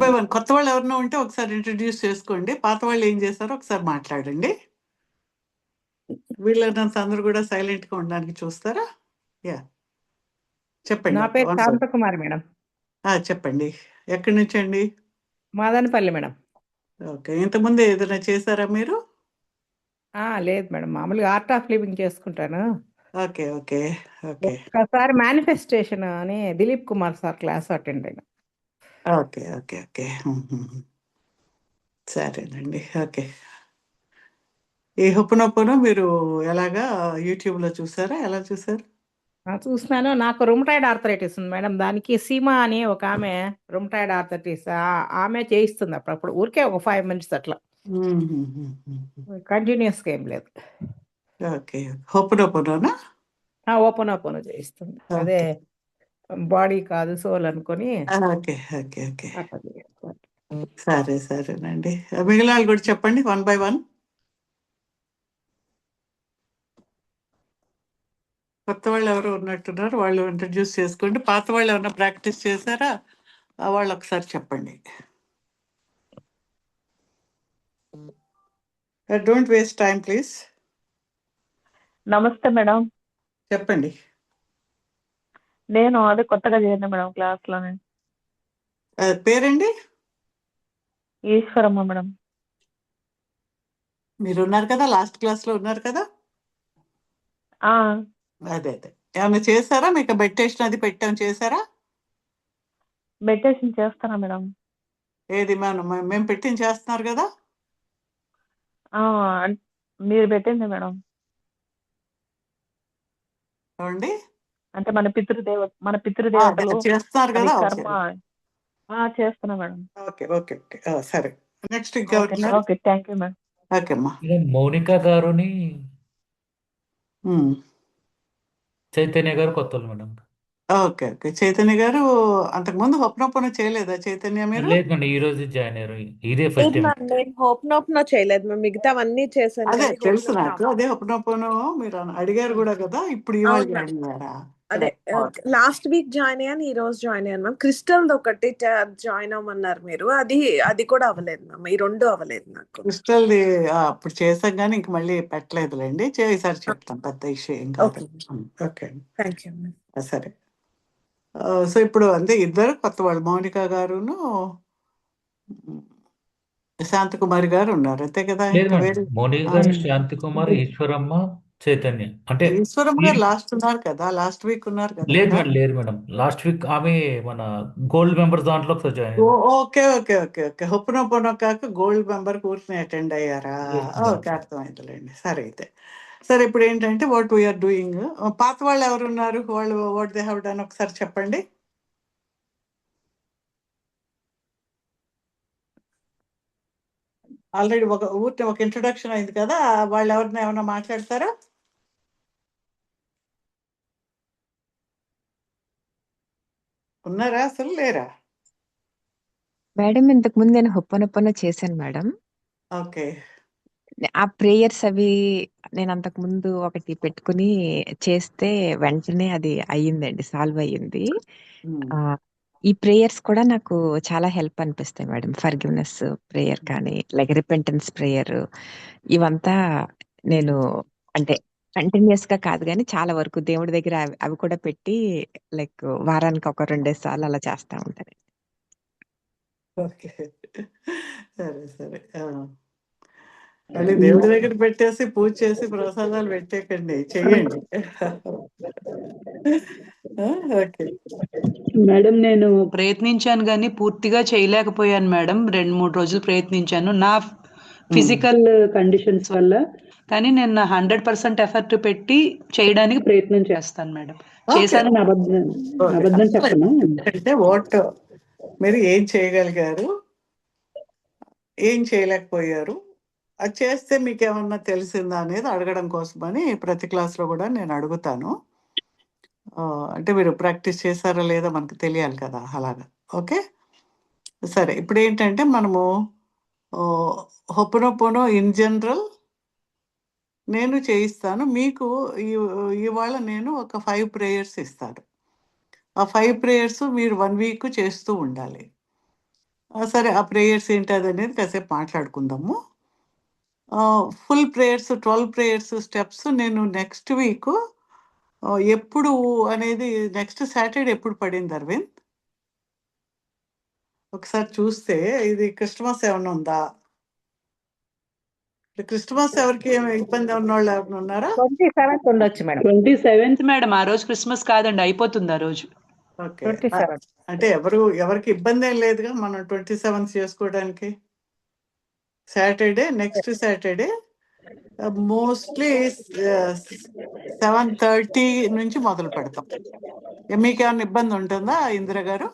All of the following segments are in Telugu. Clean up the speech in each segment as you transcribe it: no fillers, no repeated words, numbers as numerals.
బై వన్ కొత్త వాళ్ళు ఎవరైనా ఉంటే ఒకసారి ఇంట్రడ్యూస్ చేసుకోండి. పాత వాళ్ళు ఏం చేస్తారో ఒకసారి మాట్లాడండి. వీళ్ళనంత అందరూ కూడా సైలెంట్ గా ఉండడానికి చూస్తారా? యా చెప్పండి. నా పేరు శాంతకుమారి మేడం. చెప్పండి. ఎక్కడి నుంచి అండి? మాదనపల్లి మేడం. ఓకే. ఇంతకుముందు ఏదైనా చేశారా మీరు? లేదు మేడం, మామూలుగా ఆర్ట్ ఆఫ్ లివింగ్ చేసుకుంటాను. ఓకే ఓకే ఓకే ఒక్కసారి మేనిఫెస్టేషన్ అని Dilip Kumar sir class attend అయినా. ఓకే ఓకే ఓకే సరేనండి. ఓకే. ఈ హుప్పనొప్పును మీరు ఎలాగా యూట్యూబ్లో చూసారా? ఎలా చూసారు? చూసినాను. నాకు రుమటాయిడ్ ఆర్థరైటిస్ ఉంది మేడం. దానికి సీమా అని ఒక ఆమె రుమటాయిడ్ ఆర్థరైటిస్ ఆమె చేయిస్తుంది అప్పుడప్పుడు. ఊరికే ఒక 5 మినిట్స్ అట్లా, కంటిన్యూస్గా ఏం లేదు. ఓకే. హుప్పనొప్పునా? ఓపెన్ ఓపెన్ చేయిస్తుంది. అదే బాడీ కాదు సోల్ అనుకొని ఓకే ఓకే ఓకే అట్లా చేయిస్తుంది. సరేనండి. మిగిలిన వాళ్ళు కూడా చెప్పండి 1 by 1. కొత్త వాళ్ళు ఎవరు ఉన్నట్టున్నారు, వాళ్ళు ఇంట్రడ్యూస్ చేసుకోండి. పాత వాళ్ళు ఏమైనా ప్రాక్టీస్ చేశారా వాళ్ళు ఒకసారి చెప్పండి. Don't waste time please. నమస్తే మేడం. చెప్పండి. నేను అదే కొత్తగా చేరిన మేడం క్లాస్లోనే. పేరండి? ఈశ్వరమ్మ మేడం. మీరు ఉన్నారు కదా, లాస్ట్ క్లాస్లో ఉన్నారు కదా? అదే ఏమైనా చేశారా? మీకు మెడిటేషన్ అది చేశారా? మెడిటేషన్ చేస్తానా మేడం? ఏది మేము పెట్టింది చేస్తున్నారు కదా? మీరు పెట్టింది మేడం. ఏమండి? అంటే మన పితృదేవతలు చేస్తున్నారు కదా? కర్మ చేస్తున్నా మేడం. ఓకే ఓకే ఓకే సరే. Next okay, thank you madam. Okay అమ్మా. మౌనిక గారుని చైతన్య గారు కొత్త మేడం. Okay okay. చైతన్య గారు అంతకుముందు హొప్పనొప్పన చేయలేదా చైతన్య మీరు? లేదండి, ఈ రోజు జాయిన్ అయ్యారు. ఇదే ఫస్ట్ టైం. నేను హోప్నోప్నో చేయలేదు మ్యామ్, మిగతావన్నీ చేశాను. అదే కానీ తెలుసు హోప్నోప్నో నాకు. అదే హొప్పనొప్పను మీరు అడిగారు కూడా కదా. ఇప్పుడు ఇవాళ అవును మ్యామ్. జాయిన్ అయ్యారా? అదే లాస్ట్ వీక్ జాయిన్ అయ్యాను, ఈ రోజు జాయిన్ అయ్యాను మ్యామ్. క్రిస్టల్ ఒకటి జాయిన్ అవ్వమన్నారు మీరు, అది కూడా అవ్వలేదు మ్యామ్. ఈ రెండు అవ్వలేదు నాకు. క్రిస్టల్ది అప్పుడు చేసాం కానీ ఇంక మళ్ళీ పెట్టలేదులేండి. ఈసారి చెప్తాం, పెద్ద ఇష్యూ ఏం కాదు. Okay thank you ma'am. సరే. సో ఇప్పుడు అంతే, ఇద్దరు కొత్త వాళ్ళు, మౌనిక గారును శాంతకుమారి గారు ఉన్నారు, అంతే కదా? ఇంకా వేరే మౌనిక గారు, శాంతి కుమార్, ఈశ్వరమ్మ, చైతన్య. అంటే ఈశ్వరమ్మ గారు లాస్ట్ ఉన్నారు కదా, లాస్ట్ వీక్ ఉన్నారు కదా? లేదు మేడం, లాస్ట్ వీక్ ఆమె మన గోల్డ్ మెంబర్స్ దాంట్లో ఒకసారి జాయిన్ అయ్యారు. Okay okay okay okay. హొప్పనొప్పనో కాక గోల్డ్ మెంబర్ కూర్చుని అటెండ్ అయ్యారా? ఓకే, అర్థమైందిలేండి. సరే అయితే సరే. ఇప్పుడు ఏంటంటే వాట్ వీఆర్ డూయింగ్, పాత వాళ్ళు ఎవరు ఉన్నారు, వాళ్ళు వాట్ దే హ్యావ్ డన్ ఒకసారి చెప్పండి. ఆల్రెడీ ఒక ఇంట్రొడక్షన్ అయింది కదా, వాళ్ళు ఎవరిని ఏమైనా మాట్లాడతారా? ఉన్నారా అసలు లేరా? మేడం, ఇంతకు ముందు నేను హొప్పనొప్పనో చేశాను మేడం. ఓకే. ఆ ప్రేయర్స్ అవి నేను అంతకు ముందు ఒకటి పెట్టుకుని చేస్తే వెంటనే అది అయ్యిందండి, సాల్వ్ అయ్యింది. ఈ ప్రేయర్స్ కూడా నాకు చాలా హెల్ప్ అనిపిస్తాయి మేడం. ఫర్గివ్నెస్ ప్రేయర్ కానీ, లైక్ రిపెంటెన్స్ ప్రేయర్, ఇవంతా నేను అంటే కంటిన్యూస్ గా కాదు కానీ చాలా వరకు దేవుడి దగ్గర అవి కూడా పెట్టి లైక్ వారానికి ఒక 2 సార్లు అలా చేస్తా ఉంటాను. ఓకే సరే. మళ్ళీ దేవుడి దగ్గర పెట్టేసి పూజ చేసి ప్రసాదాలు పెట్టేకండి, చెయ్యండి. ఓకే మేడం, నేను ప్రయత్నించాను కానీ పూర్తిగా చేయలేకపోయాను మేడం. 2-3 రోజులు ప్రయత్నించాను నా ఫిజికల్ కండిషన్స్ వల్ల. కానీ నేను నా 100% ఎఫర్ట్ పెట్టి చేయడానికి ప్రయత్నం చేస్తాను మేడం. చేశానని అబద్ధం చెప్పను. అంటే వాట్ మీరు ఏం చేయగలిగారు, ఏం చేయలేకపోయారు, అది చేస్తే మీకు ఏమన్నా తెలిసిందా అనేది అడగడం కోసమని ప్రతి క్లాస్లో కూడా నేను అడుగుతాను. అంటే మీరు ప్రాక్టీస్ చేశారా లేదా మనకు తెలియాలి కదా, అలాగా. ఓకే సరే. ఇప్పుడు ఏంటంటే మనము హొప్పనొప్పనో ఇన్ జనరల్ నేను చేయిస్తాను మీకు. ఇవాళ నేను ఒక 5 ప్రేయర్స్ ఇస్తాను. ఆ 5 ప్రేయర్స్ మీరు 1 వీక్ చేస్తూ ఉండాలి. సరే ఆ ప్రేయర్స్ ఏంటి అనేది కాసేపు మాట్లాడుకుందాము. ఫుల్ ప్రేయర్స్ 12 ప్రేయర్స్ స్టెప్స్ నేను నెక్స్ట్ వీక్ ఎప్పుడు అనేది నెక్స్ట్ సాటర్డే ఎప్పుడు పడింది అరవింద్? ఒకసారి చూస్తే ఇది క్రిస్టమస్ ఏమైనా ఉందా? క్రిస్టమస్ ఎవరికి ఏమి ఇబ్బంది ఉన్నవాళ్ళు ఎవరైనా ఉన్నారా? 27th ఉండొచ్చు మేడం. 27th మేడం, ఆ రోజు క్రిస్మస్ కాదండి, అయిపోతుంది ఆ రోజు. ఓకే. 27. అంటే ఎవరికి ఇబ్బంది ఏం లేదుగా మనం 27th చేసుకోవడానికి. సాటర్డే నెక్స్ట్ సాటర్డే మోస్ట్లీ 7:30 నుంచి మొదలు పెడతాం. మీకు ఏమైనా ఇబ్బంది ఉంటుందా ఇందిరా గారు?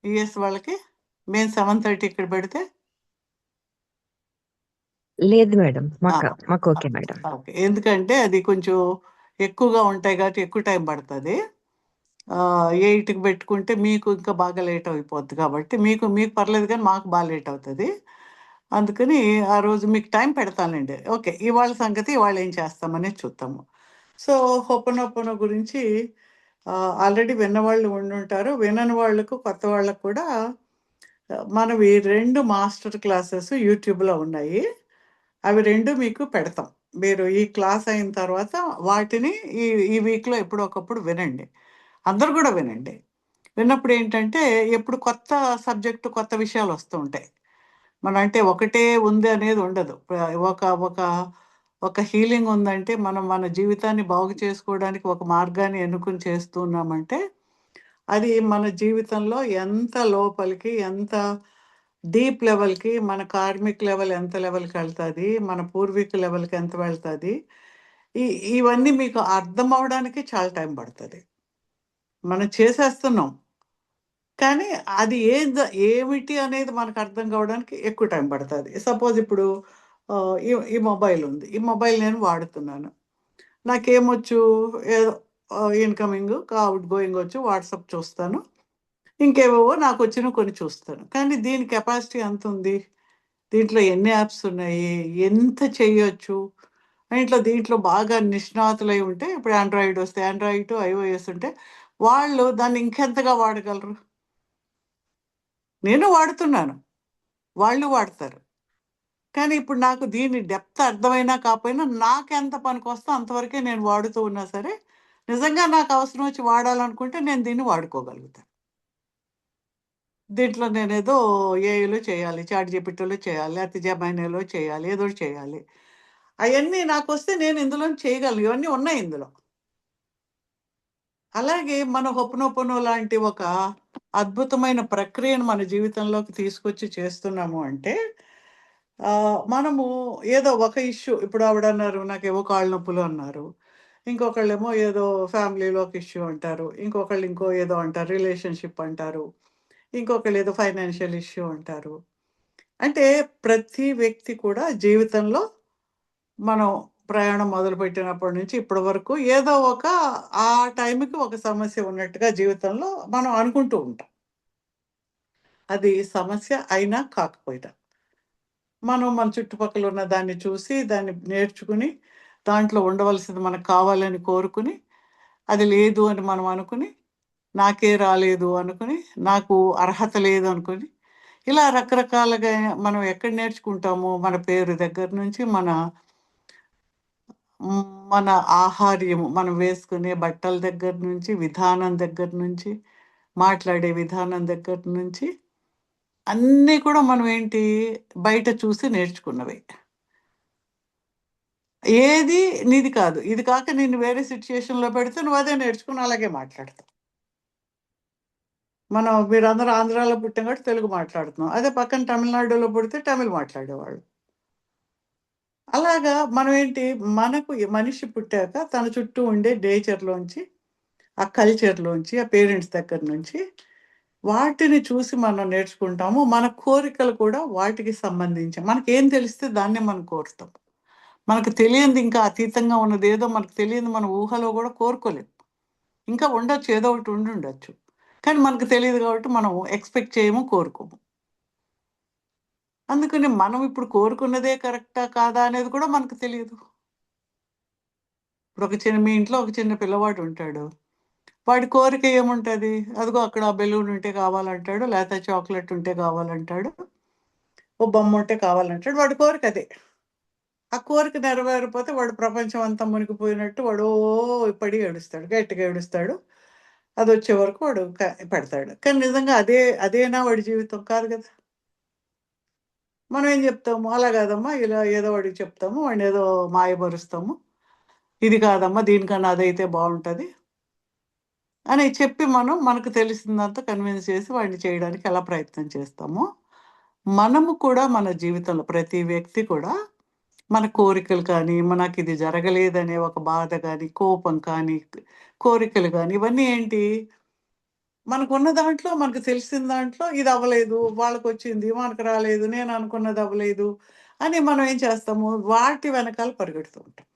యుఎస్ వాళ్ళకి మేము 7:30 ఇక్కడ పెడితే? లేదు మేడం, ఆ, మాకు ఓకే మేడం. ఓకే. ఎందుకంటే అది కొంచెం ఎక్కువగా ఉంటాయి కాబట్టి ఎక్కువ టైం పడుతుంది. 8కి పెట్టుకుంటే మీకు ఇంకా బాగా లేట్ అయిపోద్ది కాబట్టి మీకు పర్లేదు కానీ మాకు బాగా లేట్ అవుతుంది. అందుకని ఆ రోజు మీకు టైం పెడతానండి. ఓకే, ఇవాళ సంగతి ఇవాళ ఏం చేస్తామనేది చూద్దాము. సో హోపనోపనో గురించి ఆల్రెడీ విన్నవాళ్ళు ఉండుంటారు. వినని వాళ్ళకు కొత్త వాళ్ళకు కూడా మనవి 2 మాస్టర్ క్లాసెస్ యూట్యూబ్లో ఉన్నాయి. అవి 2 మీకు పెడతాం. మీరు ఈ క్లాస్ అయిన తర్వాత వాటిని ఈ వీక్లో ఎప్పుడో ఒకప్పుడు వినండి. అందరూ కూడా వినండి. విన్నప్పుడు ఏంటంటే ఎప్పుడు కొత్త సబ్జెక్టు కొత్త విషయాలు వస్తూ ఉంటాయి. మన అంటే ఒకటే ఉంది అనేది ఉండదు. ఒక ఒక ఒక హీలింగ్ ఉందంటే మనం మన జీవితాన్ని బాగు చేసుకోవడానికి ఒక మార్గాన్ని ఎన్నుకుని చేస్తున్నామంటే అది మన జీవితంలో ఎంత లోపలికి ఎంత డీప్ లెవెల్కి మన కార్మిక్ లెవెల్ ఎంత లెవెల్కి వెళ్తుంది, మన పూర్వీక లెవెల్కి ఎంత వెళ్తుంది, ఇవన్నీ మీకు అర్థం అవడానికి చాలా టైం పడుతుంది. మనం చేసేస్తున్నాం కానీ అది ఏమిటి అనేది మనకు అర్థం కావడానికి ఎక్కువ టైం పడుతుంది. సపోజ్ ఇప్పుడు ఈ మొబైల్ ఉంది. ఈ మొబైల్ నేను వాడుతున్నాను. నాకేమొచ్చు, ఏదో ఇన్కమింగ్ అవుట్ గోయింగ్ వచ్చు, వాట్సాప్ చూస్తాను, ఇంకేవేవో నాకు వచ్చిన కొన్ని చూస్తాను. కానీ దీని కెపాసిటీ ఎంత ఉంది, దీంట్లో ఎన్ని యాప్స్ ఉన్నాయి, ఎంత చేయొచ్చు, దీంట్లో బాగా నిష్ణాతులై ఉంటే ఇప్పుడు ఆండ్రాయిడ్ వస్తే ఆండ్రాయిడ్, ఐఓఎస్ ఉంటే వాళ్ళు దాన్ని ఇంకెంతగా వాడగలరు. నేను వాడుతున్నాను, వాళ్ళు వాడతారు. కానీ ఇప్పుడు నాకు దీని డెప్త్ అర్థమైనా కాకపోయినా నాకెంత పనికొస్తో అంతవరకే నేను వాడుతూ ఉన్నా సరే, నిజంగా నాకు అవసరం వచ్చి వాడాలనుకుంటే నేను దీన్ని వాడుకోగలుగుతాను. దీంట్లో నేనేదో ఏఐలో చేయాలి, చాట్‌జీపీటీలో చేయాలి, లేకపోతే జెమినీలో చేయాలి, ఏదో ఒకటి చేయాలి. అయన్నీ నాకొస్తే నేను ఇందులో చేయగలను. ఇవన్నీ ఉన్నాయి ఇందులో. అలాగే మన హొపనొపోనో లాంటి ఒక అద్భుతమైన ప్రక్రియను మన జీవితంలోకి తీసుకొచ్చి చేస్తున్నాము అంటే మనము ఏదో ఒక ఇష్యూ, ఇప్పుడు ఆవిడన్నారు నాకేవో కాళ్ళు నొప్పులు అన్నారు, ఇంకొకళ్ళేమో ఏదో ఫ్యామిలీలో ఒక ఇష్యూ అంటారు, ఇంకొకళ్ళు ఇంకో ఏదో అంటారు, రిలేషన్షిప్ అంటారు, ఇంకొకళ్ళు ఏదో ఫైనాన్షియల్ ఇష్యూ అంటారు. అంటే ప్రతి వ్యక్తి కూడా జీవితంలో మనం ప్రయాణం మొదలుపెట్టినప్పటి నుంచి ఇప్పటి వరకు ఏదో ఒక ఆ టైంకి ఒక సమస్య ఉన్నట్టుగా జీవితంలో మనం అనుకుంటూ ఉంటాం. అది సమస్య అయినా కాకపోయినా మనం మన చుట్టుపక్కల ఉన్న దాన్ని చూసి దాన్ని నేర్చుకుని దాంట్లో ఉండవలసింది మనకు కావాలని కోరుకుని, అది లేదు అని మనం అనుకుని, నాకే రాలేదు అనుకుని, నాకు అర్హత లేదు అనుకుని, ఇలా రకరకాలుగా మనం ఎక్కడ నేర్చుకుంటాము, మన పేరు దగ్గర నుంచి మన ఆహార్యము, మనం వేసుకునే బట్టల దగ్గర నుంచి, విధానం దగ్గర నుంచి, మాట్లాడే విధానం దగ్గర నుంచి అన్నీ కూడా మనం ఏంటి బయట చూసి నేర్చుకున్నవే. ఏది నీది కాదు. ఇది కాక నిన్ను వేరే సిట్యుయేషన్‌లో పెడితే నువ్వు అదే నేర్చుకుని అలాగే మాట్లాడతావు. మీరందరూ ఆంధ్రాలో పుట్టాం కాబట్టి తెలుగు మాట్లాడుతున్నాం. అదే పక్కన తమిళనాడులో పుడితే తమిళ్ మాట్లాడేవాళ్ళు. అలాగా మనం ఏంటి మనకు మనిషి పుట్టాక తన చుట్టూ ఉండే నేచర్‌లోంచి, ఆ కల్చర్‌లోంచి, ఆ పేరెంట్స్ దగ్గర నుంచి వాటిని చూసి మనం నేర్చుకుంటాము. మన కోరికలు కూడా వాటికి సంబంధించి మనకేం తెలిస్తే దాన్నే మనం కోరుతాం. మనకు తెలియనిది ఇంకా అతీతంగా ఉన్నదేదో మనకు తెలియనిది మన ఊహలో కూడా కోరుకోలేం. ఇంకా ఉండొచ్చు, ఏదో ఒకటి ఉండుండొచ్చు. కానీ మనకు తెలీదు కాబట్టి మనం ఎక్స్‌పెక్ట్ చేయము, కోరుకోము. అందుకని మనం ఇప్పుడు కోరుకున్నదే కరెక్టా కాదా అనేది కూడా మనకు తెలీదు. ఇప్పుడు మీ ఇంట్లో ఒక చిన్న పిల్లవాడు ఉంటాడు. వాడి కోరిక ఏముంటుంది? అదిగో అక్కడ ఆ బెలూన్ ఉంటే కావాలంటాడు, లేకపోతే చాక్లెట్ ఉంటే కావాలంటాడు, ఓ బొమ్మ ఉంటే కావాలంటాడు. వాడి కోరిక అదే. ఆ కోరిక నెరవేరకపోతే వాడు ప్రపంచం అంతా మునిగిపోయినట్టు వాడు పడి ఏడుస్తాడు, గట్టిగా ఏడుస్తాడు. అది వచ్చే వరకు వాడు పెడతాడు. కానీ నిజంగా అదేనా వాడి జీవితం? కాదు కదా. మనం ఏం చెప్తాము? అలా కాదమ్మా, ఇలా ఏదో వాడికి చెప్తాము, వాడిని ఏదో మాయపరుస్తాము. ఇది కాదమ్మా, దీనికన్నా అదైతే బాగుంటుంది అని చెప్పి మనకు తెలిసిందంతా కన్విన్స్ చేసి వాడిని చేయడానికి ఎలా ప్రయత్నం చేస్తామో, మనము కూడా మన జీవితంలో ప్రతి వ్యక్తి కూడా మన కోరికలు కానీ, మనకి ఇది జరగలేదనే ఒక బాధ కానీ, కోపం కానీ, కోరికలు కానీ, ఇవన్నీ ఏంటి? మనకున్న దాంట్లో, మనకు తెలిసిన దాంట్లో ఇది అవ్వలేదు, వాళ్ళకి వచ్చింది, మనకు రాలేదు, నేను అనుకున్నది అవ్వలేదు అని మనం ఏం చేస్తాము? వాటి వెనకాల పరిగెడుతూ ఉంటాం.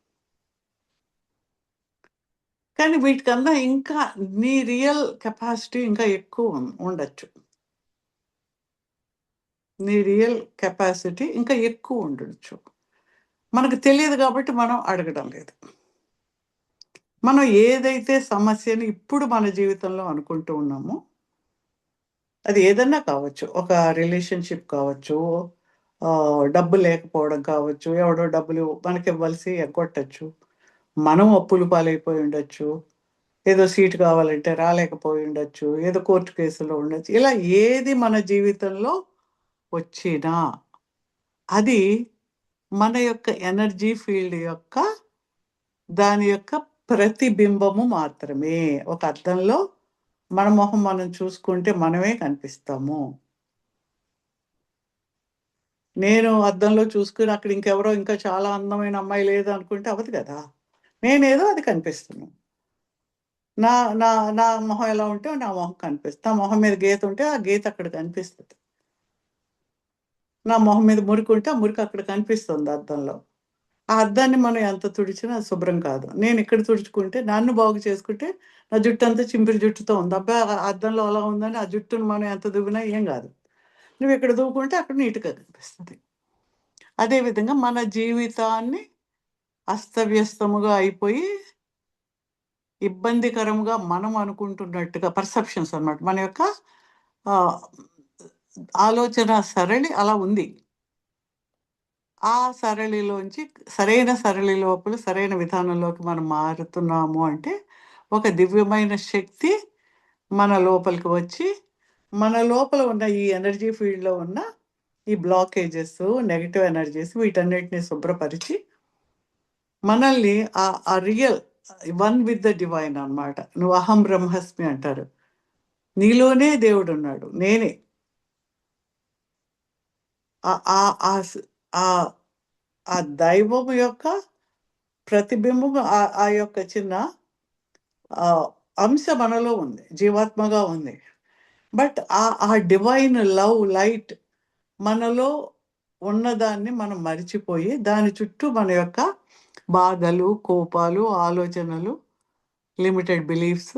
కానీ వీటికన్నా ఇంకా నీ రియల్ కెపాసిటీ ఇంకా ఎక్కువ ఉండొచ్చు. నీ రియల్ కెపాసిటీ ఇంకా ఎక్కువ ఉండొచ్చు. మనకు తెలియదు కాబట్టి మనం అడగడం లేదు. మనం ఏదైతే సమస్యని ఇప్పుడు మన జీవితంలో అనుకుంటూ ఉన్నామో, అది ఏదన్నా కావచ్చు. ఒక రిలేషన్షిప్ కావచ్చు, డబ్బు లేకపోవడం కావచ్చు, ఎవడో డబ్బులు మనకి ఇవ్వాల్సి ఎగ్గొట్టచ్చు, మనం అప్పులు పాలైపోయి ఉండొచ్చు, ఏదో సీటు కావాలంటే రాలేకపోయి ఉండొచ్చు, ఏదో కోర్టు కేసులో ఉండొచ్చు. ఇలా ఏది మన జీవితంలో వచ్చినా అది మన యొక్క ఎనర్జీ ఫీల్డ్ యొక్క దాని యొక్క ప్రతిబింబము మాత్రమే. ఒక అద్దంలో మన మొహం మనం చూసుకుంటే మనమే కనిపిస్తాము. నేను అద్దంలో చూసుకుని అక్కడ ఇంకెవరో ఇంకా చాలా అందమైన అమ్మాయి లేదు అనుకుంటే అవ్వదు కదా. నేనేదో అది కనిపిస్తున్నాను. నా నా నా మొహం ఎలా ఉంటే నా మొహం కనిపిస్తుంది. నా మొహం మీద గీత ఉంటే ఆ గీత అక్కడ కనిపిస్తుంది. నా మొహం మీద మురికి ఉంటే ఆ మురికి అక్కడ కనిపిస్తుంది అద్దంలో. ఆ అద్దాన్ని మనం ఎంత తుడిచినా అది శుభ్రం కాదు. నేను ఇక్కడ తుడుచుకుంటే, నన్ను బాగు చేసుకుంటే నా జుట్టు అంతా చింపిరి జుట్టుతో ఉంది. అబ్బా, ఆ అద్దంలో అలా ఉందని ఆ జుట్టును మనం ఎంత దువ్వినా ఏం కాదు. నువ్వు ఇక్కడ దువ్వుకుంటే అక్కడ నీట్గా కనిపిస్తుంది. అదేవిధంగా మన జీవితాన్ని అస్తవ్యస్తముగా అయిపోయి ఇబ్బందికరంగా మనం అనుకుంటున్నట్టుగా పర్సెప్షన్స్ అన్నమాట. మన యొక్క ఆలోచన సరళి అలా ఉంది. ఆ సరళిలోంచి సరైన సరళి లోపల సరైన విధానంలోకి మనం మారుతున్నాము అంటే ఒక దివ్యమైన శక్తి మన లోపలికి వచ్చి మన లోపల ఉన్న ఈ ఎనర్జీ ఫీల్డ్లో ఉన్న ఈ బ్లాకేజెస్, నెగిటివ్ ఎనర్జీస్ వీటన్నిటిని శుభ్రపరిచి మనల్ని ఆ real one with the divine అన్నమాట. నువ్వు అహం బ్రహ్మస్మి అంటారు. నీలోనే దేవుడు ఉన్నాడు, నేనే. ఆ దైవం యొక్క ప్రతిబింబం ఆ యొక్క చిన్న అంశ మనలో ఉంది, జీవాత్మగా ఉంది. బట్ ఆ డివైన్ లవ్ లైట్ మనలో ఉన్నదాన్ని మనం మరిచిపోయి దాని చుట్టూ మన యొక్క బాధలు, కోపాలు, ఆలోచనలు, లిమిటెడ్ బిలీఫ్స్,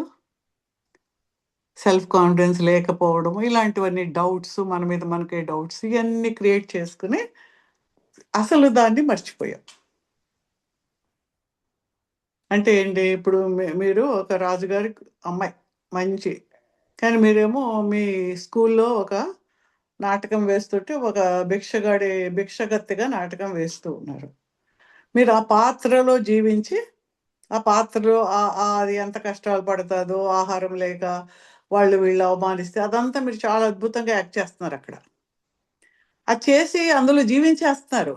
సెల్ఫ్ కాన్ఫిడెన్స్ లేకపోవడం, ఇలాంటివన్నీ డౌట్స్, మన మీద మనకే డౌట్స్, ఇవన్నీ క్రియేట్ చేసుకుని అసలు దాన్ని మర్చిపోయాం. అంటే ఏంటి? ఇప్పుడు మీరు ఒక రాజుగారి అమ్మాయి మంచి, కానీ మీరేమో మీ స్కూల్లో ఒక నాటకం వేస్తుంటే ఒక భిక్షగత్తిగా నాటకం వేస్తూ ఉన్నారు. మీరు ఆ పాత్రలో జీవించి ఆ పాత్రలో అది ఎంత కష్టాలు పడుతుందో, ఆహారం లేక వాళ్ళు వీళ్ళు అవమానిస్తే అదంతా మీరు చాలా అద్భుతంగా యాక్ట్ చేస్తున్నారు అక్కడ. అది చేసి అందులో జీవించేస్తున్నారు.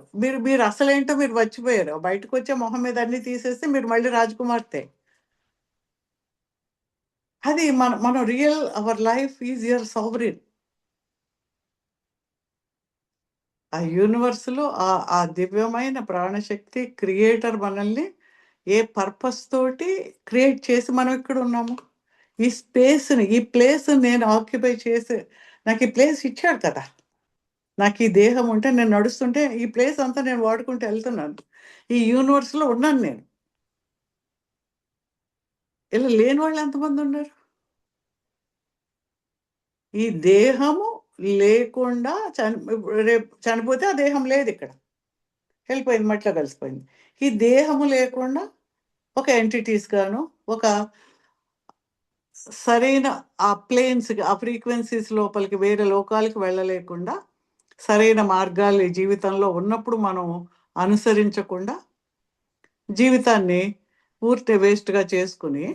మీరు అసలేంటో మీరు మర్చిపోయారు. బయటకు వచ్చే మొహం మీద అన్ని తీసేస్తే మీరు మళ్ళీ రాజకుమార్తె. అది మనం real our life is your sovereign. ఆ యూనివర్స్లో ఆ దివ్యమైన ప్రాణశక్తి క్రియేటర్ మనల్ని ఏ పర్పస్ తోటి క్రియేట్ చేసి మనం ఇక్కడ ఉన్నాము. ఈ ప్లేస్ నేను ఆక్యుపై చేసి నాకు ఈ ప్లేస్ ఇచ్చాడు కదా. నాకు ఈ దేహం ఉంటే నేను నడుస్తుంటే ఈ ప్లేస్ అంతా నేను వాడుకుంటూ వెళ్తున్నాను. ఈ యూనివర్స్లో ఉన్నాను నేను. ఇలా లేని వాళ్ళు ఎంతమంది ఉన్నారు? ఈ దేహము లేకుండా రేపు చనిపోతే ఆ దేహం లేదు, ఇక్కడ వెళ్ళిపోయింది, మట్టిలో కలిసిపోయింది. ఈ దేహము లేకుండా ఒక ఎంటిటీస్ గాను, ఒక సరైన ఆ ప్లేన్స్‌కి, ఆ ఫ్రీక్వెన్సీస్ లోపలికి వేరే లోకాలకి వెళ్ళలేకుండా, సరైన మార్గాలు ఈ జీవితంలో ఉన్నప్పుడు మనం అనుసరించకుండా, జీవితాన్ని పూర్తి వేస్ట్‌గా చేసుకొని,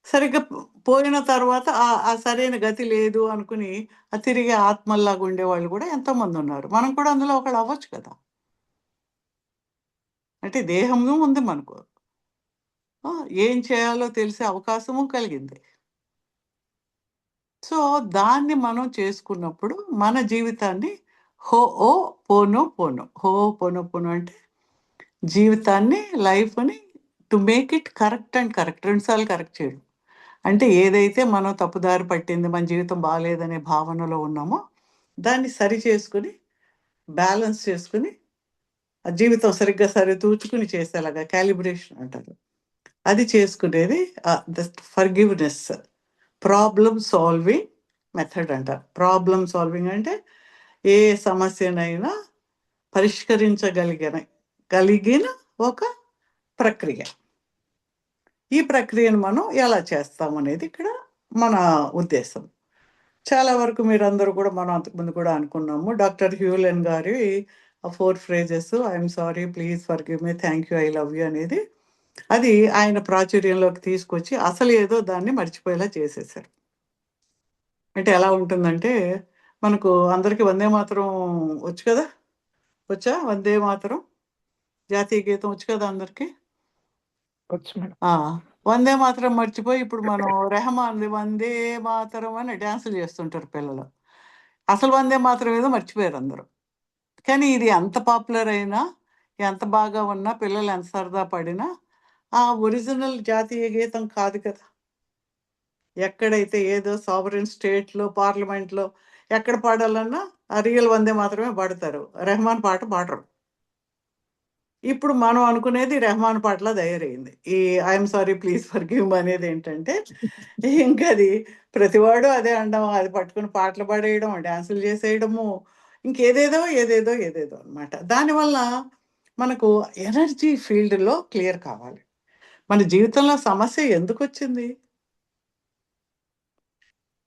సరిగ్గా పోయిన తర్వాత ఆ సరైన గతి లేదు అనుకుని, తిరిగి ఆత్మల్లాగా ఉండేవాళ్ళు కూడా ఎంతోమందున్నారు. మనం కూడా అందులో ఒకళ్ళు అవ్వచ్చు కదా! అంటే దేహము ఉంది మనకు. ఆ! ఏం చేయాలో తెలిసే అవకాశము కలిగింది. సో, దాన్ని మనం చేసుకున్నప్పుడు మన జీవితాన్ని హోపోనోపోనో అంటే జీవితాన్ని, లైఫ్‌ని to make it correct and correct. 2 సార్లు కరెక్ట్ చేయడం. అంటే ఏదైతే మనం తప్పుదారి పట్టింది, మన జీవితం బాలేదనే భావనలో ఉన్నామో, దాన్ని సరి చేసుకొని, బ్యాలెన్స్ చేసుకొని, ఆ జీవితం సరిగ్గా సరితూచుకుని చేసేలాగా కాలిబ్రేషన్ అంటారు. అది చేసుకునేది ఫర్‌గివ్‌నెస్. ప్రాబ్లమ్ సాల్వింగ్ మెథడ్ అంటారు. ప్రాబ్లమ్ సాల్వింగ్ అంటే ఏ సమస్యనైనా కలిగిన ఒక ప్రక్రియ. ఈ ప్రక్రియను మనం ఎలా చేస్తామనేది ఇక్కడ మన ఉద్దేశం. చాలా వరకు మీరందరూ కూడా మనం అంతకుముందు కూడా అనుకున్నాము. డాక్టర్ హ్యూలెన్ గారి 4 phrases I'm sorry, please forgive me, thank you, I love you అనేది అది ఆయన ప్రాచుర్యంలోకి తీసుకొచ్చి అసలు ఏదో దాన్ని మర్చిపోయేలా చేసేసారు. అంటే ఎలా ఉంటుందంటే, మనకు అందరికి వందే మాతరం వచ్చు కదా! వచ్చా వందే మాతరం? జాతీయ గీతం వచ్చు కదా అందరికి? వచ్చు మేడం. ఆ! వందే మాతరం మర్చిపోయి ఇప్పుడు మనం రెహమాన్‌ది వందే మాతరం అని డాన్సులు చేస్తుంటారు పిల్లలు. అసలు వందే మాతరం ఏదో మర్చిపోయారు అందరూ. కానీ ఇది ఎంత పాపులర్ అయినా, ఎంత బాగా ఉన్నా, పిల్లలు ఎంత సరదా పడినా, ఆ ఒరిజినల్ జాతీయ గీతం కాదు కదా! ఎక్కడైతే ఏదో సావరెన్ స్టేట్‌లో, పార్లమెంట్‌లో ఎక్కడ పాడాలన్నా ఆ రియల్ వందే మాతరమే పాడతారు. రెహమాన్ పాట పాడరు. ఇప్పుడు మనం అనుకునేది రెహమాన్ పాటలా తయారయింది. ఈ I'm sorry, please forgive me అనేదేంటంటే, ఇంకది ప్రతివాడు అదే అనడం, అది పట్టుకొని పాటలు పాడేయడం, డాన్సులు చేసేయడము, ఏదేదో అనమాట. దానివల్ల మనకు ఎనర్జీ ఫీల్డ్‌లో క్లియర్ కావాలి. మన జీవితంలో సమస్య ఎందుకొచ్చింది?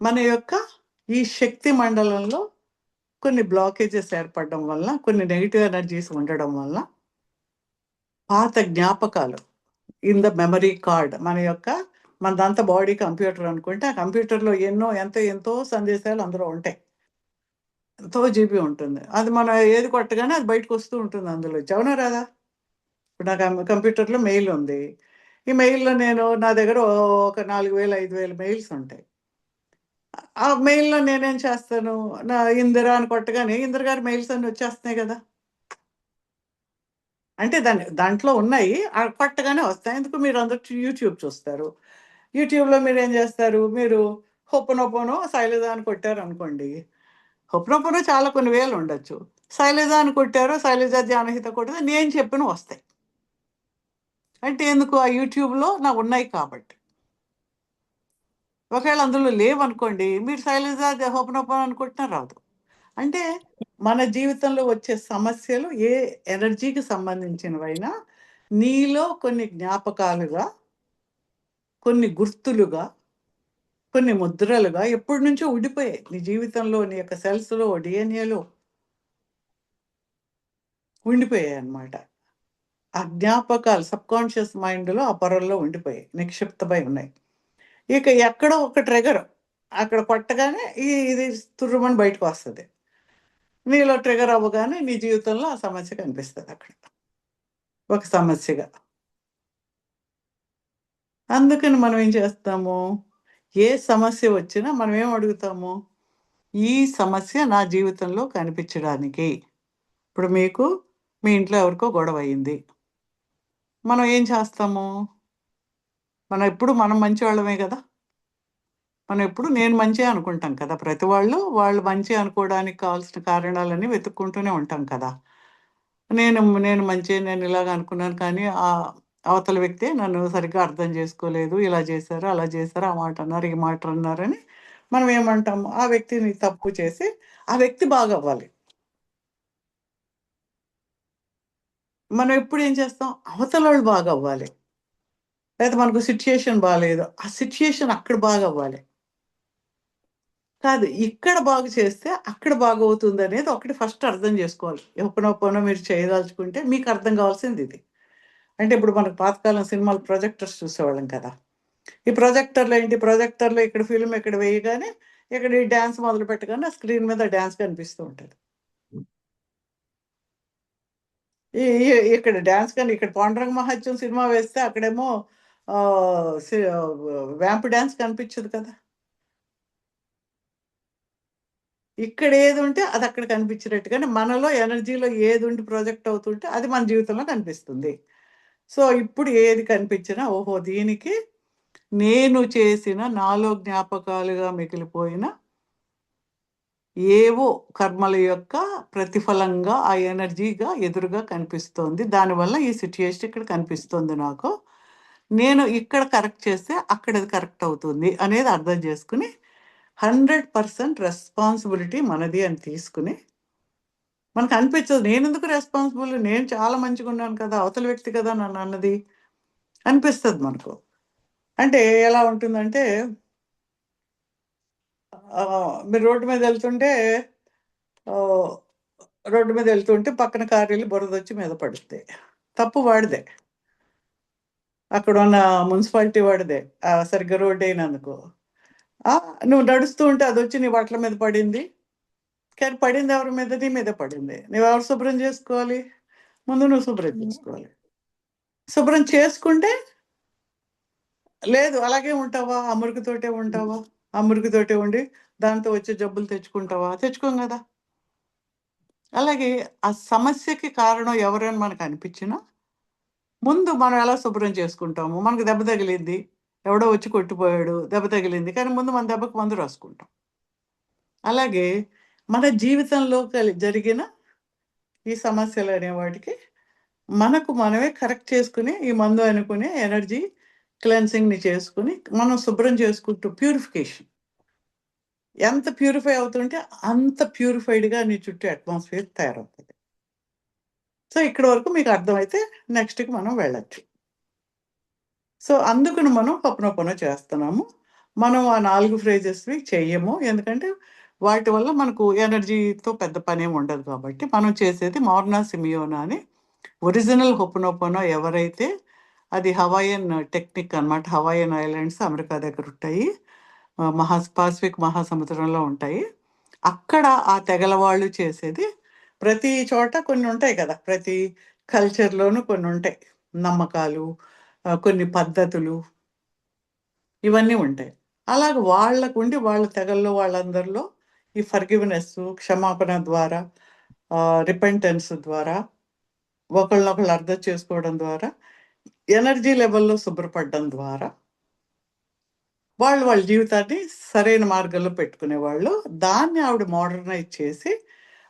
మన యొక్క ఈ శక్తి మండలంలో కొన్ని బ్లాకేజెస్ ఏర్పడడం వల్ల, కొన్ని నెగెటివ్ ఎనర్జీస్ ఉండడం వల్ల, పాత జ్ఞాపకాలు ఇన్ ద మెమరీ కార్డ్ మనదంతా బాడీ కంప్యూటర్ అనుకుంటే, ఆ కంప్యూటర్‌లో ఎంతో సందేశాలు అందులో ఉంటాయి. ఎంతో జీబీ ఉంటుంది. అది మనం ఏది కొట్టగానే అది బయటకొస్తూ ఉంటుంది అందులోంచి. అవునా రాదా? ఇప్పుడు నా కంప్యూటర్‌లో మెయిల్ ఉంది. ఈ మెయిల్‌లో నా దగ్గర ఒక 4000, 5000 మెయిల్స్ ఉంటాయి. ఆ మెయిల్‌లో నేనేం చేస్తాను, ఇందిర అని కొట్టగానే ఇందిర గారి మెయిల్స్ అన్నీ వచ్చేస్తున్నాయి గదా! అంటే దాంట్లో ఉన్నాయి. కొట్టగానే వస్తాయి. ఎందుకు మీరందరూ యూట్యూబ్ చూస్తారు. యూట్యూబ్‌లో మీరేం జేస్తారు, మీరు హొప్పనొప్పనో, శైలజ అని కొట్టారనుకోండి. హొప్పనొప్పనో చాలా కొన్ని వేలు ఉండొచ్చు. శైలజ అని కొట్టారో, శైలజ ధ్యానహిత కొడితే నేను చెప్పినవి వస్తాయి. అంటే ఎందుకు, ఆ యూట్యూబ్‌లో ఉన్నాయి కాబట్టి. ఒకవేళ అందులో లేవనుకోండి, మీరు శైలజ హొప్పనొప్పనో అని కొట్టినా రాదు. అంటే మన జీవితంలో వచ్చే సమస్యలు ఏ ఎనర్జీకి సంబంధించినవైనా నీలో కొన్ని జ్ఞాపకాలుగా, కొన్ని గుర్తులుగా, కొన్ని ముద్రలుగా ఎప్పటినుంచో ఉండిపోయాయి. నీ జీవితంలో, నీ యొక్క సెల్స్‌లో, డీఎన్ఏలో ఉండిపోయాయన్నమాట. ఆ జ్ఞాపకాలు సబ్‌కాన్షియస్ మైండ్‌లో, ఆ పొరల్లో ఉండిపోయాయి. నిక్షిప్తమై ఉన్నాయి. ఇక ఎక్కడో ఒక ట్రిగ్గర్ అక్కడ కొట్టగానే ఇది తుర్రుమని బయటకొస్తది. నీలో ట్రిగ్గర్ అవ్వగానే నీ జీవితంలో ఆ సమస్య కనిపిస్తదక్కడ. ఒక సమస్యగా. అందుకని మనం ఏం చేస్తాము, ఏ సమస్య వచ్చినా మనం ఏం అడుగుతాము, ఈ సమస్య నా జీవితంలో కనిపించడానికి. ఇప్పుడు మీ ఇంట్లో ఎవరికో గొడవయింది. మనం ఏం చేస్తాము, మనం మంచివాళ్ళమే గదా! మనం ఎప్పుడు నేను మంచే అనుకుంటాం కదా! ప్రతి వాళ్ళు మంచి అనుకోవడానికి కావాల్సిన కారణాలన్నీ వెతుక్కుంటూనే ఉంటాం కదా! నేను మంచే, నేను ఇలాగ అనుకున్నాను కానీ అవతల వ్యక్తే నన్ను సరిగ్గా అర్థం చేసుకోలేదు. ఇలా చేశారు, అలా చేశారు, ఆ మాట అన్నారు, ఈ మాట అన్నారని మనం ఏమంటాము, ఆ వ్యక్తిని తప్పు చేసి ఆ వ్యక్తి బాగవ్వాలి. మనం ఎప్పుడు ఏం చేస్తాం, అవతలోళ్ళు బాగవ్వాలి. లేదా మనకు సిచ్యుయేషన్ బాగాలేదు, ఆ సిచ్యుయేషన్ అక్కడ బాగా అవ్వాలి కాదు, ఇక్కడ బాగు చేస్తే అక్కడ బాగవుతుంది అనేది ఒకటి ఫస్ట్ అర్థం చేసుకోవాలి. ఎప్పుడో మీరు చేయదలుచుకుంటే మీకు అర్థం కావాల్సింది ఇది. అంటే ఇప్పుడు మనకు పాతకాలం సినిమాలు ప్రొజెక్టర్స్ చూసేవాళ్ళం కదా. ఈ ప్రొజెక్టర్లో ఏంటి, ప్రొజెక్టర్లో ఇక్కడ ఫిల్మ్ ఇక్కడ వేయగానే ఇక్కడ ఈ డ్యాన్స్ మొదలు పెట్టగానే స్క్రీన్ మీద డ్యాన్స్ కనిపిస్తూ ఉంటుంది. ఇక్కడ డ్యాన్స్ కానీ ఇక్కడ పాండురంగ మహత్యం సినిమా వేస్తే అక్కడేమో వ్యాంప్ డ్యాన్స్ కనిపించదు కదా. ఇక్కడ ఏది ఉంటే అది అక్కడ కనిపించినట్టుగానే మనలో ఎనర్జీలో ఏది ఉండి ప్రొజెక్ట్ అవుతుంటే అది మన జీవితంలో కనిపిస్తుంది. సో ఇప్పుడు ఏది కనిపించినా ఓహో దీనికి నేను చేసిన నాలో జ్ఞాపకాలుగా మిగిలిపోయిన ఏవో కర్మల యొక్క ప్రతిఫలంగా ఆ ఎనర్జీగా ఎదురుగా కనిపిస్తోంది. దానివల్ల ఈ సిచ్యుయేషన్ ఇక్కడ కనిపిస్తుంది నాకు. నేను ఇక్కడ కరెక్ట్ చేస్తే అక్కడ అది కరెక్ట్ అవుతుంది అనేది అర్థం చేసుకుని 100% రెస్పాన్సిబిలిటీ మనది అని తీసుకుని, మనకు అనిపించదు నేను ఎందుకు రెస్పాన్సిబుల్, నేను చాలా మంచిగా ఉన్నాను కదా, అవతల వ్యక్తి కదా నన్ను అన్నది అనిపిస్తుంది మనకు. అంటే ఎలా ఉంటుందంటే మీరు రోడ్డు మీద వెళ్తుంటే పక్కన కారు వెళ్ళి బురద వచ్చి మీద పడుతుంది, తప్పు వాడిదే, అక్కడ ఉన్న మున్సిపాలిటీ వాడిదే, సరిగ్గా రోడ్డు అయినందుకు. నువ్వు నడుస్తూ ఉంటే అది వచ్చి నీ బట్టల మీద పడింది, కానీ పడింది ఎవరి మీద, నీ మీద పడింది. నువ్వు ఎవరు శుభ్రం చేసుకోవాలి, ముందు నువ్వు శుభ్రం చేసుకోవాలి. శుభ్రం చేసుకుంటే లేదు అలాగే ఉంటావా, ఆ మురికితోటే ఉంటావా, ఆ మురికితోటే ఉండి దాంతో వచ్చే జబ్బులు తెచ్చుకుంటావా, తెచ్చుకోం కదా. అలాగే ఆ సమస్యకి కారణం ఎవరైనా మనకు అనిపించినా ముందు మనం ఎలా శుభ్రం చేసుకుంటాము, మనకు దెబ్బ తగిలింది, ఎవడో వచ్చి కొట్టిపోయాడు, దెబ్బ తగిలింది, కానీ ముందు మన దెబ్బకు మందు రాసుకుంటాం. అలాగే మన జీవితంలో జరిగిన ఈ సమస్యలు అనే వాటికి మనకు మనమే కరెక్ట్ చేసుకుని ఈ మందు అనుకునే ఎనర్జీ క్లెన్సింగ్ని చేసుకుని మనం శుభ్రం చేసుకుంటూ ప్యూరిఫికేషన్ ఎంత ప్యూరిఫై అవుతుంటే అంత ప్యూరిఫైడ్గా నీ చుట్టూ అట్మాస్ఫియర్ తయారవుతుంది. సో ఇక్కడ వరకు మీకు అర్థమైతే నెక్స్ట్కి మనం వెళ్ళచ్చు. సో అందుకుని మనం హొపనొపనో చేస్తున్నాము. మనం ఆ 4 ఫ్రేజెస్వి చెయ్యము, ఎందుకంటే వాటి వల్ల మనకు ఎనర్జీతో పెద్ద పనేం ఉండదు కాబట్టి. మనం చేసేది మార్నా సిమియోనా అని ఒరిజినల్ హొపనొపనో ఎవరైతే, అది హవాయన్ టెక్నిక్ అనమాట. హవాయన్ ఐలాండ్స్ అమెరికా దగ్గర ఉంటాయి, పాసిఫిక్ మహాసముద్రంలో ఉంటాయి. అక్కడ ఆ తెగల వాళ్ళు చేసేది ప్రతి చోట కొన్ని ఉంటాయి కదా, ప్రతి కల్చర్లోనూ కొన్ని ఉంటాయి నమ్మకాలు, కొన్ని పద్ధతులు, ఇవన్నీ ఉంటాయి. అలాగే వాళ్ళకు ఉండి వాళ్ళ తెగల్లో వాళ్ళందరిలో ఈ ఫర్గివ్నెస్, క్షమాపణ ద్వారా, రిపెంటెన్స్ ద్వారా, ఒకళ్ళనొకళ్ళు అర్థం చేసుకోవడం ద్వారా, ఎనర్జీ లెవెల్లో శుభ్రపడడం ద్వారా వాళ్ళ జీవితాన్ని సరైన మార్గంలో పెట్టుకునేవాళ్ళు. దాన్ని ఆవిడ మోడర్నైజ్ చేసి,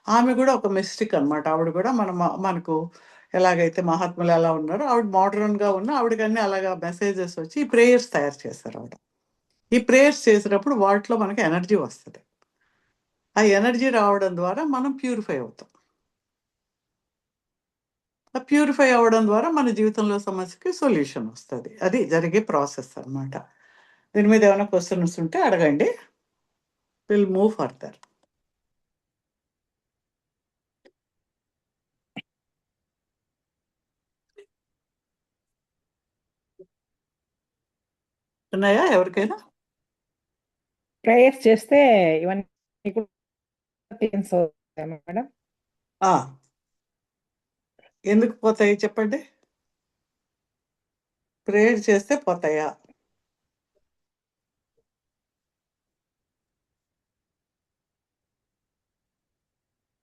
ఆమె కూడా ఒక మిస్టిక్ అనమాట. ఆవిడ కూడా మనకు ఎలాగైతే మహాత్ములు ఎలా ఉన్నారో ఆవిడ మోడర్న్గా ఉన్న ఆవిడకి అన్నీ అలాగా మెసేజెస్ వచ్చి ఈ ప్రేయర్స్ తయారు చేస్తారు ఆవిడ. ఈ ప్రేయర్స్ చేసినప్పుడు వాటిలో మనకి ఎనర్జీ వస్తుంది. ఆ ఎనర్జీ రావడం ద్వారా మనం ప్యూరిఫై అవుతాం. ఆ ప్యూరిఫై అవ్వడం ద్వారా మన జీవితంలో సమస్యకి సొల్యూషన్ వస్తుంది. అది జరిగే ప్రాసెస్ అన్నమాట. దీని మీద ఏమైనా క్వశ్చన్స్ ఉంటే అడగండి, విల్ మూవ్ ఫర్దర్. ఉన్నాయా ఎవరికైనా? ప్రేయర్స్ చేస్తే ఇవన్నీ కూడా క్లీన్స్ అవుతాయి మేడం. ఎందుకు పోతాయి చెప్పండి, ప్రేయర్ చేస్తే పోతాయా?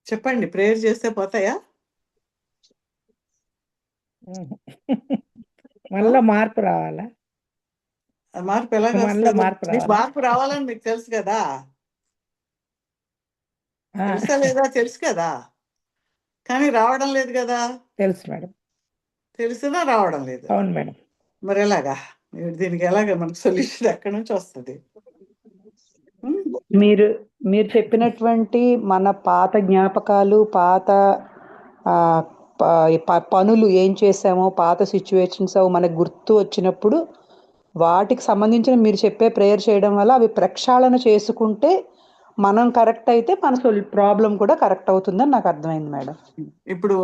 చెప్పండి, ప్రేయర్ చేస్తే పోతాయా? మనలో మార్పు రావాలా? మార్పు ఎలాగ మనలో వస్తుంది? మార్పు మీకు రావాలా? మార్పు రావాలని మీకు తెలుసు కదా, తెలుసా లేదా? తెలుసు కదా, కానీ రావడం లేదు కదా. తెలుసు మేడం. తెలిసినా రావడం లేదు. అవును మేడం. మరి ఎలాగా? దీనికి ఎలాగ మనకు సొల్యూషన్ ఎక్కడి నుంచి వస్తుంది? మీరు చెప్పినటువంటి మన పాత జ్ఞాపకాలు, పాత పనులు ఏం చేసామో పాత సిచ్యువేషన్స్ అవి మనకు గుర్తు వచ్చినప్పుడు వాటికి సంబంధించిన మీరు చెప్పే ప్రేయర్ చేయడం వల్ల అవి ప్రక్షాళన చేసుకుంటే మనం కరెక్ట్ అయితే మన ప్రాబ్లం కూడా కరెక్ట్ అవుతుందని నాకు అర్థమైంది మేడం. ఇప్పుడు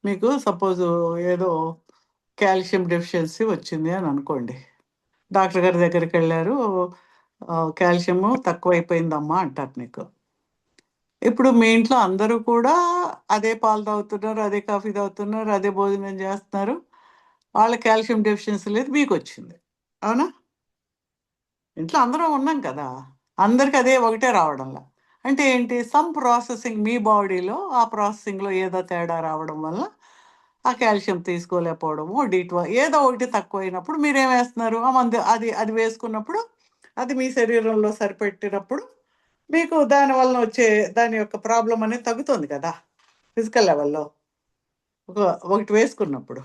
మీకు సపోజ్ ఏదో కాల్షియం డెఫిషియన్సీ వచ్చింది అని అనుకోండి, డాక్టర్ గారి దగ్గరికి వెళ్ళారు, కాల్షియము తక్కువైపోయిందమ్మా అంటారు మీకు. ఇప్పుడు మీ ఇంట్లో అందరూ కూడా అదే పాలు తాగుతున్నారు, అదే కాఫీ తాగుతున్నారు, అదే భోజనం చేస్తున్నారు, వాళ్ళ కాల్షియం డెఫిషియన్సీ లేదు, మీకు వచ్చింది. అవునా? ఇంట్లో అందరం ఉన్నాం కదా, అందరికి అదే ఒకటే రావడంలా. అంటే ఏంటి, సమ్ ప్రాసెసింగ్ మీ బాడీలో, ఆ ప్రాసెసింగ్లో ఏదో తేడా రావడం వల్ల ఆ కాల్షియం తీసుకోలేకపోవడము, D12 ఏదో ఒకటి తక్కువైనప్పుడు మీరేం వేస్తున్నారు, ఆ మందు అది అది వేసుకున్నప్పుడు అది మీ శరీరంలో సరిపెట్టినప్పుడు మీకు దాని వలన వచ్చే దాని యొక్క ప్రాబ్లం అనేది తగ్గుతుంది కదా ఫిజికల్ లెవెల్లో. ఒకటి వేసుకున్నప్పుడు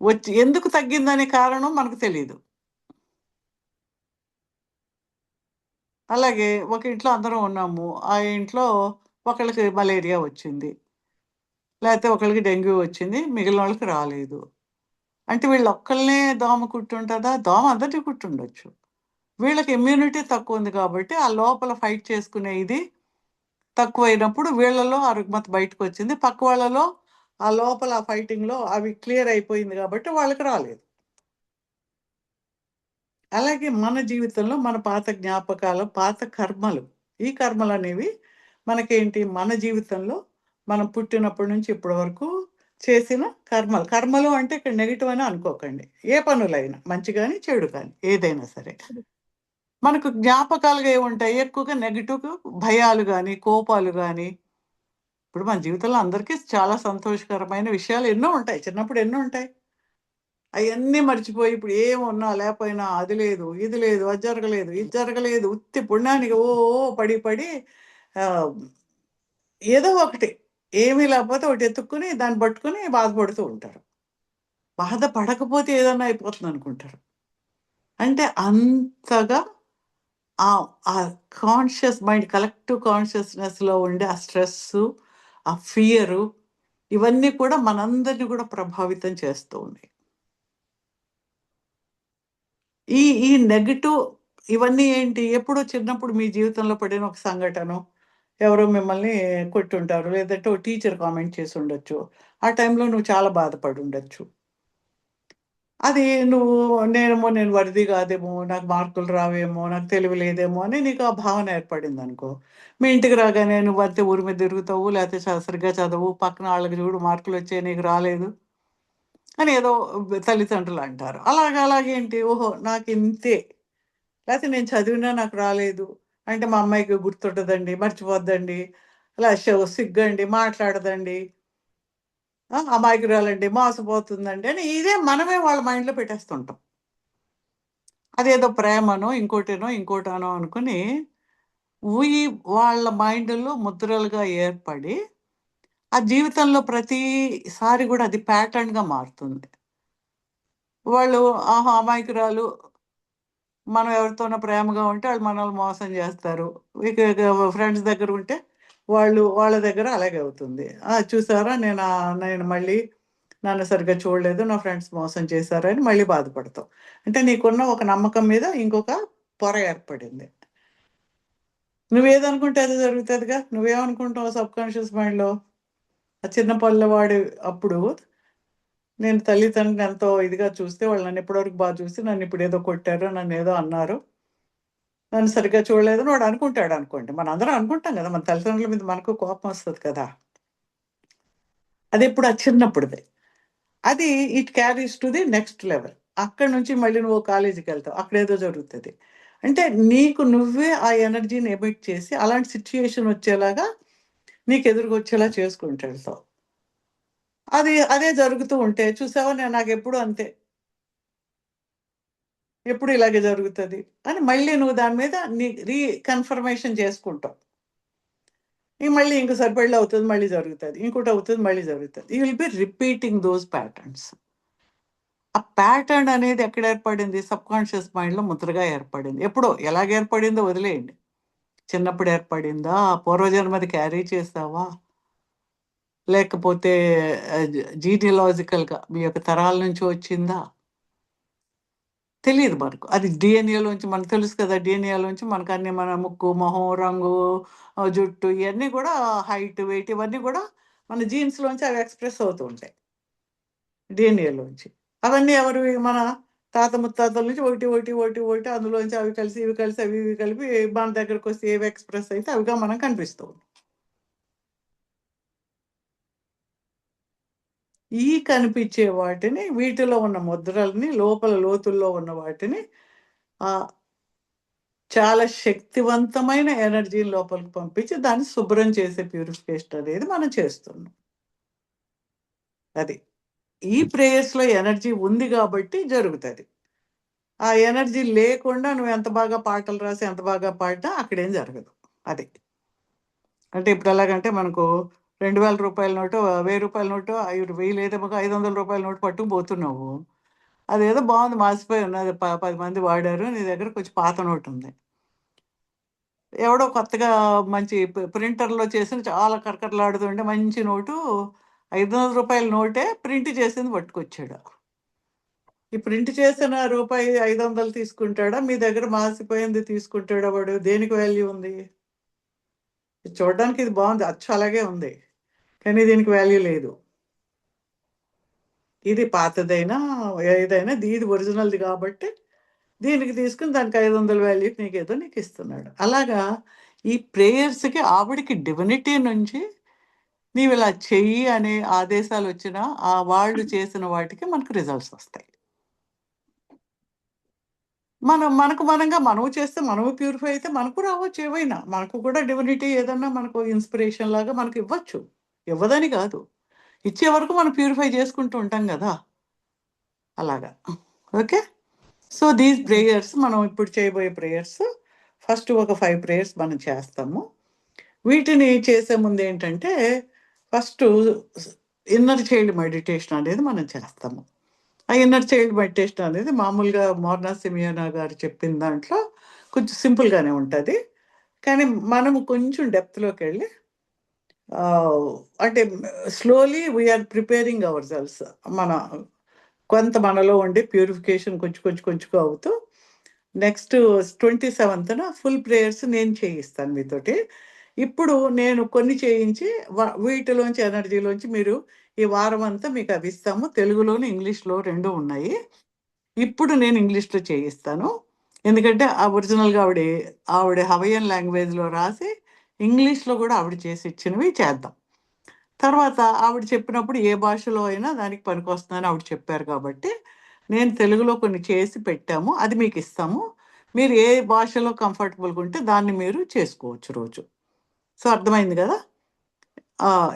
వచ్చి ఎందుకు తగ్గిందనే కారణం మనకు తెలియదు. అలాగే ఒక ఇంట్లో అందరం ఉన్నాము, ఆ ఇంట్లో ఒకళ్ళకి మలేరియా వచ్చింది, లేకపోతే ఒకళ్ళకి డెంగ్యూ వచ్చింది, మిగిలిన వాళ్ళకి రాలేదు. అంటే వీళ్ళు ఒక్కళ్ళనే దోమ కుట్టుంటుందా? దోమ అందరికీ కుట్టుండొచ్చు. వీళ్ళకి ఇమ్యూనిటీ తక్కువ ఉంది కాబట్టి ఆ లోపల ఫైట్ చేసుకునే ఇది తక్కువైనప్పుడు వీళ్ళలో ఆ రుగ్మత బయటకు వచ్చింది, పక్క వాళ్ళలో ఆ లోపల ఆ ఫైటింగ్లో అవి క్లియర్ అయిపోయింది కాబట్టి వాళ్ళకి రాలేదు. అలాగే మన జీవితంలో మన పాత జ్ఞాపకాలు, పాత కర్మలు, ఈ కర్మలు అనేవి మనకేంటి, మన జీవితంలో మనం పుట్టినప్పటి నుంచి ఇప్పటి వరకు చేసిన కర్మలు. కర్మలు అంటే ఇక్కడ నెగిటివ్ అని అనుకోకండి, ఏ పనులైనా మంచి కానీ చెడు కానీ ఏదైనా సరే మనకు జ్ఞాపకాలుగా ఏముంటాయి, ఎక్కువగా నెగిటివ్ భయాలు కానీ కోపాలు కానీ. ఇప్పుడు మన జీవితంలో అందరికీ చాలా సంతోషకరమైన విషయాలు ఎన్నో ఉంటాయి, చిన్నప్పుడు ఎన్నో ఉంటాయి, అవన్నీ మర్చిపోయి ఇప్పుడు ఏమున్నా లేకపోయినా అది లేదు ఇది లేదు అది జరగలేదు ఇది జరగలేదు ఉత్తి పుణ్యానికి ఓ పడి పడి ఆ, ఏదో ఒకటి ఏమీ లేకపోతే ఒకటి ఎత్తుక్కుని దాన్ని పట్టుకుని బాధపడుతూ ఉంటారు. బాధపడకపోతే ఏదన్నా అయిపోతుంది అనుకుంటారు. అంటే అంతగా ఆ కాన్షియస్ మైండ్, కలెక్టివ్ కాన్షియస్నెస్లో ఉండే ఆ స్ట్రెస్సు, ఆ ఫియరు, ఇవన్నీ కూడా మనందరినీ కూడా ప్రభావితం చేస్తూ ఉన్నాయి. ఈ నెగటివ్ ఇవన్నీ ఏంటి, ఎప్పుడో చిన్నప్పుడు మీ జీవితంలో పడిన ఒక సంఘటన, ఎవరో మిమ్మల్ని కొట్టుంటారు, లేదంటే ఒక టీచర్ కామెంట్ చేసి ఉండొచ్చు, ఆ టైంలో నువ్వు చాలా బాధపడి ఉండొచ్చు. అది నువ్వు నేను వర్ది కాదేమో, నాకు మార్కులు రావేమో, నాకు తెలివి లేదేమో అని నీకు ఆ భావన ఏర్పడింది అనుకో. మీ ఇంటికి రాగానే నువ్వు అంతే ఊరి మీద తిరుగుతావు, లేకపోతే సరిగ్గా చదవు, పక్కన వాళ్ళకి చూడు మార్కులు వచ్చాయి నీకు రాలేదు అని ఏదో తల్లిదండ్రులు అంటారు. అలాగేంటి, ఓహో నాకు ఇంతే, లేకపోతే నేను చదివినా నాకు రాలేదు అంటే మా అమ్మాయికి గుర్తుంటుందండి, మర్చిపోద్దండి, సిగ్గండి, మాట్లాడదండి, అమాయకురాలండి, మోసపోతుందండి అని ఇదే మనమే వాళ్ళ మైండ్లో పెట్టేస్తుంటాం. అదేదో ప్రేమనో ఇంకోటనో అనుకుని వాళ్ళ మైండ్లో ముద్రలుగా ఏర్పడి ఆ జీవితంలో ప్రతిసారి కూడా అది ప్యాటర్న్గా మారుతుంది. వాళ్ళు అమాయకురాలు, మనం ఎవరితోనో ప్రేమగా ఉంటే వాళ్ళు మనల్ని మోసం చేస్తారు, ఇక ఫ్రెండ్స్ దగ్గర ఉంటే వాళ్ళ దగ్గర అలాగే అవుతుంది. చూసారా నేను మళ్ళీ నన్ను సరిగ్గా చూడలేదు, నా ఫ్రెండ్స్ మోసం చేశారని మళ్ళీ బాధపడతావు. అంటే నీకున్న ఒక నమ్మకం మీద ఇంకొక పొర ఏర్పడింది. నువ్వేదనుకుంటే అది జరుగుతుందిగా. నువ్వేమనుకుంటావు సబ్ కాన్షియస్ మైండ్లో, ఆ చిన్న పల్లెవాడి అప్పుడు నేను తల్లిదండ్రులను ఎంతో ఇదిగా చూస్తే వాళ్ళు నన్ను ఇప్పటివరకు బాగా చూసి నన్ను ఇప్పుడు ఏదో కొట్టారు, నన్ను ఏదో అన్నారు, నన్ను సరిగ్గా చూడలేదని వాడు అనుకుంటాడు అనుకోండి. మనం అందరం అనుకుంటాం కదా, మన తల్లిదండ్రుల మీద మనకు కోపం వస్తుంది కదా. అది ఎప్పుడు ఆ చిన్నప్పుడుదే. అది it carries to the next level. అక్కడి నుంచి మళ్ళీ నువ్వు కాలేజీకి వెళ్తావు, అక్కడ ఏదో జరుగుతుంది. అంటే నీకు నువ్వే ఆ ఎనర్జీని ఎమిట్ చేసి అలాంటి సిచ్యుయేషన్ వచ్చేలాగా నీకు ఎదురుగా వచ్చేలా చేసుకుంటూ వెళ్తావు. అదే జరుగుతూ ఉంటే చూసావా, నాకు ఎప్పుడు అంతే, ఎప్పుడు ఇలాగే జరుగుతుంది అని మళ్ళీ నువ్వు దాని మీద కన్ఫర్మేషన్ చేసుకుంటావు. మళ్ళీ ఇంకో సరిపడి అవుతుంది మళ్ళీ జరుగుతుంది, ఇంకోటి అవుతుంది మళ్ళీ జరుగుతుంది. You will be repeating those patterns. ఆ ప్యాటర్న్ అనేది ఎక్కడ ఏర్పడింది, సబ్ కాన్షియస్ మైండ్లో ముద్రగా ఏర్పడింది. ఎప్పుడో ఎలాగ ఏర్పడిందో వదిలేయండి, చిన్నప్పుడు ఏర్పడిందా, పూర్వజన్మది క్యారీ చేస్తావా, లేకపోతే జీనియలాజికల్గా మీ యొక్క తరాల నుంచి వచ్చిందా తెలియదు మనకు. అది డిఎన్ఏలోంచి మనకు తెలుసు కదా, డిఎన్ఏలోంచి మనకు అన్ని మన ముక్కు, మొహం, రంగు, జుట్టు ఇవన్నీ కూడా హైట్, వెయిట్ ఇవన్నీ కూడా మన జీన్స్లోంచి అవి ఎక్స్ప్రెస్ అవుతూ ఉంటాయి డిఎన్ఏలోంచి. అవన్నీ ఎవరివి? మన తాత ముత్తాతల నుంచి ఒకటి ఒకటి ఒకటి ఒకటి అందులోంచి అవి కలిసి ఇవి కలిసి అవి ఇవి కలిపి మన దగ్గరకు వస్తే ఏవి ఎక్స్ప్రెస్ అయితే అవిగా మనం కనిపిస్తూ ఉంటాం. ఈ కనిపించే వాటిని, వీటిలో ఉన్న ముద్రల్ని, లోపల లోతుల్లో ఉన్న వాటిని చాలా శక్తివంతమైన ఎనర్జీని లోపలికి పంపించి దాన్ని శుభ్రం చేసే ప్యూరిఫికేషన్ అనేది మనం చేస్తున్నాం. అది ఈ ప్రేయర్స్లో ఎనర్జీ ఉంది కాబట్టి జరుగుతుంది. ఆ ఎనర్జీ లేకుండా నువ్వు ఎంత బాగా పాటలు రాసి ఎంత బాగా పాడినా అక్కడేం జరగదు. అది అంటే ఇప్పుడు ఎలాగంటే మనకు 2000 రూపాయల నోటు, 1000 రూపాయల నోటు, 1000 లేదా 500 రూపాయల నోటు పట్టుకుపోతున్నావు. అదేదో బాగుంది, మాసిపోయి ఉన్నది, 10 మంది వాడారు, నీ దగ్గర కొంచెం పాత నోటు ఉంది. ఎవడో కొత్తగా మంచి ప్రింటర్లో చేసిన చాలా కరకరలాడుతుంటే మంచి నోటు, 500 రూపాయల నోటే ప్రింట్ చేసింది పట్టుకొచ్చాడు. ఈ ప్రింట్ చేసిన రూపాయి 500 తీసుకుంటాడా, మీ దగ్గర మాసిపోయింది తీసుకుంటాడా? వాడు దేనికి వాల్యూ ఉంది? చూడడానికి ఇది బాగుంది, అచ్చు అలాగే ఉంది, కానీ దీనికి వాల్యూ లేదు. ఇది పాతదైనా ఏదైనా ఇది ఒరిజినల్ది కాబట్టి దీనికి తీసుకుని దానికి 500 వాల్యూ నీకేదో నీకు ఇస్తున్నాడు. అలాగా ఈ ప్రేయర్స్కి ఆవిడికి డివినిటీ నుంచి నీవు ఇలా చెయ్యి అనే ఆదేశాలు వచ్చినా ఆ వాళ్ళు చేసిన వాటికి మనకు రిజల్ట్స్ వస్తాయి. మనకు మనంగా మనము చేస్తే మనము ప్యూరిఫై అయితే మనకు రావచ్చు. ఏవైనా మనకు కూడా డివినిటీ ఏదన్నా మనకు ఇన్స్పిరేషన్ లాగా మనకు ఇవ్వచ్చు, ఇవ్వదని కాదు, ఇచ్చే వరకు మనం ప్యూరిఫై చేసుకుంటూ ఉంటాం కదా, అలాగా. ఓకే, సో దీస్ ప్రేయర్స్ మనం ఇప్పుడు చేయబోయే ప్రేయర్స్, ఫస్ట్ ఒక 5 ప్రేయర్స్ మనం చేస్తాము. వీటిని చేసే ముందు ఏంటంటే ఫస్ట్ ఇన్నర్ చైల్డ్ మెడిటేషన్ అనేది మనం చేస్తాము. ఆ ఇన్నర్ చైల్డ్ మెడిటేషన్ అనేది మామూలుగా మోర్నా సిమియోనా గారు చెప్పిన దాంట్లో కొంచెం సింపుల్గానే ఉంటుంది, కానీ మనము కొంచెం డెప్త్లోకి వెళ్ళి అంటే slowly we are preparing our cells. కొంత మనలో ఉండే ప్యూరిఫికేషన్ కొంచెం అవుతూ నెక్స్ట్ 27th ఫుల్ ప్రేయర్స్ నేను చేయిస్తాను మీతోటి. ఇప్పుడు నేను కొన్ని చేయించి వీటిలోంచి ఎనర్జీలోంచి మీరు ఈ వారం అంతా మీకు అవి ఇస్తాము. తెలుగులోను ఇంగ్లీష్లో 2 ఉన్నాయి. ఇప్పుడు నేను ఇంగ్లీష్లో చేయిస్తాను, ఎందుకంటే ఆ ఒరిజినల్గా ఆవిడ హవయన్ లాంగ్వేజ్లో రాసి ఇంగ్లీష్లో కూడా ఆవిడ చేసి ఇచ్చినవి చేద్దాం. తర్వాత ఆవిడ చెప్పినప్పుడు ఏ భాషలో అయినా దానికి పనికొస్తుందని ఆవిడ చెప్పారు కాబట్టి నేను తెలుగులో కొన్ని చేసి పెట్టాము, అది మీకు ఇస్తాము. మీరు ఏ భాషలో కంఫర్టబుల్గా ఉంటే దాన్ని మీరు చేసుకోవచ్చు రోజు. సో అర్థమైంది కదా?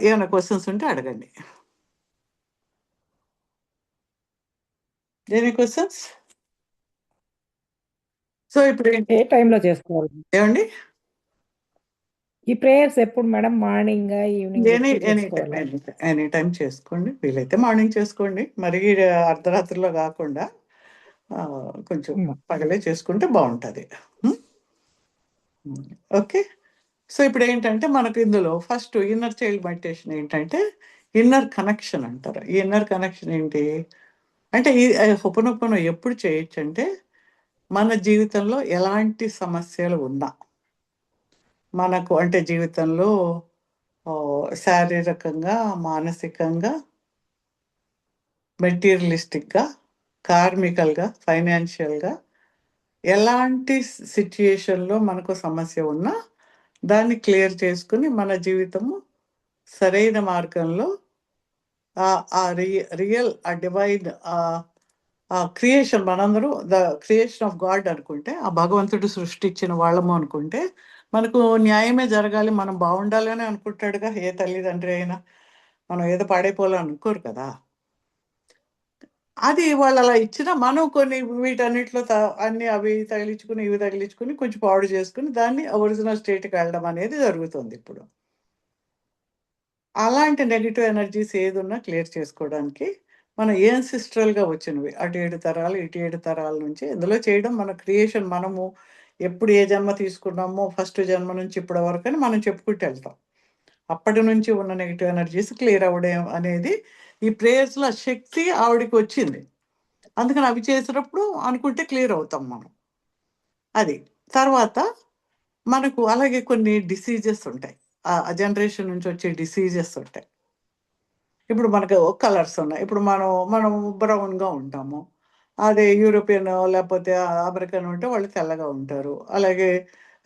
ఏమైనా క్వశ్చన్స్ ఉంటే అడగండి. Any questions? సో ఇప్పుడు ఏ టైంలో చేసుకోవాలి ఏమండి? ఈ ప్రేయర్స్? ఎప్పుడు madam? Morning, evening any time చేసుకోండి, వీలైతే మార్నింగ్ చేసుకోండి, మరి అర్ధరాత్రిలో కాకుండా కొంచెం పగలే చేసుకుంటే బాగుంటుంది. ఓకే, సో ఇప్పుడు ఏంటంటే మనకు ఇందులో ఫస్ట్ ఇన్నర్ చైల్డ్ మెడిటేషన్ ఏంటంటే ఇన్నర్ కనెక్షన్ అంటారు. ఈ ఇన్నర్ కనెక్షన్ ఏంటి అంటే ఈ హొపనొప్పను ఎప్పుడు చేయొచ్చు అంటే మన జీవితంలో ఎలాంటి సమస్యలు ఉన్నా, మనకు అంటే జీవితంలో శారీరకంగా, మానసికంగా, మెటీరియలిస్టిక్గా, కార్మికల్గా, ఫైనాన్షియల్గా ఎలాంటి సిచ్యుయేషన్లో మనకు సమస్య ఉన్నా దాన్ని క్లియర్ చేసుకుని మన జీవితము సరైన మార్గంలో రియల్ డివైన్ క్రియేషన్, మనందరూ ద క్రియేషన్ ఆఫ్ గాడ్ అనుకుంటే, ఆ భగవంతుడు సృష్టించిన వాళ్ళము అనుకుంటే మనకు న్యాయమే జరగాలి, మనం బాగుండాలి అని అనుకుంటాడుగా ఏ తల్లిదండ్రి అయినా. మనం ఏదో పాడైపోవాలని అనుకోరు కదా. అది వాళ్ళు అలా ఇచ్చినా మనం కొన్ని వీటన్నిటిలో అన్ని అవి తగిలించుకుని ఇవి తగిలించుకుని కొంచెం పాడు చేసుకుని దాన్ని ఒరిజినల్ స్టేట్కి వెళ్ళడం అనేది జరుగుతుంది. ఇప్పుడు అలాంటి నెగిటివ్ ఎనర్జీస్ ఏదున్నా క్లియర్ చేసుకోవడానికి మనం ఏన్సిస్ట్రల్గా వచ్చినవి అటు 7 తరాలు ఇటు 7 తరాల నుంచి ఇందులో చేయడం మన క్రియేషన్. మనము ఎప్పుడు ఏ జన్మ తీసుకున్నామో ఫస్ట్ జన్మ నుంచి ఇప్పటి వరకు అని మనం చెప్పుకుంటూ వెళ్తాం. అప్పటి నుంచి ఉన్న నెగిటివ్ ఎనర్జీస్ క్లియర్ అవ్వడం అనేది ఈ ప్రేయర్స్లో శక్తి ఆవిడకి వచ్చింది. అందుకని అవి చేసినప్పుడు అనుకుంటే క్లియర్ అవుతాం మనం. అది తర్వాత మనకు అలాగే కొన్ని డిసీజెస్ ఉంటాయి, ఆ జనరేషన్ నుంచి వచ్చే డిసీజెస్ ఉంటాయి. ఇప్పుడు మనకు కలర్స్ ఉన్నాయి. ఇప్పుడు మనం బ్రౌన్గా ఉంటాము. అదే యూరోపియన్ లేకపోతే అమెరికన్ ఉంటే వాళ్ళు తెల్లగా ఉంటారు. అలాగే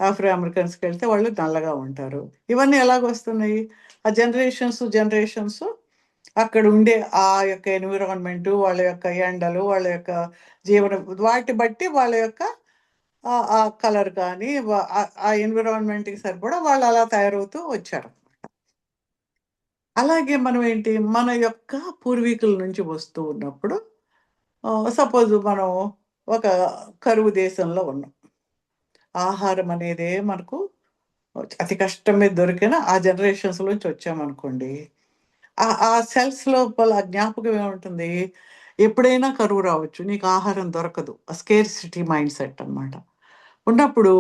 ఆఫ్రో అమెరికన్స్కి వెళ్తే వాళ్ళు నల్లగా ఉంటారు. ఇవన్నీ ఎలాగొస్తున్నాయి? ఆ జనరేషన్స్ అక్కడ ఉండే ఆ యొక్క ఎన్విరాన్మెంట్, వాళ్ళ యొక్క ఎండలు, వాళ్ళ యొక్క జీవన వాటి బట్టి వాళ్ళ యొక్క ఆ కలర్ కానీ ఆ ఎన్విరాన్మెంట్కి సరిపడా వాళ్ళు అలా తయారవుతూ వచ్చారు. అలాగే మనం ఏంటి, మన యొక్క పూర్వీకుల నుంచి వస్తూ ఉన్నప్పుడు సపోజ్ మనం ఒక కరువు దేశంలో ఉన్నాం. ఆహారం అనేదే మనకు అతి కష్టం మీద దొరికిన ఆ జనరేషన్స్ నుంచి వచ్చామనుకోండి, ఆ సెల్స్ లోపల ఆ జ్ఞాపకం ఏముంటుంది, ఎప్పుడైనా కరువు రావచ్చు, నీకు ఆహారం దొరకదు. ఆ స్కేర్సిటీ మైండ్ సెట్ అనమాట. ఉన్నప్పుడు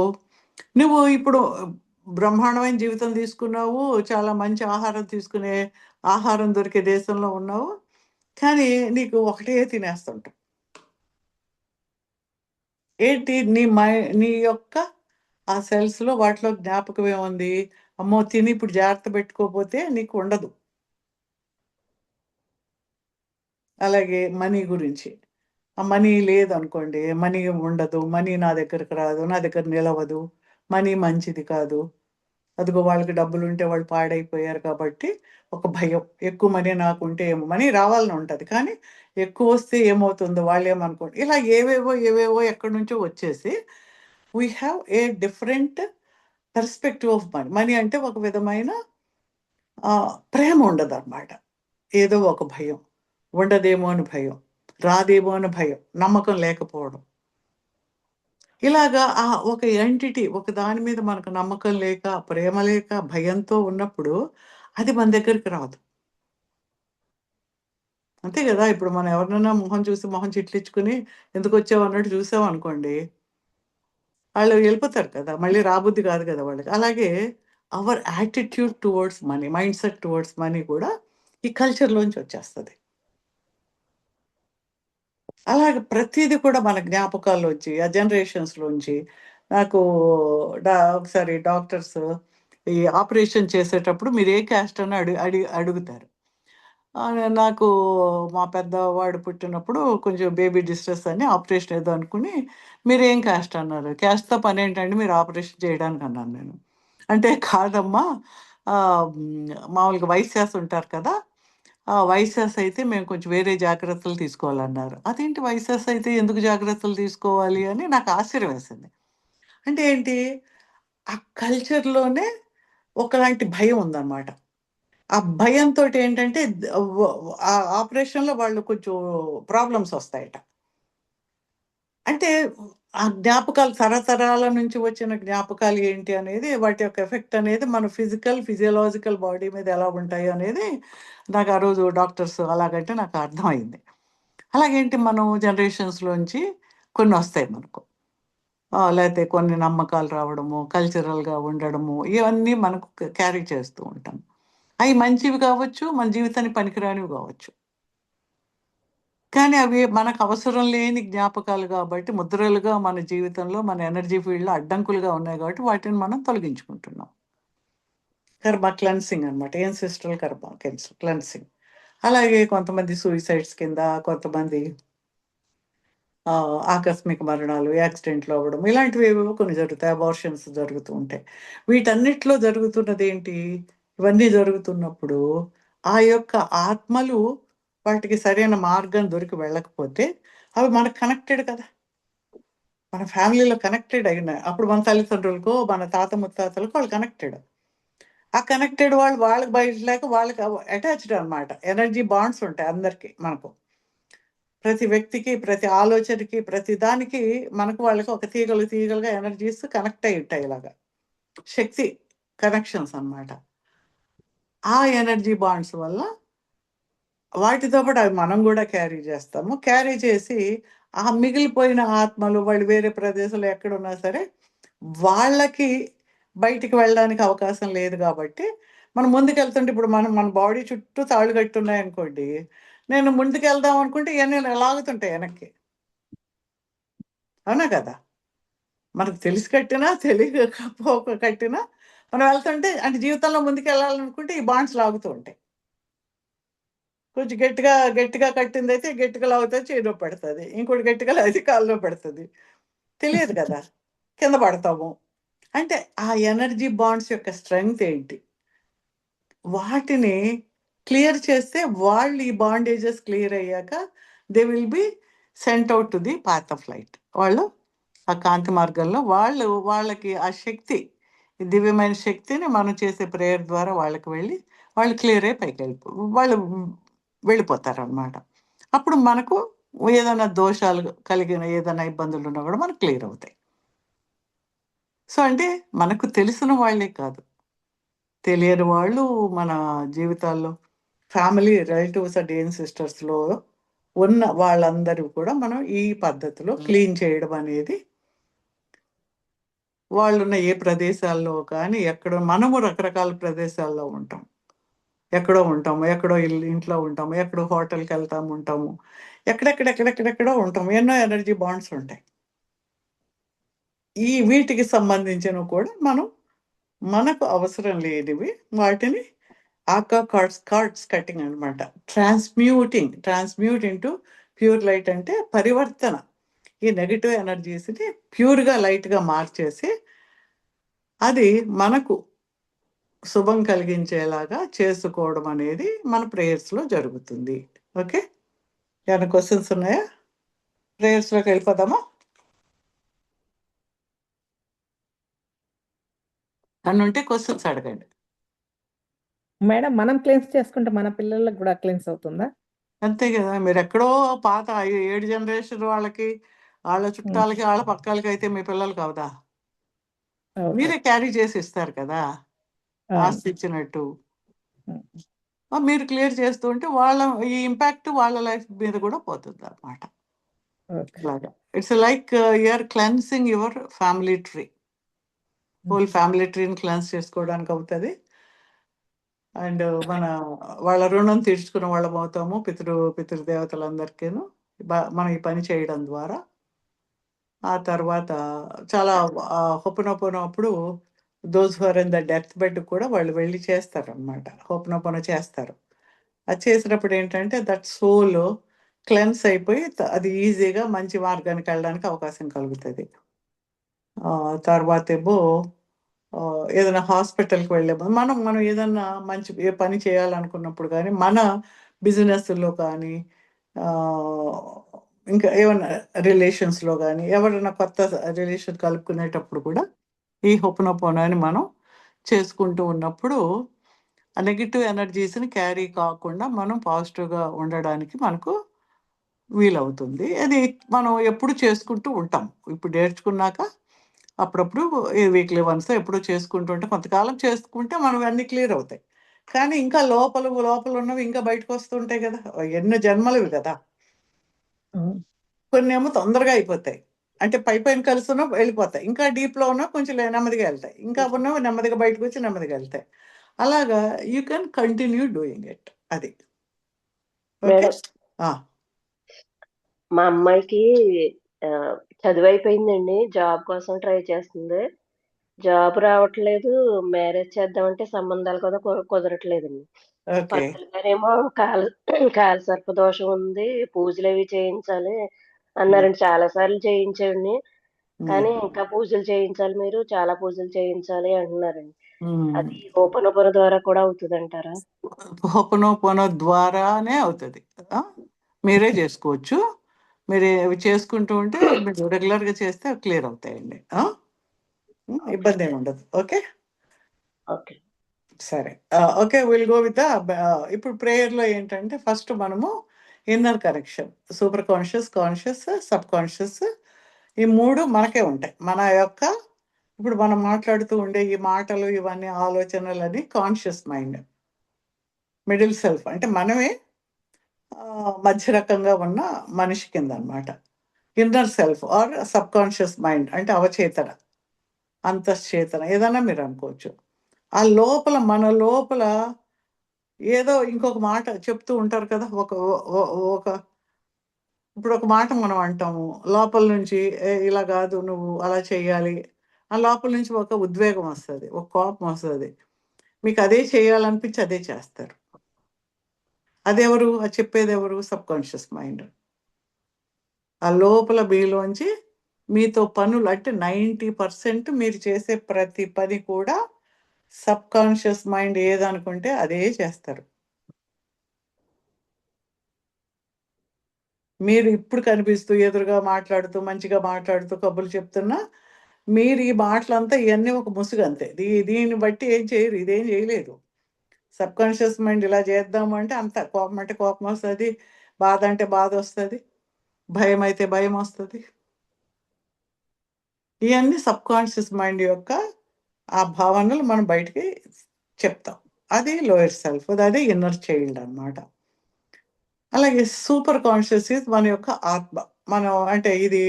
నువ్వు ఇప్పుడు బ్రహ్మాండమైన జీవితం తీసుకున్నావు, చాలా మంచి ఆహారం దొరికే దేశంలో ఉన్నావు, కానీ నీకు ఒకటే తినేస్తుంటావు. ఏంటి నీ యొక్క ఆ సెల్స్లో వాటిలో జ్ఞాపకం ఏముంది, అమ్మో తిని ఇప్పుడు జాగ్రత్త పెట్టుకోకపోతే నీకు ఉండదు. అలాగే మనీ గురించి, ఆ మనీ లేదనుకోండి, మనీ ఉండదు, మనీ నా దగ్గరకు రాదు, నా దగ్గర నిలవదు, మనీ మంచిది కాదు, అదిగో వాళ్ళకి డబ్బులు ఉంటే వాళ్ళు పాడైపోయారు కాబట్టి ఒక భయం. ఎక్కువ మనీ నాకుంటే ఏమో, మనీ రావాలని ఉంటుంది కానీ ఎక్కువ వస్తే ఏమవుతుందో వాళ్ళు ఏమనుకోండి, ఇలా ఏవేవో ఎక్కడి నుంచో వచ్చేసి we have a different perspective of money అంటే ఒక విధమైన ప్రేమ ఉండదు అన్నమాట. ఏదో ఒక భయం, ఉండదేమో అని భయం, రాదేమో అని భయం, నమ్మకం లేకపోవడం. ఇలాగా ఒక ఎంటిటీ, ఒక దాని మీద మనకు నమ్మకం లేక, ప్రేమ లేక, భయంతో ఉన్నప్పుడు అది మన దగ్గరికి రాదు. అంతే కదా. ఇప్పుడు మనం ఎవరినైనా మొహం చిట్లించుకుని ఎందుకు వచ్చావు అన్నట్టు చూసామనుకోండి, వాళ్ళు వెళ్ళిపోతారు కదా, మళ్ళీ రాబుద్ది కాదు కదా వాళ్ళకి. అలాగే our attitude towards money, mind set towards money కూడా ఈ కల్చర్లోంచి వచ్చేస్తుంది. అలాగే ప్రతిదీ కూడా మన జ్ఞాపకాల్లోంచి, ఆ జనరేషన్స్లోంచి. నాకు ఒకసారి డాక్టర్స్ ఈ ఆపరేషన్ చేసేటప్పుడు మీరు ఏ క్యాస్ట్ అని అడుగుతారు. నాకు మా పెద్దవాడు పుట్టినప్పుడు కొంచెం బేబీ డిస్ట్రెస్ అని ఆపరేషన్ ఏదో అనుకుని, మీరు ఏం క్యాస్ట్ అన్నారు. క్యాస్ట్తో పని ఏంటండి మీరు ఆపరేషన్ చేయడానికి అన్నాను నేను. అంటే కాదమ్మా, మామూలుగా వైశ్యాస్ ఉంటారు కదా, వైశ్యాస్ అయితే మేము కొంచెం వేరే జాగ్రత్తలు తీసుకోవాలన్నారు. అదేంటి వైశ్యాస్ అయితే ఎందుకు జాగ్రత్తలు తీసుకోవాలి అని నాకు ఆశ్చర్యం వేసింది. అంటే ఏంటి, ఆ కల్చర్లోనే ఒకలాంటి భయం ఉందన్నమాట. ఆ భయంతో ఏంటంటే ఆ ఆపరేషన్లో వాళ్ళు కొంచెం ప్రాబ్లమ్స్ వస్తాయట. అంటే ఆ జ్ఞాపకాలు తరతరాల నుంచి వచ్చిన జ్ఞాపకాలు ఏంటి అనేది, వాటి యొక్క ఎఫెక్ట్ అనేది మన ఫిజియలాజికల్ బాడీ మీద ఎలా ఉంటాయి అనేది నాకు ఆ రోజు డాక్టర్స్ అలాగంటే నాకు అర్థమైంది. అలాగేంటి మనం జనరేషన్స్లోంచి కొన్ని వస్తాయి మనకు, లేకపోతే కొన్ని నమ్మకాలు రావడము, కల్చరల్గా ఉండడము, ఇవన్నీ మనకు క్యారీ చేస్తూ ఉంటాం. అవి మంచివి కావచ్చు, మన జీవితానికి పనికిరానివి కావచ్చు. కానీ అవి మనకు అవసరం లేని జ్ఞాపకాలు కాబట్టి, ముద్రలుగా మన జీవితంలో, మన ఎనర్జీ ఫీల్డ్‌లో అడ్డంకులుగా ఉన్నాయి కాబట్టి వాటిని మనం తొలగించుకుంటున్నాం. కర్మ క్లెన్సింగ్ అనమాట. యాన్సెస్ట్రల్ కర్మ క్లెన్సింగ్. అలాగే కొంతమంది సూసైడ్స్ కింద, కొంతమంది ఆకస్మిక మరణాలు, యాక్సిడెంట్లు అవ్వడం, ఇలాంటివి ఏవేవో కొన్ని జరుగుతాయి. అబార్షన్స్ జరుగుతూ ఉంటాయి. వీటన్నిటిలో జరుగుతున్నదేంటి? ఇవన్నీ జరుగుతున్నప్పుడు ఆ యొక్క ఆత్మలు వాటికి సరైన మార్గం దొరికి వెళ్ళకపోతే అవి మనకు కనెక్టెడ్ కదా. మన ఫ్యామిలీలో కనెక్టెడ్ అయినాయి. అప్పుడు మన తల్లిదండ్రులకో, మన తాత ముత్తాతలకో వాళ్ళు కనెక్టెడ్. ఆ కనెక్టెడ్ వాళ్ళకి బయట లేక వాళ్ళకి అటాచ్డ్ అనమాట. ఎనర్జీ బాండ్స్ ఉంటాయి అందరికీ మనకు. ప్రతి వ్యక్తికి, ప్రతి ఆలోచనకి, ప్రతి దానికి మనకు వాళ్ళకి ఒక తీగలుగా ఎనర్జీస్ కనెక్ట్ అయి ఉంటాయి ఇలాగా. శక్తి కనెక్షన్స్ అన్నమాట. ఆ ఎనర్జీ బాండ్స్ వల్ల వాటితో పాటు అవి మనం కూడా క్యారీ చేస్తాము. క్యారీ చేసి ఆ మిగిలిపోయిన ఆత్మలు వాళ్ళు వేరే ప్రదేశంలో ఎక్కడున్నా సరే వాళ్ళకి బయటికి వెళ్ళడానికి అవకాశం లేదు కాబట్టి మనం ముందుకెళ్తుంటే ఇప్పుడు మన బాడీ చుట్టూ తాళ్ళు కట్టి ఉన్నాయనుకోండి, నేను ముందుకెళ్దాం అనుకుంటే ఇవన్నీ లాగుతుంటాయి వెనక్కి. అవునా కదా? మనకు తెలిసి కట్టినా తెలియకపోక కట్టినా మనం వెళ్తుంటే అంటే జీవితంలో ముందుకెళ్ళాలనుకుంటే ఈ బాండ్స్ లాగుతూ ఉంటాయి. కొంచెం గట్టిగా కట్టిందైతే గట్టిగా లాగుతుంది, చేతిలో పెడుతుంది. ఇంకోటి గట్టిగా లాగితే కాళ్ళలో పెడుతుంది. తెలియదు కదా, కింద పడతాము. అంటే ఆ ఎనర్జీ బాండ్స్ యొక్క స్ట్రెంగ్త్ ఏంటి, వాటిని క్లియర్ చేస్తే వాళ్ళు ఈ బాండేజెస్ క్లియర్ అయ్యాక they will be sent out to the path of light. వాళ్ళు ఆ కాంతి మార్గంలో వాళ్ళకి ఆ శక్తి, ఈ దివ్యమైన శక్తిని మనం చేసే ప్రేయర్ ద్వారా వాళ్ళకి వెళ్ళి వాళ్ళు క్లియర్ అయ్యి పైకి వాళ్ళు వెళ్ళిపోతారు అనమాట. అప్పుడు మనకు ఏదైనా దోషాలు కలిగిన ఏదైనా ఇబ్బందులు ఉన్నా కూడా మనకు క్లియర్ అవుతాయి. సో అంటే మనకు తెలిసిన వాళ్ళే కాదు, తెలియని వాళ్ళు మన జీవితాల్లో ఫ్యామిలీ రిలేటివ్స్ అండ్ సిస్టర్స్లో ఉన్న వాళ్ళందరూ కూడా మనం ఈ పద్ధతిలో క్లీన్ చేయడం అనేది, వాళ్ళున్న ఏ ప్రదేశాల్లో కానీ ఎక్కడో, మనము రకరకాల ప్రదేశాల్లో ఉంటాం, ఎక్కడో ఉంటాము, ఎక్కడో ఇంట్లో ఉంటాము, ఎక్కడో హోటల్కి వెళ్తాము ఉంటాము, ఎక్కడెక్కడెక్కడెక్కడెక్కడో ఉంటాము. ఎన్నో ఎనర్జీ బాండ్స్ ఉంటాయి. ఈ వీటికి సంబంధించినవి కూడా మనం మనకు అవసరం లేనివి వాటిని ఆకా కార్డ్స్ కటింగ్ అనమాట. ట్రాన్స్మ్యూట్ ఇంటూ ప్యూర్ లైట్ అంటే పరివర్తన. ఈ నెగిటివ్ ఎనర్జీస్ని ప్యూర్గా లైట్గా మార్చేసి అది మనకు శుభం కలిగించేలాగా చేసుకోవడం అనేది మన ప్రేయర్స్లో జరుగుతుంది. ఓకే, ఏమైనా క్వశ్చన్స్ ఉన్నాయా? ప్రేయర్స్లోకి వెళ్ళిపోదామా? అని ఉంటే క్వశ్చన్స్ అడగండి. మేడం మనం క్లెన్స్ చేసుకుంటే మన పిల్లలకు కూడా క్లెన్స్ అవుతుందా? అంతే కదా, మీరు ఎక్కడో పాత 7 జనరేషన్ వాళ్ళకి, వాళ్ళ చుట్టాలకి, వాళ్ళ పక్కాలకి అయితే మీ పిల్లలు కావదా? ఓకే. మీరే క్యారీ చేసి ఇస్తారు కదా, ఆస్తి ఇచ్చినట్టు. మీరు క్లియర్ చేస్తూ ఉంటే వాళ్ళ ఈ ఇంపాక్ట్ వాళ్ళ లైఫ్ మీద కూడా పోతుంది అనమాట. ఓకే. అలాగా it's like you're cleansing your family tree. Whole family ట్రీని క్లెన్స్ చేసుకోవడానికి అవుతుంది. అండ్ వాళ్ళ రుణం తీర్చుకున్న వాళ్ళం అవుతాము పితృదేవతలందరికీను మనం ఈ పని చేయడం ద్వారా. ఆ తర్వాత చాలా హోపనోపోనప్పుడు those for in the death bed కూడా వాళ్ళు వెళ్ళి చేస్తారు అనమాట, హోపనోపోన చేస్తారు. అది చేసినప్పుడు ఏంటంటే దట్ సోల్ క్లెన్స్ అయిపోయి అది ఈజీగా మంచి మార్గానికి వెళ్ళడానికి అవకాశం కలుగుతుంది. తర్వాత ఏమో ఏదైనా హాస్పిటల్కి వెళ్ళే మనం ఏదన్నా మంచి ఏ పని చేయాలనుకున్నప్పుడు కానీ, మన బిజినెస్లో కానీ, ఇంకా ఏమన్నా రిలేషన్స్లో కానీ, ఎవరైనా కొత్త రిలేషన్ కలుపుకునేటప్పుడు కూడా ఈ హోపనోపోనాని మనం చేసుకుంటూ ఉన్నప్పుడు ఆ నెగిటివ్ ఎనర్జీస్ని క్యారీ కాకుండా మనం పాజిటివ్గా ఉండడానికి మనకు వీలవుతుంది. అది మనం ఎప్పుడు చేసుకుంటూ ఉంటాం. ఇప్పుడు నేర్చుకున్నాక అప్పుడప్పుడు వీక్లీ వన్స్ ఎప్పుడో చేసుకుంటూ ఉంటే, కొంతకాలం చేసుకుంటే మనం అన్నీ క్లియర్ అవుతాయి. కానీ ఇంకా లోపల ఉన్నవి ఇంకా బయటకు వస్తూ ఉంటాయి కదా, ఎన్నో జన్మలవి కదా. కొన్ని ఏమో తొందరగా అయిపోతాయి, అంటే పైన కలుస్తున్నా వెళ్ళిపోతాయి. ఇంకా డీప్లో ఉన్నా కొంచెం నెమ్మదిగా వెళ్తాయి, ఇంకా ఉన్నవి నెమ్మదిగా బయటకు వచ్చి నెమ్మదిగా వెళ్తాయి. అలాగా you can continue doing it. అది ఓకే. మేడం, మా అమ్మాయికి చదువు అయిపోయిందండి, జాబ్ కోసం ట్రై చేస్తుంది. జాబ్ రావట్లేదు, మ్యారేజ్ చేద్దామంటే సంబంధాలు కూడా కుదరట్లేదండి. ఓకే. పంతులు గారేమో కాల సర్ప దోషం ఉంది, పూజలు అవి చేయించాలి అన్నారండి. చాలా సార్లు చేయించండి, కానీ ఇంకా పూజలు చేయించాలి, మీరు చాలా పూజలు చేయించాలి అంటున్నారండి. అది హోపనోపన ద్వారా కూడా అవుతుంది అంటారా? హోపనోపోనో ద్వారానే అవుతుంది, మీరే చేసుకోవచ్చు. మీరు ఇవి చేసుకుంటూ ఉంటే మీరు రెగ్యులర్గా చేస్తే క్లియర్ అవుతాయండి. ఇబ్బంది ఏమి ఉండదు. ఓకే, ఓకే, సరే. ఓకే, విల్ గో విత్ ఇప్పుడు ప్రేయర్లో ఏంటంటే ఫస్ట్ మనము inner connection, super conscious, conscious, sub conscious, ఈ 3 మనకే ఉంటాయి. మన యొక్క ఇప్పుడు మనం మాట్లాడుతూ ఉండే ఈ మాటలు, ఇవన్నీ ఆలోచనలని కాన్షియస్ మైండ్. మిడిల్ సెల్ఫ్ అంటే మనమే మధ్య రకంగా ఉన్న మనిషి కింద అనమాట. Inner self or subconscious mind అంటే అవచేతన, అంతశ్చేతన, ఏదైనా మీరు అనుకోవచ్చు. ఆ లోపల మన లోపల ఏదో ఇంకొక మాట చెప్తూ ఉంటారు కదా, ఒక ఇప్పుడు ఒక మాట మనం అంటాము లోపల నుంచి, ఇలా కాదు నువ్వు అలా చేయాలి. ఆ లోపల నుంచి ఒక ఉద్వేగం వస్తుంది, ఒక కోపం వస్తుంది, మీకు అదే చేయాలనిపించి అదే చేస్తారు. అదెవరు? అది చెప్పేది ఎవరు? Subconscious mind. ఆ లోపల మీలోంచి మీతో పనులు అంటే 90% మీరు చేసే ప్రతి పని కూడా సబ్కాన్షియస్ మైండ్ ఏదనుకుంటే అదే చేస్తారు. మీరు ఇప్పుడు కనిపిస్తూ ఎదురుగా మాట్లాడుతూ మంచిగా మాట్లాడుతూ కబుర్లు చెప్తున్నా, మీరు ఈ మాటలంతా ఇవన్నీ ఒక ముసుగు అంతే. దీన్ని బట్టి ఏం చేయరు, ఇదేం చేయలేదు. సబ్కాన్షియస్ మైండ్ ఇలా చేద్దాము అంటే అంత కోపం అంటే కోపం వస్తుంది, బాధ అంటే బాధ వస్తుంది, భయం అయితే భయం వస్తుంది. ఇవన్నీ సబ్కాన్షియస్ మైండ్ యొక్క ఆ భావనలు మనం బయటికి చెప్తాం. అది లోయర్ సెల్ఫ్, అది ఇన్నర్ చైల్డ్ అన్నమాట. అలాగే సూపర్ కాన్షియస్ ఇస్ మన యొక్క ఆత్మ. మనం అంటే ఇది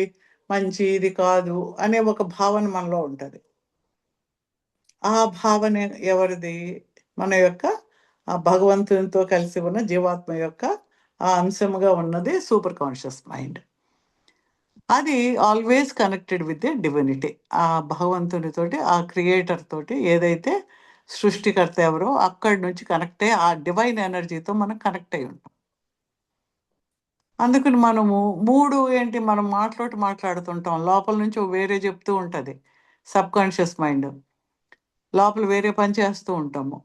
మంచి ఇది కాదు అనే ఒక భావన మనలో ఉంటుంది. ఆ భావన ఎవరిది? మన యొక్క ఆ భగవంతునితో కలిసి ఉన్న జీవాత్మ యొక్క ఆ అంశముగా ఉన్నది సూపర్ కాన్షియస్ మైండ్. అది always connected with the divinity. ఆ భగవంతునితోటి, ఆ క్రియేటర్ తోటి, ఏదైతే సృష్టికర్త ఎవరో అక్కడి నుంచి కనెక్ట్ అయ్యి ఆ డివైన్ ఎనర్జీతో మనం కనెక్ట్ అయి ఉంటాం. అందుకని మనము ఏంటి, మనం మాట్లాడుతుంటాం, లోపల నుంచి వేరే చెప్తూ ఉంటుంది సబ్కాన్షియస్ మైండ్. లోపల వేరే పని చేస్తూ ఉంటాము.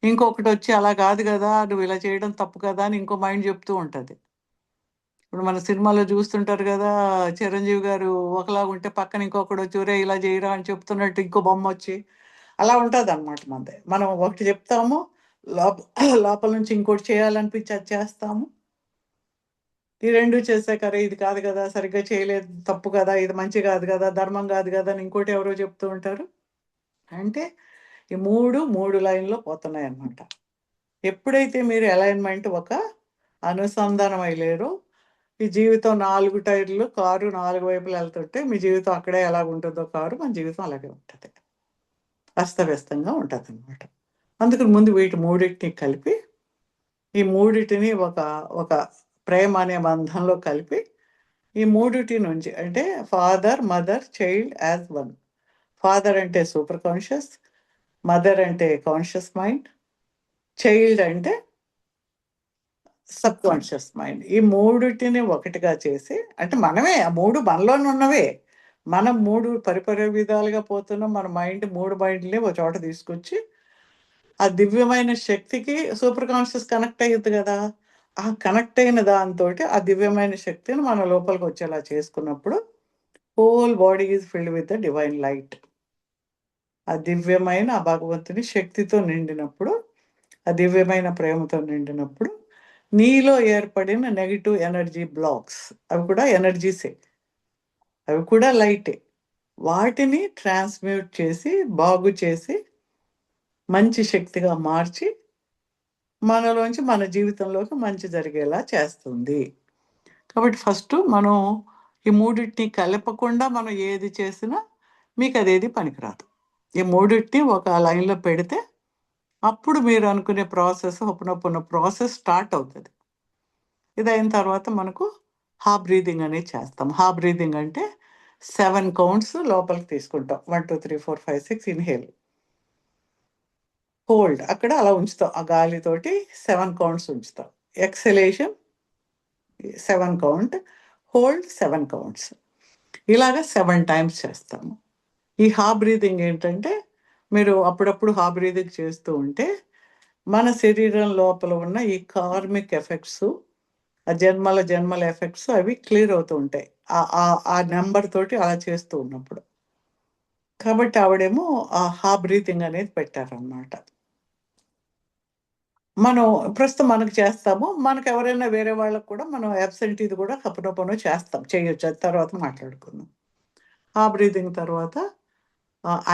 ఇంకొకటి వచ్చి అలా కాదు కదా, నువ్వు ఇలా చేయడం తప్పు కదా అని ఇంకో మైండ్ చెప్తూ ఉంటుంది. ఇప్పుడు మన సినిమాలో చూస్తుంటారు కదా, చిరంజీవి గారు ఒకలాగా ఉంటే పక్కన ఇంకొకటి వచ్చి ఒరే ఇలా చేయరా అని చెప్తున్నట్టు ఇంకో బొమ్మ వచ్చి అలా ఉంటుంది అనమాట. మనం ఒకటి చెప్తాము, లోపల నుంచి ఇంకోటి చేయాలనిపించి అది చేస్తాము. ఈ రెండు చేసాక అరే ఇది కాదు కదా, సరిగ్గా చేయలేదు, తప్పు కదా, ఇది మంచి కాదు కదా, ధర్మం కాదు కదా అని ఇంకోటి ఎవరో చెప్తూ ఉంటారు. అంటే ఈ మూడు లైన్లో పోతున్నాయి అన్నమాట. ఎప్పుడైతే మీరు అలైన్మెంట్ ఒక అనుసంధానం అయ్యలేరు, ఈ జీవితం 4 టైర్లు కారు 4 వైపులు వెళ్తుంటే మీ జీవితం అక్కడే ఎలా ఉంటుందో కారు, మన జీవితం అలాగే ఉంటుంది, అస్తవ్యస్తంగా ఉంటుంది అన్నమాట. అందుకని ముందు వీటి మూడింటిని కలిపి, ఈ మూడింటిని ఒక ప్రేమ అనే బంధంలో కలిపి, ఈ మూడిటి నుంచి అంటే father mother child as one. Father అంటే సూపర్ కాన్షియస్, మదర్ అంటే కాన్షియస్ మైండ్, చైల్డ్ అంటే సబ్ కాన్షియస్ మైండ్. ఈ మూడిటిని ఒకటిగా చేసి, అంటే మనమే ఆ మూడు మనలోనే ఉన్నవే, మనం పరిపరి విధాలుగా పోతున్నాం. మన మైండ్ 3 మైండ్ని ఒక చోట తీసుకొచ్చి ఆ దివ్యమైన శక్తికి సూపర్ కాన్షియస్ కనెక్ట్ అయ్యింది కదా, ఆ కనెక్ట్ అయిన దాంతో ఆ దివ్యమైన శక్తిని మన లోపలికి వచ్చేలా చేసుకున్నప్పుడు whole body is filled with the divine light. ఆ దివ్యమైన ఆ భగవంతుని శక్తితో నిండినప్పుడు, ఆ దివ్యమైన ప్రేమతో నిండినప్పుడు నీలో ఏర్పడిన నెగిటివ్ ఎనర్జీ బ్లాక్స్, అవి కూడా ఎనర్జీసే, అవి కూడా లైటే, వాటిని ట్రాన్స్మ్యూట్ చేసి బాగు చేసి మంచి శక్తిగా మార్చి మనలోంచి మన జీవితంలోకి మంచి జరిగేలా చేస్తుంది. కాబట్టి ఫస్ట్ మనం ఈ మూడింటిని కలపకుండా మనం ఏది చేసినా మీకు అదేది పనికిరాదు. ఈ మూడింటిని ఒక లైన్లో పెడితే అప్పుడు మీరు అనుకునే ప్రాసెస్, హొప్పనొప్పున ప్రాసెస్ స్టార్ట్ అవుతుంది. ఇది అయిన తర్వాత మనకు బ్రీదింగ్ అనేది చేస్తాం. బ్రీదింగ్ అంటే 7 కౌంట్స్ లోపలికి తీసుకుంటాం. 1 2 3 4 5 6 ఇన్హేల్, హోల్డ్, అక్కడ అలా ఉంచుతాం. ఆ గాలితోటి 7 కౌంట్స్ ఉంచుతాం. ఎక్సలేషన్ 7 కౌంట్, హోల్డ్ 7 కౌంట్స్, ఇలాగా 7 టైమ్స్ చేస్తాము. ఈ బ్రీదింగ్ ఏంటంటే, మీరు అప్పుడప్పుడు బ్రీదింగ్ చేస్తూ ఉంటే మన శరీరం లోపల ఉన్న ఈ కార్మిక్ ఎఫెక్ట్స్, ఆ జన్మల ఎఫెక్ట్స్ అవి క్లియర్ అవుతూ ఉంటాయి ఆ నెంబర్ తోటి అలా చేస్తూ ఉన్నప్పుడు. కాబట్టి ఆవిడేమో ఆ బ్రీతింగ్ అనేది పెట్టారనమాట. మనం ప్రస్తుతం మనకు చేస్తాము, మనకు ఎవరైనా వేరే వాళ్ళకు కూడా మనం అబ్సెంట్ ఇది కూడా హపనోపనో చేస్తాం, చేయొచ్చు, అది తర్వాత మాట్లాడుకుందాం. బ్రీతింగ్ తర్వాత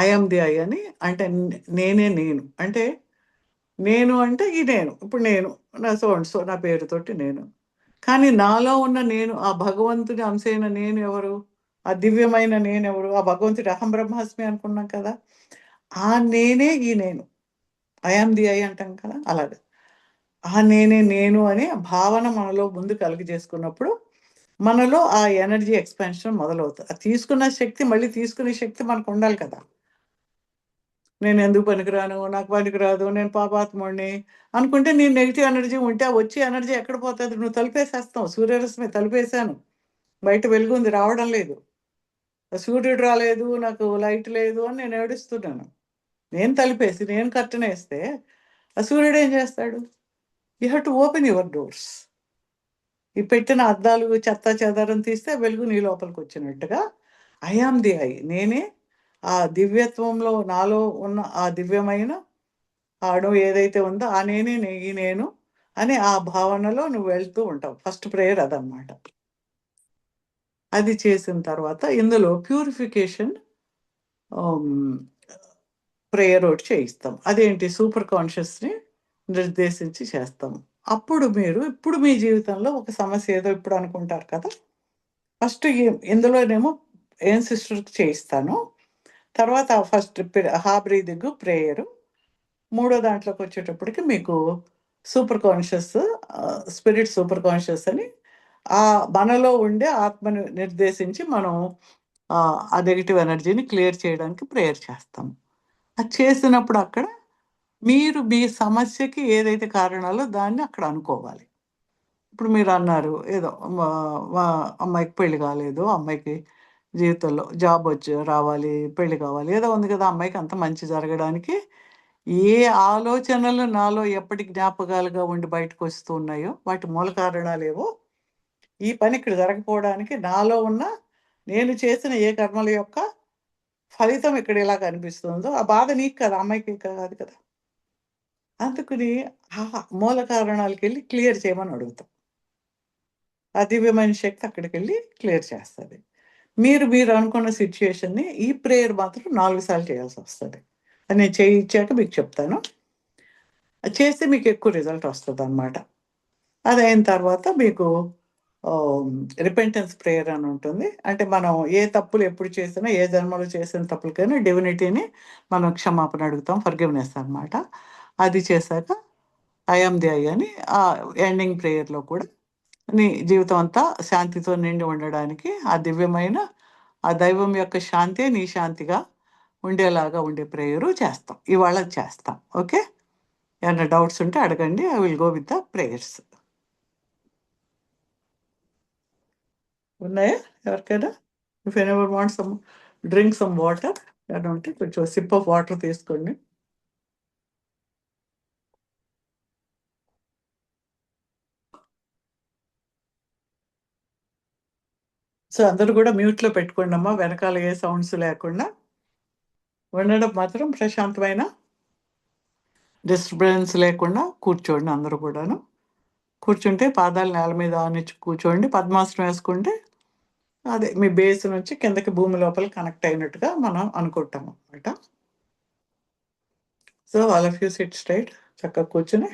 ఐఎమ్ ది ఐ అని, అంటే నేనే నేను, అంటే నేను అంటే ఈ నేను, ఇప్పుడు నేను నా పేరుతోటి నేను, కానీ నాలో ఉన్న నేను, ఆ భగవంతుడి అంశైన నేను ఎవరు, ఆ దివ్యమైన నేను ఎవరు, ఆ భగవంతుడి అహం బ్రహ్మాస్మి అనుకున్నాం కదా, ఆ నేనే ఈ నేను. ఐఆమ్ ది ఐ అంటాం కదా, అలాగే ఆ నేనే నేను అనే భావన మనలో ముందు కలిగజేసుకున్నప్పుడు మనలో ఆ ఎనర్జీ ఎక్స్పాన్షన్ మొదలవుతుంది. అది తీసుకున్న శక్తి, మళ్ళీ తీసుకునే శక్తి మనకు ఉండాలి కదా. నేను ఎందుకు పనికిరాను, నాకు పనికిరాదు, నేను పాపాత్ముడిని అనుకుంటే నీ నెగిటివ్ ఎనర్జీ ఉంటే ఆ వచ్చే ఎనర్జీ ఎక్కడ పోతుంది? నువ్వు తలుపేసేస్తావు. సూర్యరశ్మి తలుపేసాను, బయట వెలుగు ఉంది, రావడం లేదు. సూర్యుడు రాలేదు, నాకు లైట్ లేదు అని నేను ఏడుస్తున్నాను. నేను తలుపేసి నేను కర్టెన్ వేస్తే ఆ సూర్యుడు ఏం చేస్తాడు? You have to open your doors. ఈ పెట్టిన అద్దాలు చెత్త చెదారం తీస్తే వెలుగు నీ లోపలికి వచ్చినట్టుగా ఐఆమ్ ది ఐ, నేనే ఆ దివ్యత్వంలో నాలో ఉన్న ఆ దివ్యమైన ఆ అణువు ఏదైతే ఉందో ఆ నేనే ఈ నేను అని ఆ భావనలో నువ్వు వెళ్తూ ఉంటావు. ఫస్ట్ ప్రేయర్ అదనమాట. అది చేసిన తర్వాత ఇందులో ప్యూరిఫికేషన్ ప్రేయర్ ఒకటి చేయిస్తాం. అదేంటి? సూపర్ కాన్షియస్ని నిర్దేశించి చేస్తాం. అప్పుడు మీరు ఇప్పుడు మీ జీవితంలో ఒక సమస్య ఏదో ఇప్పుడు అనుకుంటారు కదా, ఫస్ట్ ఇందులోనేమో ఏం సిస్టర్కి చేయిస్తాను, తర్వాత ఫస్ట్ హా బ్రీదింగ్ ప్రేయరు, మూడో దాంట్లోకి వచ్చేటప్పటికి మీకు super conscious, spirit super conscious అని ఆ మనలో ఉండే ఆత్మని నిర్దేశించి మనం ఆ నెగిటివ్ ఎనర్జీని క్లియర్ చేయడానికి ప్రేయర్ చేస్తాం. అది చేసినప్పుడు అక్కడ మీరు మీ సమస్యకి ఏదైతే కారణాలో దాన్ని అక్కడ అనుకోవాలి. ఇప్పుడు మీరు అన్నారు ఏదో అమ్మాయికి పెళ్లి కాలేదు, అమ్మాయికి జీవితంలో జాబ్ వచ్చి రావాలి, పెళ్లి కావాలి, ఏదో ఉంది కదా, అమ్మాయికి అంత మంచి జరగడానికి ఏ ఆలోచనలు నాలో ఎప్పటి జ్ఞాపకాలుగా ఉండి బయటకు వస్తూ ఉన్నాయో వాటి మూల కారణాలు ఏవో, ఈ పని ఇక్కడ జరగకపోవడానికి నాలో ఉన్న నేను చేసిన ఏ కర్మల యొక్క ఫలితం ఇక్కడ ఇలా కనిపిస్తుందో, ఆ బాధ నీకు కదా, అమ్మాయికి కాదు కదా. అందుకని ఆ మూల కారణాలకు వెళ్ళి క్లియర్ చేయమని అడుగుతాం. ఆ దివ్యమైన శక్తి అక్కడికి వెళ్ళి క్లియర్ చేస్తుంది. మీరు అనుకున్న సిచ్యుయేషన్ని ఈ ప్రేయర్ మాత్రం 4 సార్లు చేయాల్సి వస్తుంది. అది నేను చేయించాక మీకు చెప్తాను. అది చేస్తే మీకు ఎక్కువ రిజల్ట్ వస్తుంది అనమాట. అది అయిన తర్వాత మీకు రిపెంటెన్స్ ప్రేయర్ అని ఉంటుంది. అంటే మనం ఏ తప్పులు ఎప్పుడు చేసినా, ఏ జన్మలో చేసిన తప్పులకైనా డివినిటీని మనం క్షమాపణ అడుగుతాం, ఫర్గివ్నెస్ అనమాట. అది చేశాక ఐఆమ్ ది ఐ అని ఆ ఎండింగ్ ప్రేయర్లో కూడా నీ జీవితం అంతా శాంతితో నిండి ఉండడానికి ఆ దివ్యమైన ఆ దైవం యొక్క శాంతే నీ శాంతిగా ఉండేలాగా ఉండే ప్రేయరు చేస్తాం. ఇవాళ చేస్తాం. ఓకే, ఏమైనా డౌట్స్ ఉంటే అడగండి. I will go with the prayers. ఉన్నాయా ఎవరికైనా? If anyone want some drink some water, ఏమైనా ఉంటే కొంచెం సిప్ ఆఫ్ వాటర్ తీసుకోండి. సో అందరూ కూడా మ్యూట్లో పెట్టుకోండి అమ్మా, వెనకాల ఏ సౌండ్స్ లేకుండా ఉండడం మాత్రం ప్రశాంతమైన డిస్టర్బెన్స్ లేకుండా కూర్చోండి. అందరూ కూడాను కూర్చుంటే పాదాలు నేల మీద ఆనిచ్చి కూర్చోండి. పద్మాసనం వేసుకుంటే అదే మీ బేస్ నుంచి కిందకి భూమి లోపల కనెక్ట్ అయినట్టుగా మనం అనుకుంటాం అనమాట. So all of you SIT straight, చక్కగా కూర్చుని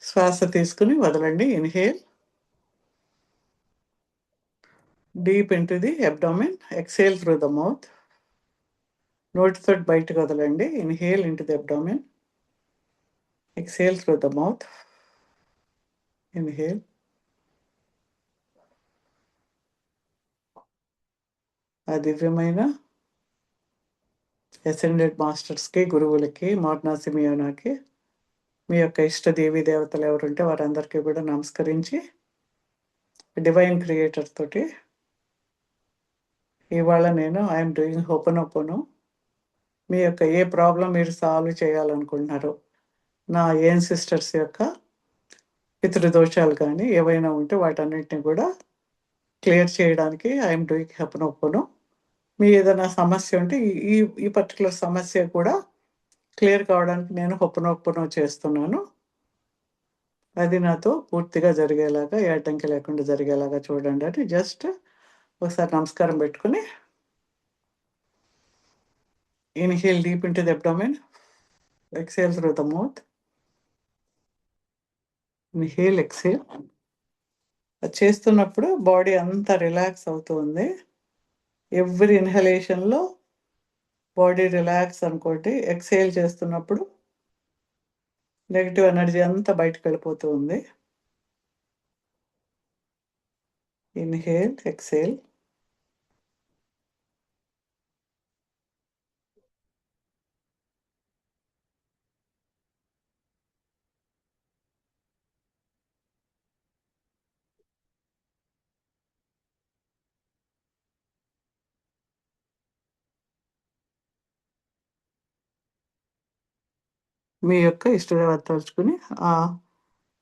శ్వాస తీసుకుని వదలండి. Inhale deep into the abdomen, exhale through the mouth. నోటితో బయటకు వదలండి. Inhale into the abdomen, exhale through the mouth. Inhale, ఆ దివ్యమైన అసెండెడ్ మాస్టర్స్కి, గురువులకి, మార్నా సిమియోనాకి, మీ యొక్క ఇష్ట దేవీ దేవతలు ఎవరుంటే వారందరికీ కూడా నమస్కరించి డివైన్ క్రియేటర్ తోటి ఇవాళ నేను ఐఎమ్ డూయింగ్ హోపనోపోనో. మీ యొక్క ఏ ప్రాబ్లం మీరు సాల్వ్ చేయాలనుకుంటున్నారో, నా సిస్టర్స్ యొక్క పితృదోషాలు కానీ ఏవైనా ఉంటే వాటన్నిటిని కూడా క్లియర్ చేయడానికి ఐఎమ్ డూయింగ్ హోపనోపోనో. మీ ఏదైనా సమస్య ఉంటే ఈ ఈ పర్టికులర్ సమస్య కూడా క్లియర్ కావడానికి నేను హోపనోపోనో చేస్తున్నాను. అది నాతో పూర్తిగా జరిగేలాగా, ఏ అడ్డంకి లేకుండా జరిగేలాగా చూడండి అని జస్ట్ ఒకసారి నమస్కారం పెట్టుకుని inhale deep into the abdomen, exhale through the mouth. Inhale, exhale. అది చేస్తున్నప్పుడు బాడీ అంతా రిలాక్స్ అవుతుంది. ఎవ్రీ ఇన్హలేషన్లో బాడీ రిలాక్స్ అనుకోండి. ఎక్సేల్ చేస్తున్నప్పుడు నెగెటివ్ ఎనర్జీ అంతా బయటకు వెళ్ళిపోతూ ఉంది. Inhale, exhale. మీ యొక్క ఇష్టదేవత తలుచుకుని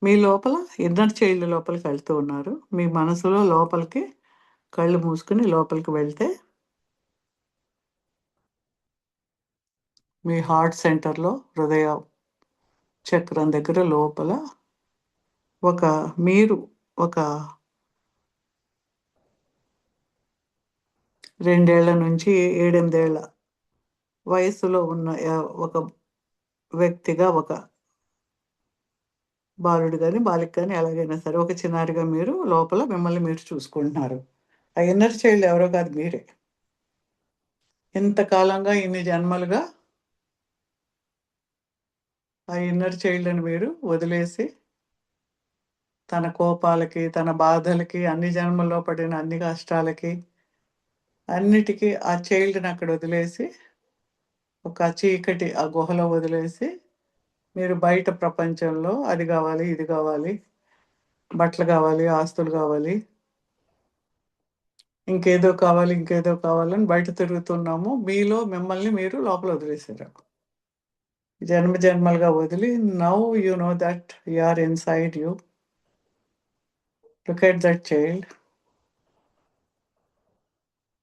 మీ లోపల ఇన్నర్ చైల్డ్ లోపలికి వెళ్తూ ఉన్నారు. మీ మనసులో లోపలికి కళ్ళు మూసుకుని లోపలికి వెళ్తే మీ హార్ట్ సెంటర్లో హృదయ చక్రం దగ్గర లోపల మీరు ఒక 2 ఏళ్ల నుంచి 7, 8 ఏళ్ల వయస్సులో ఉన్న ఒక వ్యక్తిగా, ఒక బాలుడు కానీ బాలిక కానీ ఎలాగైనా సరే ఒక చిన్నారిగా మీరు లోపల మిమ్మల్ని మీరు చూసుకుంటున్నారు. ఆ ఇన్నర్ చైల్డ్ ఎవరో కాదు, మీరే. ఇంతకాలంగా ఇన్ని జన్మలుగా ఆ ఇన్నర్ చైల్డ్ని మీరు వదిలేసి తన కోపాలకి, తన బాధలకి, అన్ని జన్మల్లో పడిన అన్ని కష్టాలకి అన్నిటికీ ఆ చైల్డ్ని అక్కడ వదిలేసి ఒక చీకటి ఆ గుహలో వదిలేసి మీరు బయట ప్రపంచంలో అది కావాలి, ఇది కావాలి, బట్టలు కావాలి, ఆస్తులు కావాలి, ఇంకేదో కావాలి, ఇంకేదో కావాలని బయట తిరుగుతున్నాము. మీలో మిమ్మల్ని మీరు లోపల వదిలేశారు. జన్మ జన్మలుగా వదిలి now you know that you are inside you. Look at that child.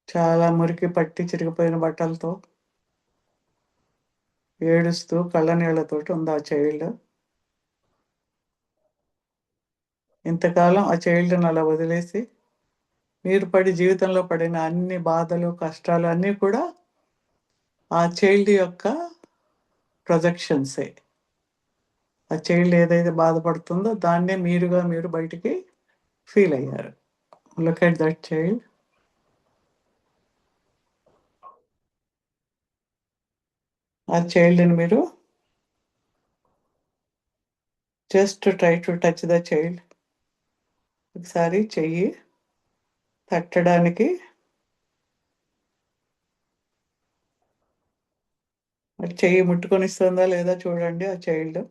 చాలా మురికి పట్టి చిరిగిపోయిన బట్టలతో ఏడుస్తూ కళ్ళ నీళ్లతోటి ఉంది ఆ చైల్డ్. ఇంతకాలం ఆ చైల్డ్ని అలా వదిలేసి మీరు జీవితంలో పడిన అన్ని బాధలు, కష్టాలు అన్నీ కూడా ఆ చైల్డ్ యొక్క ప్రొజెక్షన్సే. ఆ చైల్డ్ ఏదైతే బాధపడుతుందో దాన్నే మీరు బయటికి ఫీల్ అయ్యారు. Look at that child. ఆ చైల్డ్ని మీరు just try to touch the child. ఒకసారి చెయ్యి తట్టడానికి చెయ్యి ముట్టుకొనిస్తుందా లేదా చూడండి ఆ చైల్డ్.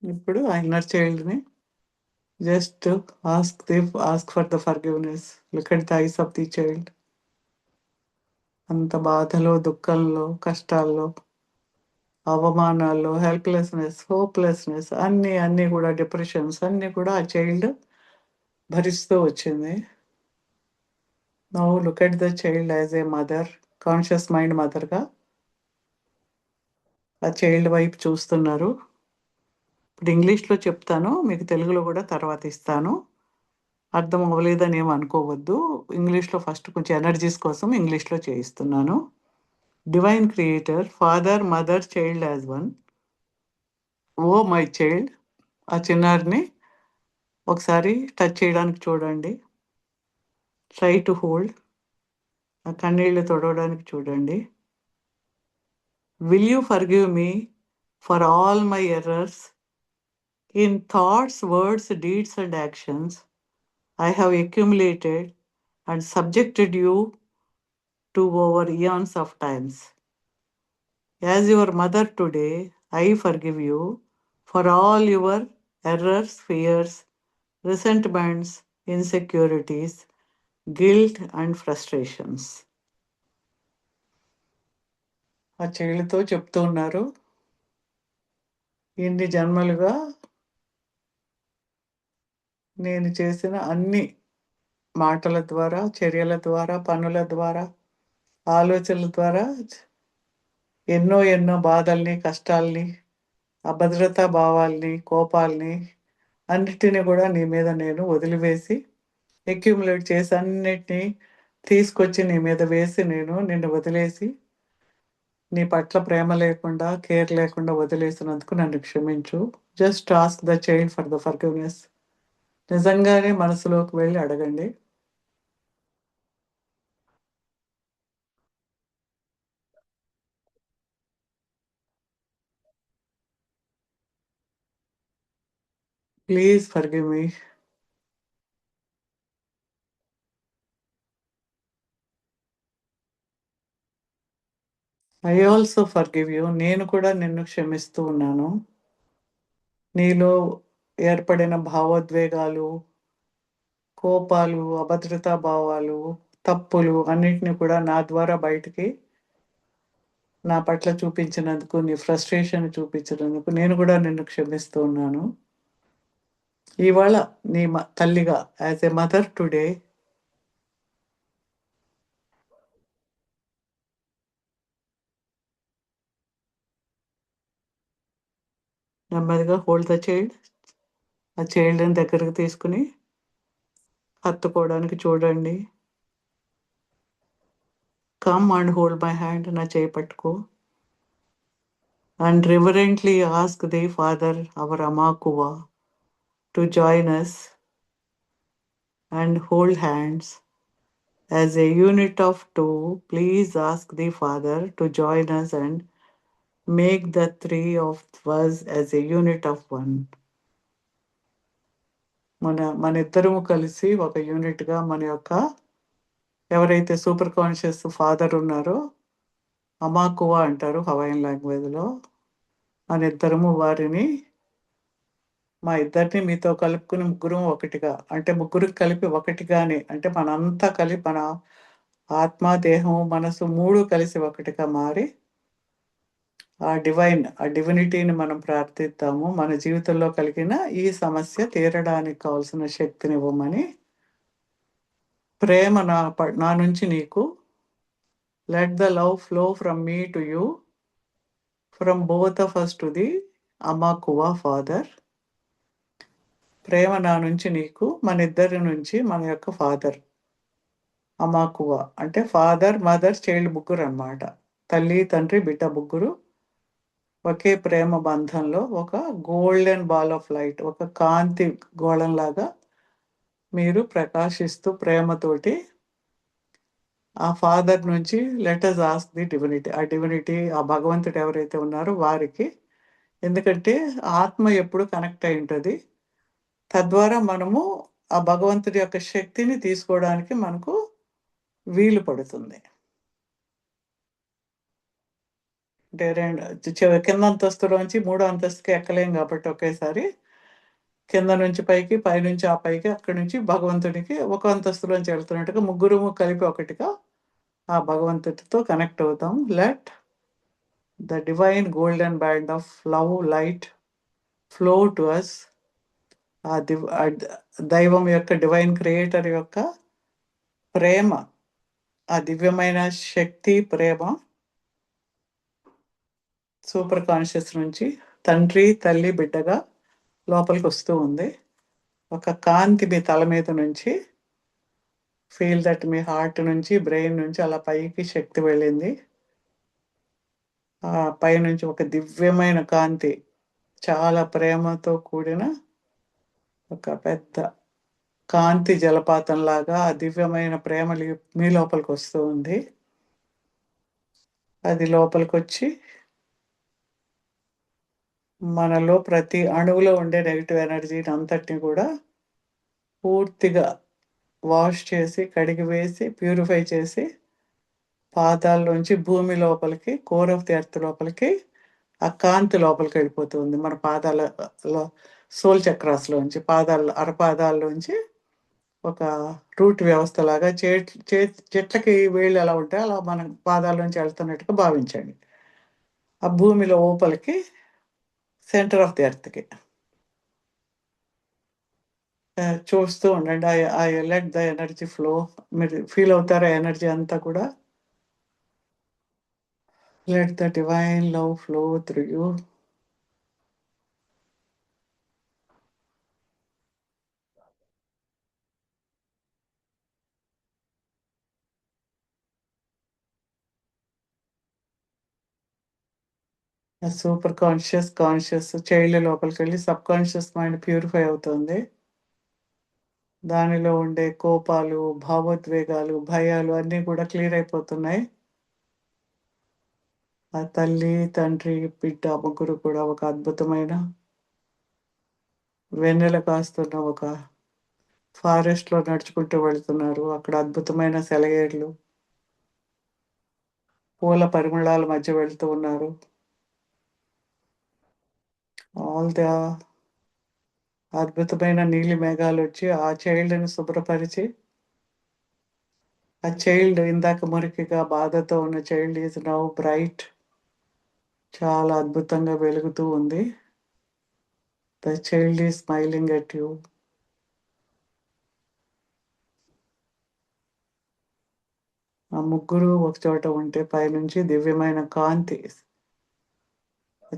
ఇప్పుడు ఆ ఇన్నర్ చైల్డ్ని just ask for the forgiveness. Look at the eyes of the child. అంత బాధలో, దుఃఖంలో, కష్టాల్లో, అవమానాల్లో, హెల్ప్లెస్నెస్, హోప్లెస్నెస్ అన్నీ కూడా డిప్రెషన్స్ అన్నీ కూడా ఆ చైల్డ్ భరిస్తూ వచ్చింది. Now look at the child as a mother, conscious mind మదర్గా ఆ చైల్డ్ వైపు చూస్తున్నారు. ఇప్పుడు ఇంగ్లీష్లో చెప్తాను, మీకు తెలుగులో కూడా తర్వాత ఇస్తాను. అర్థం అవ్వలేదని ఏమి అనుకోవద్దు. ఇంగ్లీష్లో ఫస్ట్ కొంచెం ఎనర్జీస్ కోసం ఇంగ్లీష్లో చేయిస్తున్నాను. Divine creator, father, mother, child as one. Oh my child. ఆ చిన్నారిని ఒకసారి టచ్ చేయడానికి చూడండి. Try to hold. ఆ కన్నీళ్ళు తొడవడానికి చూడండి. Will you forgive me for all my errors in thoughts, words, deeds and actions I have accumulated and subjected you to over eons of times. As your mother today, I forgive you for all your errors, fears, resentments, insecurities, guilt and frustrations. ఆ చైల్డ్తో చెప్తూ ఉన్నారు, ఇన్ని జన్మలుగా నేను చేసిన అన్ని మాటల ద్వారా, చర్యల ద్వారా, పనుల ద్వారా, ఆలోచనల ద్వారా ఎన్నో బాధల్ని, కష్టాల్ని, అభద్రతా భావాల్ని, కోపాల్ని అన్నిటిని కూడా నీ మీద నేను వదిలివేసి అక్యుములేట్ చేసి అన్నిటినీ తీసుకొచ్చి నీ మీద వేసి నేను నిన్ను వదిలేసి నీ పట్ల ప్రేమ లేకుండా, కేర్ లేకుండా వదిలేసినందుకు నన్ను క్షమించు. Just ask the child for the forgiveness. నిజంగానే మనసులోకి వెళ్ళి అడగండి. Please forgive me. I also forgive you. నేను కూడా నిన్ను క్షమిస్తూ ఉన్నాను. నీలో ఏర్పడిన భావోద్వేగాలు, కోపాలు, అభద్రతా భావాలు, తప్పులు అన్నిటిని కూడా నా ద్వారా బయటికి నా పట్ల చూపించినందుకు, నీ ఫ్రస్ట్రేషన్ చూపించినందుకు నేను కూడా నిన్ను క్షమిస్తూ ఉన్నాను. ఇవాళ నీ తల్లిగా, యాజ్ ఎ మదర్ టుడే, నెమ్మదిగా హోల్డ్ ద చైల్డ్. ఆ చైల్డ్ని దగ్గరకు తీసుకుని హత్తుకోవడానికి చూడండి. Come and hold my hand. నా చేయి పట్టుకో. And reverently ask the father, our aumakua, to join us and hold hands. As a unit of two, please ask the Father to join us and make the three of us as a unit of one. మన ఇద్దరము కలిసి ఒక యూనిట్గా మన యొక్క ఎవరైతే సూపర్ కాన్షియస్ ఫాదర్ ఉన్నారో, అమాకువ అంటారు హవాయిన్ లాంగ్వేజ్లో, మన ఇద్దరము వారిని, మా ఇద్దరిని మీతో కలుపుకుని ముగ్గురం ఒకటిగా, అంటే ముగ్గురికి కలిపి ఒకటిగానే, అంటే మనంతా కలిపి మన ఆత్మ, దేహం, మనసు మూడు కలిసి ఒకటిగా మారి ఆ డివినిటీని మనం ప్రార్థిద్దాము. మన జీవితంలో కలిగిన ఈ సమస్య తీరడానికి కావాల్సిన శక్తిని ఇవ్వమని. ప్రేమ నా నుంచి నీకు. Let the love flow from me to you, from both of us to the aumakua father. ప్రేమ నా నుంచి నీకు, మన ఇద్దరి నుంచి మన యొక్క ఫాదర్ అమాకువ, అంటే ఫాదర్, మదర్, చైల్డ్ ముగ్గురు అన్నమాట. తల్లి, తండ్రి, బిడ్డ ముగ్గురు ఒకే ప్రేమ బంధంలో ఒక గోల్డెన్ బాల్ ఆఫ్ లైట్, ఒక కాంతి గోళంలాగా మీరు ప్రకాశిస్తూ ప్రేమతోటి ఆ ఫాదర్ నుంచి లెటర్స్ ఆస్క్ ది డివినిటీ. ఆ డివినిటీ, ఆ భగవంతుడు ఎవరైతే ఉన్నారో వారికి. ఎందుకంటే ఆత్మ ఎప్పుడు కనెక్ట్ అయి ఉంటుంది. తద్వారా మనము ఆ భగవంతుడి యొక్క శక్తిని తీసుకోవడానికి మనకు వీలు పడుతుంది. అంటే కింద అంతస్తులోంచి మూడో అంతస్తుకి ఎక్కలేం కాబట్టి ఒకేసారి కింద నుంచి పైకి, పైనుంచి ఆ పైకి, అక్కడి నుంచి భగవంతుడికి ఒక అంతస్తులోంచి వెళ్తున్నట్టుగా ముగ్గురు కలిపి ఒకటిగా ఆ భగవంతుడితో కనెక్ట్ అవుతాం. Let the divine golden band of love light flow to us. ఆ దైవం యొక్క, డివైన్ క్రియేటర్ యొక్క ప్రేమ, ఆ దివ్యమైన శక్తి ప్రేమ సూపర్ కాన్షియస్ నుంచి తండ్రి, తల్లి, బిడ్డగా లోపలికి వస్తూ ఉంది. ఒక కాంతి మీ తల మీద నుంచి, ఫీల్ దట్ మీ హార్ట్ నుంచి, బ్రెయిన్ నుంచి అలా పైకి శక్తి వెళ్ళింది. ఆ పైనుంచి ఒక దివ్యమైన కాంతి, చాలా ప్రేమతో కూడిన ఒక పెద్ద కాంతి జలపాతం లాగా ఆ దివ్యమైన ప్రేమ మీ లోపలికి వస్తూ ఉంది. అది లోపలికి వచ్చి మనలో ప్రతి అణువులో ఉండే నెగిటివ్ ఎనర్జీని అంతటిని కూడా పూర్తిగా వాష్ చేసి, కడిగి వేసి, ప్యూరిఫై చేసి, పాదాల్లోంచి భూమి లోపలికి, కోర్ ఆఫ్ ది ఎర్త్ లోపలికి ఆ కాంతి లోపలికి వెళ్ళిపోతుంది. మన పాదాలలో సోల్ చక్రాస్లోంచి, అరపాదాల్లోంచి ఒక రూట్ వ్యవస్థ లాగా చెట్లకి వేళ్ళు ఎలా ఉంటాయో అలా మన పాదాల్లోంచి వెళ్తున్నట్టుగా భావించండి. ఆ భూమి లోపలికి, సెంటర్ ఆఫ్ ది ఎర్త్కి చూస్తూ ఉండండి. I let the energy flow. మీరు ఫీల్ అవుతారా ఎనర్జీ అంతా కూడా. Let the divine love flow through you. Super conscious child లోపలికి వెళ్ళి సబ్ కాన్షియస్ మైండ్ ప్యూరిఫై అవుతుంది. దానిలో ఉండే కోపాలు, భావోద్వేగాలు, భయాలు అన్నీ కూడా క్లియర్ అయిపోతున్నాయి. ఆ తల్లి, తండ్రి, బిడ్డ ముగ్గురు కూడా ఒక అద్భుతమైన వెన్నెల కాస్తున్న ఒక ఫారెస్ట్‌లో నడుచుకుంటూ వెళ్తున్నారు. అక్కడ అద్భుతమైన సెలయేర్లు, పూల పరిమళాల మధ్య వెళ్తూ ఉన్నారు. ఆల్ ద అద్భుతమైన నీలి మేఘాలొచ్చి ఆ చైల్డ్‌ని శుభ్రపరిచి, ఆ చైల్డ్ ఇందాక మురికిగా బాధతో ఉన్న చైల్డ్ ఈజ్ నౌ బ్రైట్. చాలా అద్భుతంగా వెలుగుతూ ఉంది. The child is smiling at you. ఆ ముగ్గురు ఒకచోట ఉంటే పైనుంచి దివ్యమైన కాంతి,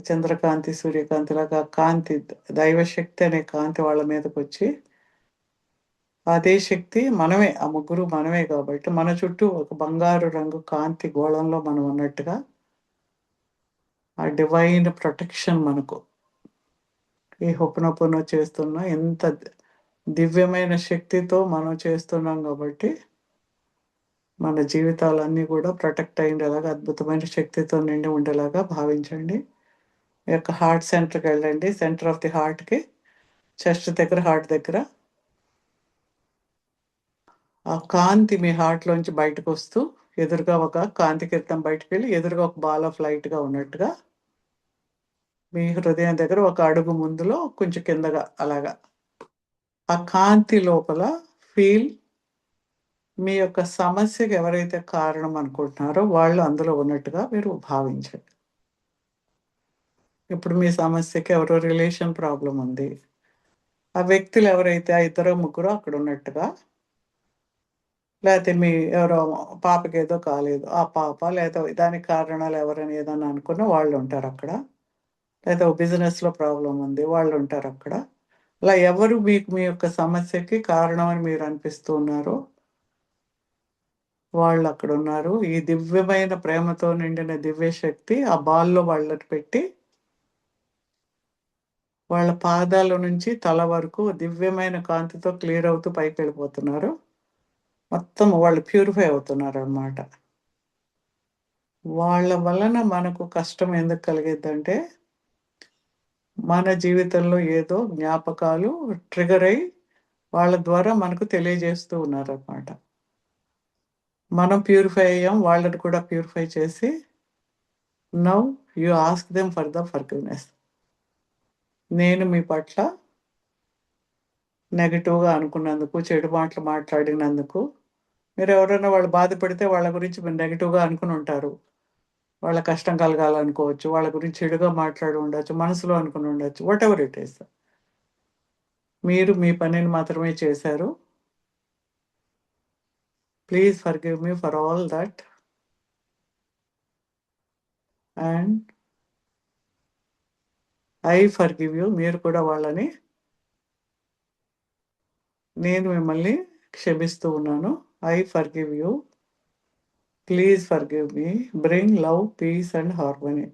చంద్రకాంతి, సూర్యకాంతిలాగా కాంతి, దైవశక్తి అనే కాంతి వాళ్ళ మీదకొచ్చి, అదే శక్తి మనమే, ఆ ముగ్గురు మనమే కాబట్టి మన చుట్టూ ఒక బంగారు రంగు కాంతి గోళంలో మనం ఉన్నట్టుగా ఆ డివైన్ ప్రొటెక్షన్ మనకు ఈ హొపనొపనో చేస్తున్న ఎంత దివ్యమైన శక్తితో మనం చేస్తున్నాం కాబట్టి మన జీవితాలన్నీ కూడా ప్రొటెక్ట్ అయ్యేలాగా అద్భుతమైన శక్తితో నిండి ఉండేలాగా భావించండి. ఈ యొక్క హార్ట్ సెంటర్కి వెళ్ళండి. సెంటర్ ఆఫ్ ది హార్ట్కి, చెస్ట్ దగ్గర, హార్ట్ దగ్గర ఆ కాంతి మీ హార్ట్లోంచి బయటకు వస్తూ ఎదురుగా ఒక కాంతి కిరణం బయటకు వెళ్ళి ఎదురుగా ఒక బాల్ ఆఫ్ లైట్గా ఉన్నట్టుగా మీ హృదయం దగ్గర ఒక అడుగు ముందులో కొంచెం కిందగా అలాగా ఆ కాంతి లోపల ఫీల్ మీ యొక్క సమస్యకి ఎవరైతే కారణం అనుకుంటున్నారో వాళ్ళు అందులో ఉన్నట్టుగా మీరు భావించండి. ఇప్పుడు మీ సమస్యకి ఎవరో రిలేషన్ ప్రాబ్లం ఉంది. ఆ వ్యక్తులు ఎవరైతే ఆ ఇద్దరు ముగ్గురు అక్కడ ఉన్నట్టుగా, లేకపోతే మీ ఎవరో పాపకి ఏదో కాలేదు, ఆ పాప లేదా దానికి కారణాలు ఎవరని ఏదన్నా అనుకున్న వాళ్ళు ఉంటారు అక్కడ. లేదా బిజినెస్లో ప్రాబ్లం ఉంది, వాళ్ళు ఉంటారు అక్కడ. అలా ఎవరు మీకు మీ యొక్క సమస్యకి కారణం అని మీరు అనిపిస్తూ ఉన్నారో వాళ్ళు అక్కడ ఉన్నారు. ఈ దివ్యమైన ప్రేమతో నిండిన దివ్య శక్తి ఆ బాల్లో వాళ్ళని పెట్టి వాళ్ళ పాదాల నుంచి తల వరకు దివ్యమైన కాంతితో క్లియర్ అవుతూ పైకి వెళ్ళిపోతున్నారు. మొత్తం వాళ్ళు ప్యూరిఫై అవుతున్నారు అన్నమాట. వాళ్ళ వలన మనకు కష్టం ఎందుకు కలిగిద్దంటే మన జీవితంలో ఏదో జ్ఞాపకాలు ట్రిగర్ అయ్యి వాళ్ళ ద్వారా మనకు తెలియజేస్తూ ఉన్నారన్నమాట. మనం ప్యూరిఫై అయ్యాం, వాళ్ళని కూడా ప్యూరిఫై చేసి now you ask them for the forgiveness. నేను మీ పట్ల నెగెటివ్‌గా అనుకున్నందుకు, చెడు మాటలు మాట్లాడినందుకు, మీరు ఎవరైనా వాళ్ళు బాధపడితే వాళ్ళ గురించి మీరు నెగెటివ్‌గా అనుకుని ఉంటారు. వాళ్ళ కష్టం కలగాలనుకోవచ్చు, వాళ్ళ గురించి చెడుగా మాట్లాడి ఉండొచ్చు, మనసులో అనుకుని ఉండొచ్చు, వాటెవర్ ఇట్ ఈస్. మీరు మీ పనిని మాత్రమే చేశారు. Please forgive me for all that and I forgive you. మీరు కూడా వాళ్ళని, నేను మిమ్మల్ని క్షమిస్తూ ఉన్నాను. I forgive you. Please forgive me. Bring love, peace and harmony.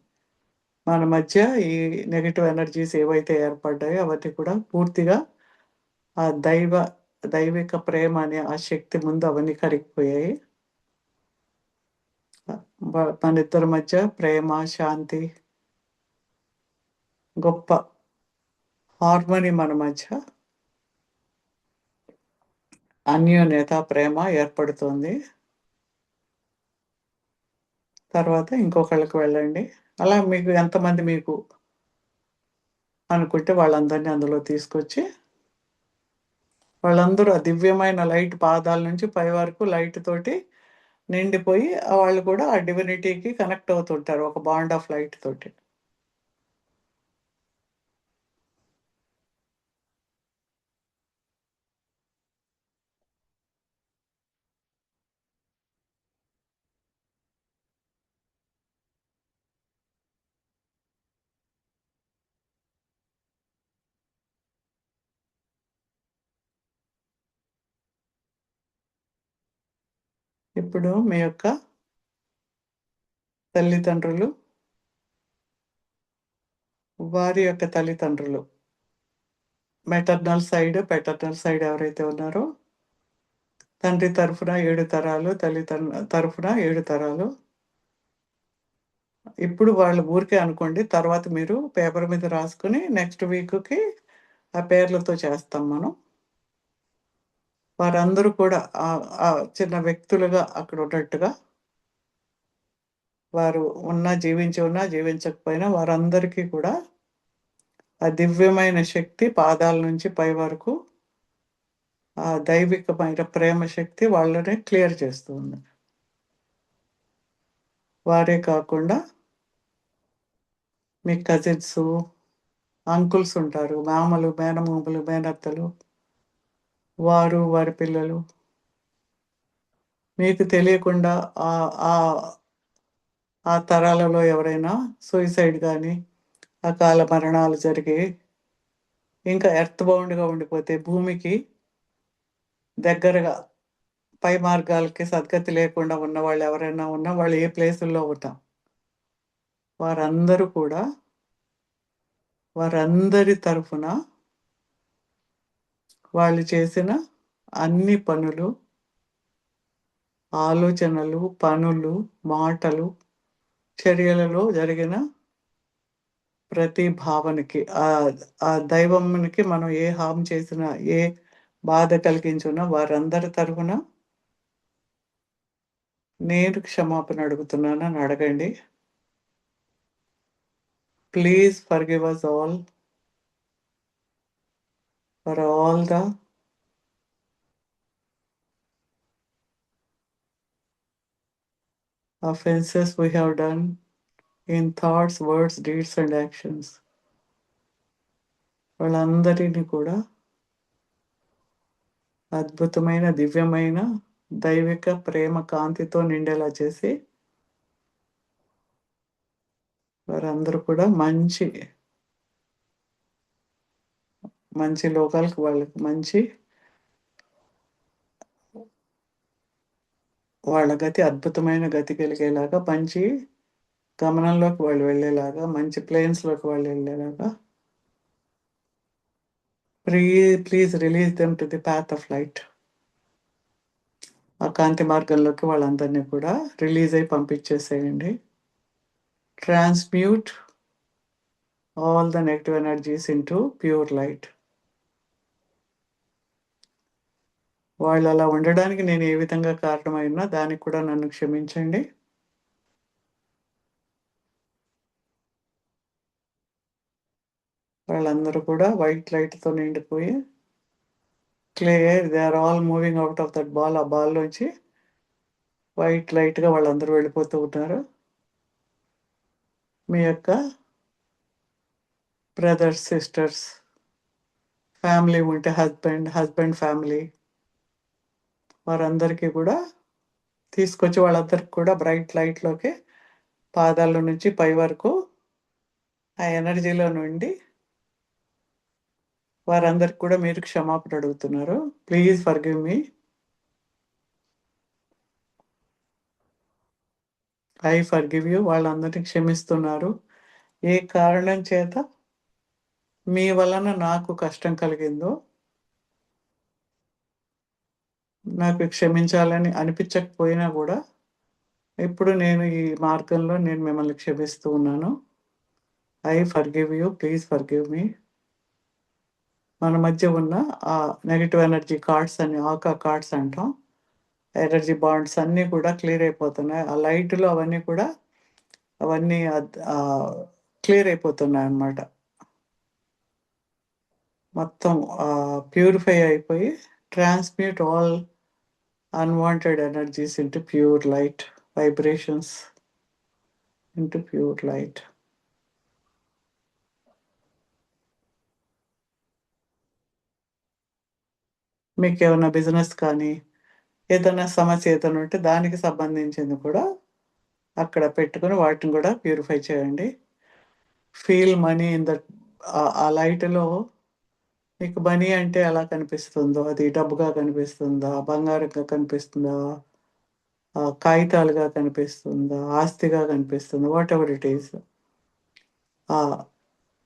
మన మధ్య ఈ నెగటివ్ ఎనర్జీస్ ఏవైతే ఏర్పడ్డాయో అవన్నీ కూడా పూర్తిగా ఆ దైవిక ప్రేమ అనే ఆ శక్తి ముందు అవన్నీ కరిగిపోయాయి. మన ఇద్దరి మధ్య ప్రేమ, శాంతి, గొప్ప హార్మనీ మన మధ్య అన్యోన్యత, ప్రేమ ఏర్పడుతుంది. తర్వాత ఇంకొకళ్ళకి వెళ్ళండి. అలా మీకు ఎంతమంది మీకు అనుకుంటే వాళ్ళందరినీ అందులో తీసుకొచ్చి వాళ్ళందరూ ఆ దివ్యమైన లైట్ పాదాల నుంచి పై వరకు లైట్ తోటి నిండిపోయి వాళ్ళు కూడా ఆ డివినిటీకి కనెక్ట్ అవుతుంటారు ఒక బాండ్ ఆఫ్ లైట్ తోటి. ఇప్పుడు మీ యొక్క తల్లిదండ్రులు వారి యొక్క తల్లిదండ్రులు, మెటర్నల్ సైడ్, పెటర్నల్ సైడ్ ఎవరైతే ఉన్నారో తండ్రి తరఫున 7 తరాలు, తల్లి తరఫున 7 తరాలు. ఇప్పుడు వాళ్ళు ఊరికే అనుకోండి. తర్వాత మీరు పేపర్ మీద రాసుకొని నెక్స్ట్ వీక్‌కి ఆ పేర్లతో చేస్తాం మనం. వారందరూ కూడా చిన్న వ్యక్తులుగా అక్కడ ఉన్నట్టుగా, వారు జీవించి ఉన్నా, జీవించకపోయినా వారందరికీ కూడా ఆ దివ్యమైన శక్తి పాదాల నుంచి పై వరకు ఆ దైవికమైన ప్రేమ శక్తి వాళ్ళని క్లియర్ చేస్తూ ఉంది. వారే కాకుండా మీ కజిన్సు, అంకుల్స్ ఉంటారు, మామలు, మేనమామలు, మేనత్తలు, వారు, వారి పిల్లలు. మీకు తెలియకుండా ఆ తరాలలో ఎవరైనా సూసైడ్ గానీ, అకాల మరణాలు జరిగి, ఇంకా ఎర్త్ బౌండ్‌గా ఉండిపోతే భూమికి దగ్గరగా పై మార్గాలకి సద్గతి లేకుండా ఉన్నవాళ్ళు ఎవరైనా ఉన్నా, వాళ్ళు ఏ ప్లేసుల్లో ఉన్నా, వారందరూ కూడా వారందరి తరఫున వాళ్ళు చేసిన అన్ని పనులు, ఆలోచనలు, పనులు, మాటలు, చర్యలలో జరిగిన ప్రతి భావనకి, ఆ దైవమునికి మనం ఏ హార్మ్ చేసినా, ఏ బాధ కలిగించున్నా వారందరి తరఫున నేను క్షమాపణ అడుగుతున్నానని అడగండి. Please forgive us all for all the offenses we have done in thoughts, words, deeds and actions. వాళ్ళందరినీ కూడా అద్భుతమైన, దివ్యమైన, దైవిక ప్రేమ కాంతితో నిండేలా చేసి వారందరూ కూడా మంచి లోకాలకు, వాళ్ళకి మంచి వాళ్ళ గతి అద్భుతమైన గతి కలిగేలాగా, మంచి గమనంలోకి వాళ్ళు వెళ్ళేలాగా, మంచి ప్లేన్స్‌లోకి వాళ్ళు వెళ్ళేలాగా please release them to the path of light. ఆ కాంతి మార్గంలోకి వాళ్ళందరినీ కూడా రిలీజ్ అయ్యి పంపించేసేయండి. Transmute all the negative energies into pure light. వాళ్ళు అలా ఉండడానికి నేను ఏ విధంగా కారణమైనా దానికి కూడా నన్ను క్షమించండి. వాళ్ళందరూ కూడా వైట్ లైట్‌తో నిండిపోయి clear, they are all moving out of that ball. ఆ బాల్‌లోంచి వైట్ లైట్‌గా వాళ్ళందరూ వెళ్ళిపోతూ ఉన్నారు. మీ యొక్క బ్రదర్స్, సిస్టర్స్, ఫ్యామిలీ ఉంటే హస్బెండ్ ఫ్యామిలీ, వారందరికీ కూడా తీసుకొచ్చి వాళ్ళందరికీ కూడా బ్రైట్ లైట్‌లోకి పాదాల నుంచి పై వరకు ఆ ఎనర్జీలో నుండి వారందరికి కూడా మీరు క్షమాపణ అడుగుతున్నారు. Please forgive me. I forgive you. వాళ్ళందరినీ క్షమిస్తున్నారు. ఏ కారణం చేత మీ వలన నాకు కష్టం కలిగిందో, నాకు క్షమించాలని అనిపించకపోయినా కూడా ఇప్పుడు నేను ఈ మార్గంలో నేను మిమ్మల్ని క్షమిస్తూ ఉన్నాను. I forgive you, please forgive మీ. మన మధ్య ఉన్న ఆ నెగటివ్ ఎనర్జీ కార్డ్స్ అని, ఆకా కార్డ్స్ అంటాం, ఎనర్జీ బాండ్స్ అన్నీ కూడా క్లియర్ అయిపోతున్నాయి. ఆ లైట్లో అవన్నీ కూడా క్లియర్ అయిపోతున్నాయి అన్నమాట. మొత్తం ప్యూరిఫై అయిపోయి transmute all unwanted energies into pure light, vibrations into pure light. మీకు ఏమైనా బిజినెస్ కానీ ఏదైనా సమస్య ఏదైనా ఉంటే దానికి సంబంధించింది కూడా అక్కడ పెట్టుకొని వాటిని కూడా ప్యూరిఫై చేయండి. Feel money in that. ఆ లైట్లో మీకు మనీ అంటే ఎలా కనిపిస్తుందో, అది డబ్బుగా కనిపిస్తుందా, బంగారంగా కనిపిస్తుందా, కాగితాలుగా కనిపిస్తుందా, ఆస్తిగా కనిపిస్తుందా, వాట్ ఎవర్ ఇట్ ఈస్,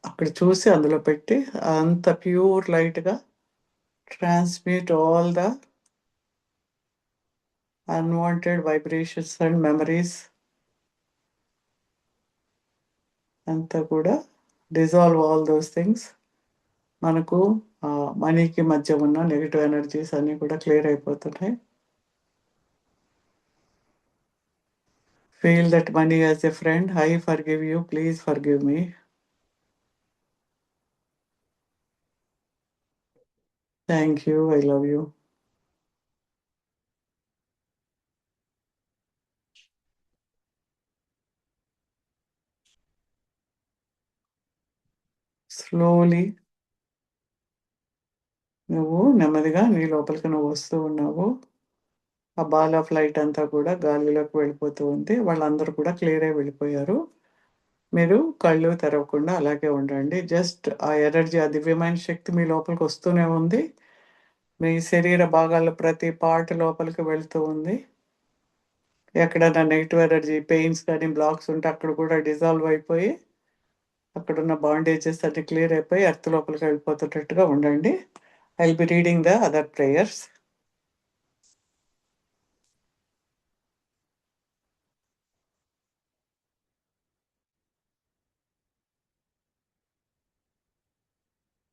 అక్కడ చూసి అందులో పెట్టి అంత ప్యూర్ లైట్గా transmit all the unwanted vibrations and memories అంతా కూడా డిజాల్వ్ ఆల్ దోస్ థింగ్స్. మనకు మనీకి మధ్య ఉన్న నెగిటివ్ ఎనర్జీస్ అన్నీ కూడా క్లియర్ అయిపోతున్నాయి. Feel that money as a friend. I forgive you, please forgive me. Thank you, I love you. Slowly నువ్వు నెమ్మదిగా నీ లోపలికి నువ్వు వస్తూ ఉన్నావు. ఆ బాల్ ఆఫ్ లైట్ అంతా కూడా గాలిలోకి వెళ్ళిపోతూ ఉంది. వాళ్ళందరూ కూడా క్లియర్ అయి వెళ్ళిపోయారు. మీరు కళ్ళు తెరవకుండా అలాగే ఉండండి. జస్ట్ ఆ ఎనర్జీ, ఆ దివ్యమైన శక్తి మీ లోపలికి వస్తూనే ఉంది. మీ శరీర భాగాల ప్రతి పార్ట్ లోపలికి వెళ్తూ ఉంది. ఎక్కడైనా నెగిటివ్ ఎనర్జీ, పెయిన్స్ కానీ బ్లాక్స్ ఉంటే అక్కడ కూడా డిజాల్వ్ అయిపోయి అక్కడున్న బాండేజెస్ అన్ని క్లియర్ అయిపోయి ఎర్త్ లోపలికి వెళ్ళిపోతున్నట్టుగా ఉండండి. I will be reading the other prayers.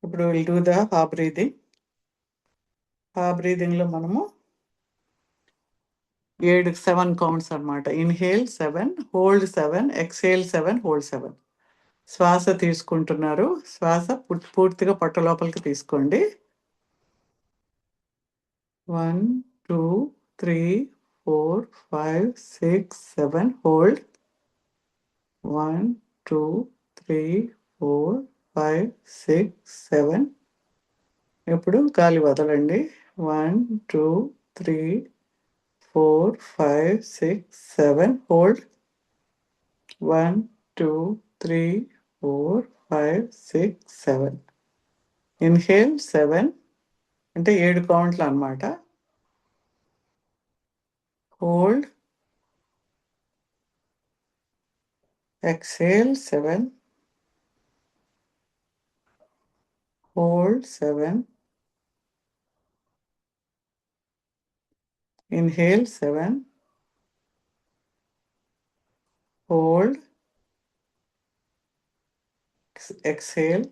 ఇప్పుడు విల్ డూ ద హా బ్రీదింగ్. హా బ్రీదింగ్లో మనము 7 కౌంట్స్ అనమాట. Inhale 7, hold 7, exhale 7, hold 7. శ్వాస తీసుకుంటున్నారు. శ్వాస పూర్తిగా పొట్ట లోపలికి తీసుకోండి. 1, 2, 3, 4, 5, 6, 7. హోల్డ్ 1, 2, 3, 4, 5, 6, 7. ఇప్పుడు గాలి వదలండి. 1, 2, 3, 4, 5, 6, 7. హోల్డ్ 1, 2, 3, 4, 5, 6, 7. ఇన్హేల్ 7 అంటే 7 కౌంట్లు అన్నమాట. Hold, exhale 7, hold 7, inhale 7, hold, exhale,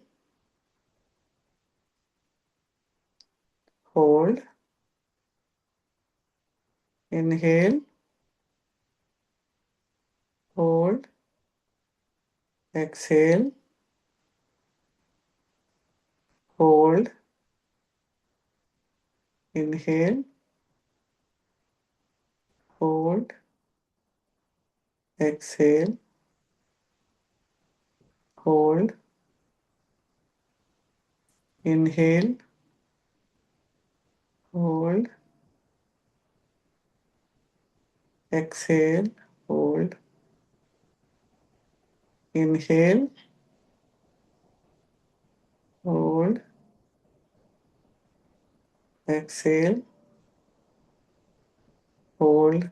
hold, inhale, hold, exhale, hold, inhale, hold, exhale, hold, inhale, hold, exhale, hold, inhale, hold, exhale, hold.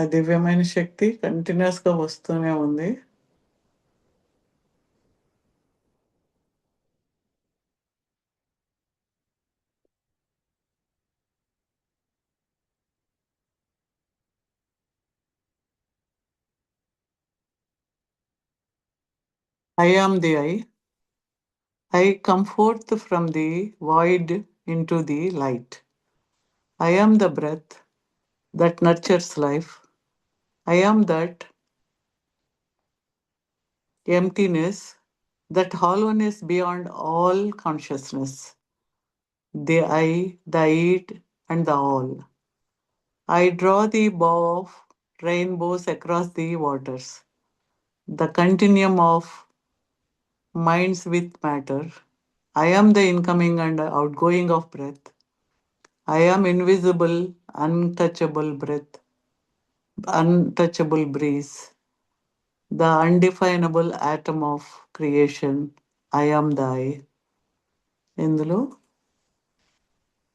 ఆ దివ్యమైన శక్తి కంటిన్యూస్గా వస్తూనే ఉంది. I am the I. I come forth from the void into the light. I am the breath that nurtures life. I am that emptiness, that hollowness beyond all consciousness. The I, the it, and the all. I draw the bow of rainbows across the waters, the continuum of minds with matter. I am the incoming and outgoing of breath. I am invisible, untouchable breath, untouchable breeze, the undefinable atom of creation. I am the I. ఇందులో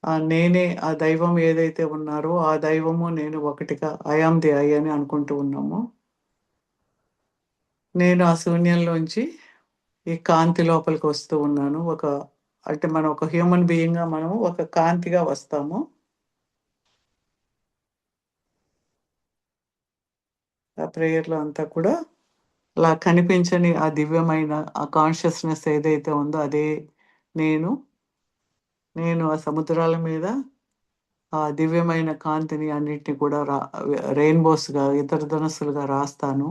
ఆ నేనే, ఆ దైవం ఏదైతే ఉన్నారో ఆ దైవము నేను ఒకటిగా ఐ ఆమ్ ది ఐ అని అనుకుంటూ ఉన్నాము. నేను ఆ శూన్యంలోంచి ఈ కాంతి లోపలికి వస్తూ ఉన్నాను. అంటే మనం ఒక హ్యూమన్ బీయింగ్గా మనం ఒక కాంతిగా వస్తాము. ఆ ప్రేయర్లో అంతా కూడా అలా కనిపించని ఆ దివ్యమైన ఆ కాన్షియస్నెస్ ఏదైతే ఉందో అదే నేను. నేను ఆ సముద్రాల మీద ఆ దివ్యమైన కాంతిని అన్నిటిని కూడా రెయిన్బోస్గా ఇంద్రధనుస్సులుగా రాస్తాను.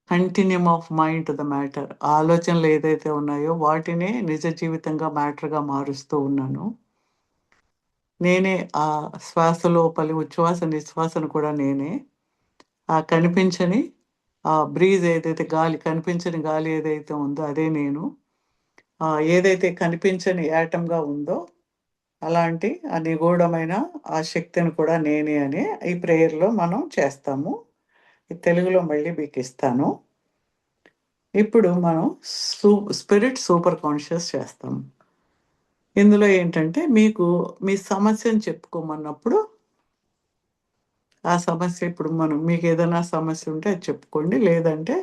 Continuum of mind to the matter. ఆలోచనలు ఏదైతే ఉన్నాయో వాటినే నిజ జీవితంగా మ్యాటర్గా మారుస్తూ ఉన్నాను. నేనే ఆ శ్వాస లోపలి ఉచ్ఛ్వాస నిశ్వాసను కూడా నేనే. ఆ కనిపించని ఆ బ్రీజ్ ఏదైతే కనిపించని గాలి ఏదైతే ఉందో అదే నేను. ఏదైతే కనిపించని యాటమ్గా ఉందో అలాంటి ఆ నిగూఢమైన ఆ శక్తిని కూడా నేనే అని ఈ ప్రేయర్లో మనం చేస్తాము. ఈ తెలుగులో మళ్ళీ మీకు ఇస్తాను. ఇప్పుడు మనం స్పిరిట్ సూపర్ కాన్షియస్ చేస్తాము. ఇందులో ఏంటంటే మీకు మీ సమస్యను చెప్పుకోమన్నప్పుడు ఆ సమస్య ఇప్పుడు మీకు ఏదైనా సమస్య ఉంటే అది చెప్పుకోండి. లేదంటే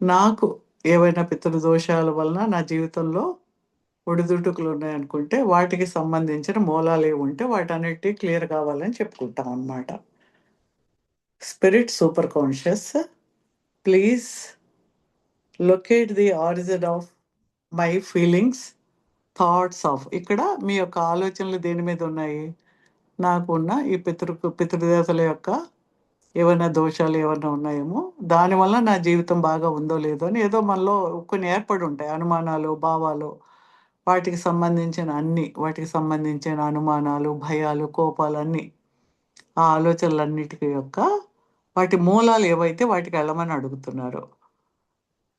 నాకు ఏవైనా పితృదోషాల వలన నా జీవితంలో ఒడిదుడుకులు ఉన్నాయనుకుంటే వాటికి సంబంధించిన మూలాలు ఏవి ఉంటే వాటన్నిటి క్లియర్ కావాలని చెప్పుకుంటాం అన్నమాట. Spirit super conscious, please locate the origin of my feelings, thoughts of. ఇక్కడ మీ యొక్క ఆలోచనలు దేని మీద ఉన్నాయి? నాకు ఉన్న ఈ పితృదేవతల యొక్క ఏమైనా దోషాలు ఏమైనా ఉన్నాయేమో, దానివల్ల నా జీవితం బాగా ఉందో లేదో అని ఏదో మనలో కొన్ని ఏర్పడి ఉంటాయి అనుమానాలు, భావాలు. వాటికి సంబంధించిన అనుమానాలు, భయాలు, కోపాలు అన్నీ, ఆ ఆలోచనలన్నిటికీ వాటి మూలాలు ఏవైతే వాటికి వెళ్ళమని అడుగుతున్నారు.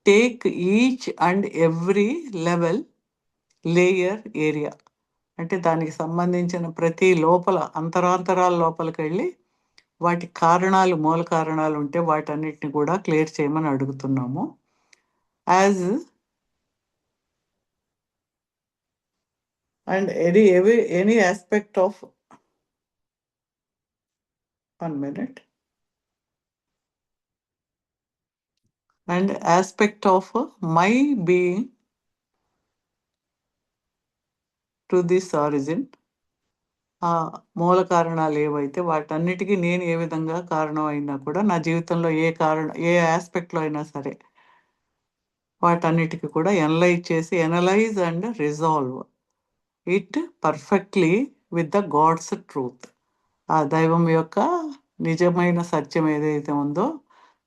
Take each and every level, layer, area. అంటే దానికి సంబంధించిన ప్రతి అంతరాంతరాల లోపలికి వెళ్ళి వాటి కారణాలు, మూల కారణాలు ఉంటే వాటన్నిటిని కూడా క్లియర్ చేయమని అడుగుతున్నాము. And any aspect of 1 minute. And aspect of my being to this origin, ఆ మూల కారణాలు ఏవైతే వాటన్నిటికీ నేను ఏ విధంగా కారణం అయినా కూడా నా జీవితంలో ఏ ఆస్పెక్ట్లో అయినా సరే వాటన్నిటికీ కూడా analyse and resolve it perfectly with the God's truth. ఆ దైవం యొక్క నిజమైన సత్యం ఏదైతే ఉందో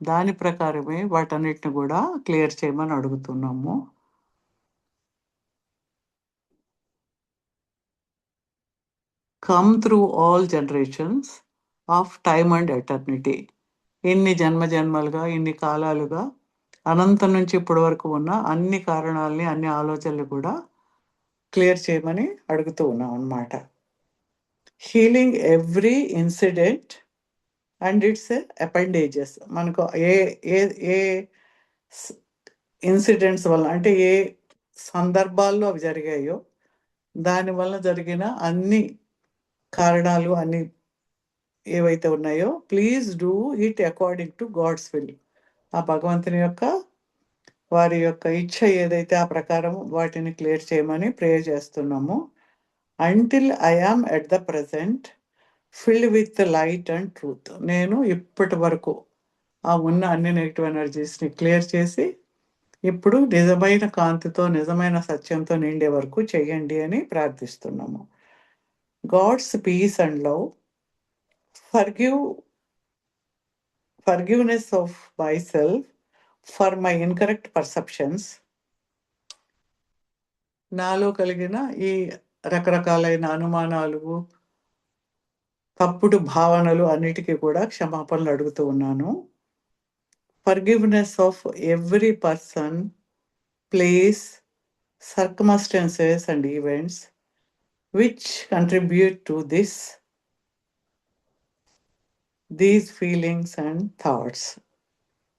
దాని ప్రకారమే వాటన్నిటిని కూడా క్లియర్ చేయమని అడుగుతున్నాము. Come through all generations of time and eternity. ఇన్ని జన్మలుగా, ఇన్ని కాలాలుగా, అనంతం నుంచి ఇప్పటి వరకు ఉన్న అన్ని కారణాలని, అన్ని ఆలోచనలు కూడా క్లియర్ చేయమని అడుగుతూ ఉన్నాం అన్నమాట. Healing every incident and it's appendages. మనకు ఏ ఇన్సిడెంట్స్ వల్ల, అంటే ఏ సందర్భాల్లో అవి జరిగాయో దానివల్ల జరిగిన అన్ని కారణాలు అన్ని ఏవైతే ఉన్నాయో, please do it according to God's will. ఆ భగవంతుని యొక్క వారి యొక్క ఇచ్ఛ ఏదైతే ఆ ప్రకారం వాటిని క్లియర్ చేయమని ప్రేయర్ చేస్తున్నాము. Until I am at the present filled with light and truth. నేను ఇప్పటి వరకు ఆ ఉన్న అన్ని నెగిటివ్ ఎనర్జీస్ని క్లియర్ చేసి ఇప్పుడు నిజమైన కాంతితో, నిజమైన సత్యంతో నిండే వరకు చెయ్యండి అని ప్రార్థిస్తున్నాము. God's peace and love, forgiveness of myself for my incorrect perceptions. నాలో కలిగిన ఈ రకరకాలైన అనుమానాలు, తప్పుడు భావనలు అన్నిటికీ కూడా క్షమాపణలు అడుగుతూ ఉన్నాను. Forgiveness of every person, place, circumstances and events which contribute to these feelings and thoughts.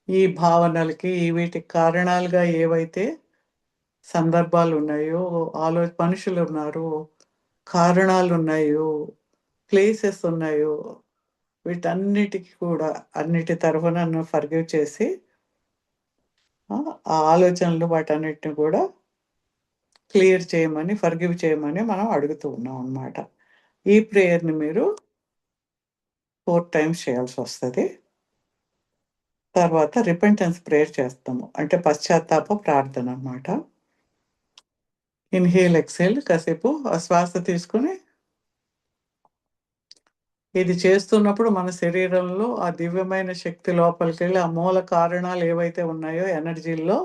ఈ భావనలకి, వీటికి కారణాలుగా ఏవైతే సందర్భాలు ఉన్నాయో, మనుషులు ఉన్నారు, కారణాలు ఉన్నాయో, ప్లేసెస్ ఉన్నాయో, వీటన్నిటికి కూడా అన్నిటి తరఫున నన్ను ఫర్గివ్ చేసి ఆ ఆలోచనలు వాటన్నిటిని కూడా క్లియర్ చేయమని, ఫర్గివ్ చేయమని మనం అడుగుతూ ఉన్నాం అన్నమాట. ఈ ప్రేయర్ని మీరు 4 టైమ్స్ చేయాల్సి వస్తుంది. తర్వాత రిపెంటెన్స్ ప్రేయర్ చేస్తాము, అంటే పశ్చాత్తాప ప్రార్థన అన్నమాట. ఇన్హేల్ ఎక్సేల్ కాసేపు ఆ శ్వాస తీసుకుని ఇది చేస్తున్నప్పుడు మన శరీరంలో ఆ దివ్యమైన శక్తి లోపలికి వెళ్ళి ఆ మూల కారణాలు ఏవైతే ఉన్నాయో ఎనర్జీల్లో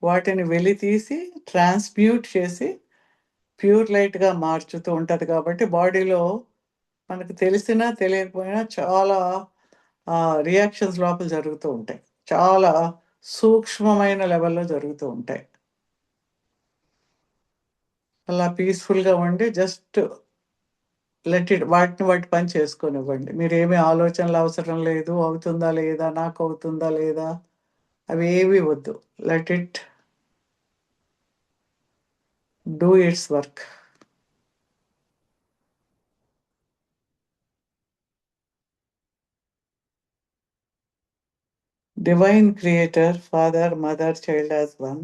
వాటిని వెలితీసి ట్రాన్స్మ్యూట్ చేసి ప్యూర్ లైట్గా మార్చుతూ ఉంటుంది. కాబట్టి బాడీలో మనకు తెలిసినా తెలియకపోయినా చాలా రియాక్షన్స్ లోపల జరుగుతూ ఉంటాయి, చాలా సూక్ష్మమైన లెవెల్లో జరుగుతూ ఉంటాయి. అలా పీస్ఫుల్గా ఉండి జస్ట్ లెట్ ఇట్ వాటి పని చేసుకొనివ్వండి. మీరేమీ ఆలోచనలు అవసరం లేదు, అవుతుందా లేదా, నాకు అవుతుందా లేదా, అవి ఏవి వద్దు. Let it do it's work. Divine creator, father, mother, child as one.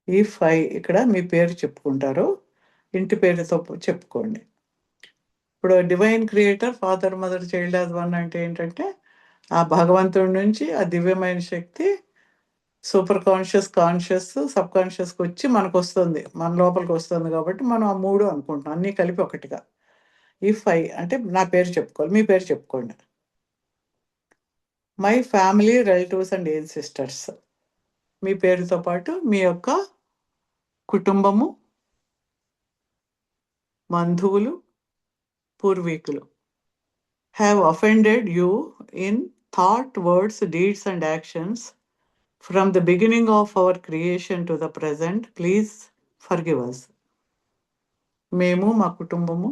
ఈ 5 ఇక్కడ మీ పేరు చెప్పుకుంటారు, ఇంటి పేరుతో చెప్పుకోండి. ఇప్పుడు divine creator, father, mother, child as one అంటే ఏంటంటే ఆ భగవంతుడి నుంచి ఆ దివ్యమైన శక్తి సూపర్ కాన్షియస్, కాన్షియస్, సబ్ కాన్షియస్కి వచ్చి మనకు వస్తుంది, మన లోపలికి వస్తుంది. కాబట్టి మనం ఆ 3 అనుకుంటున్నాం, అన్నీ కలిపి ఒకటిగా. ఈ 5 అంటే నా పేరు చెప్పుకోవాలి, మీ పేరు చెప్పుకోండి. My family, relatives and sisters. మీ పేరుతో పాటు మీ యొక్క కుటుంబము, బంధువులు, పూర్వీకులు have offended you in thought, words, deeds and actions from the beginning of our creation to the present. Please forgive us. మేము, మా కుటుంబము,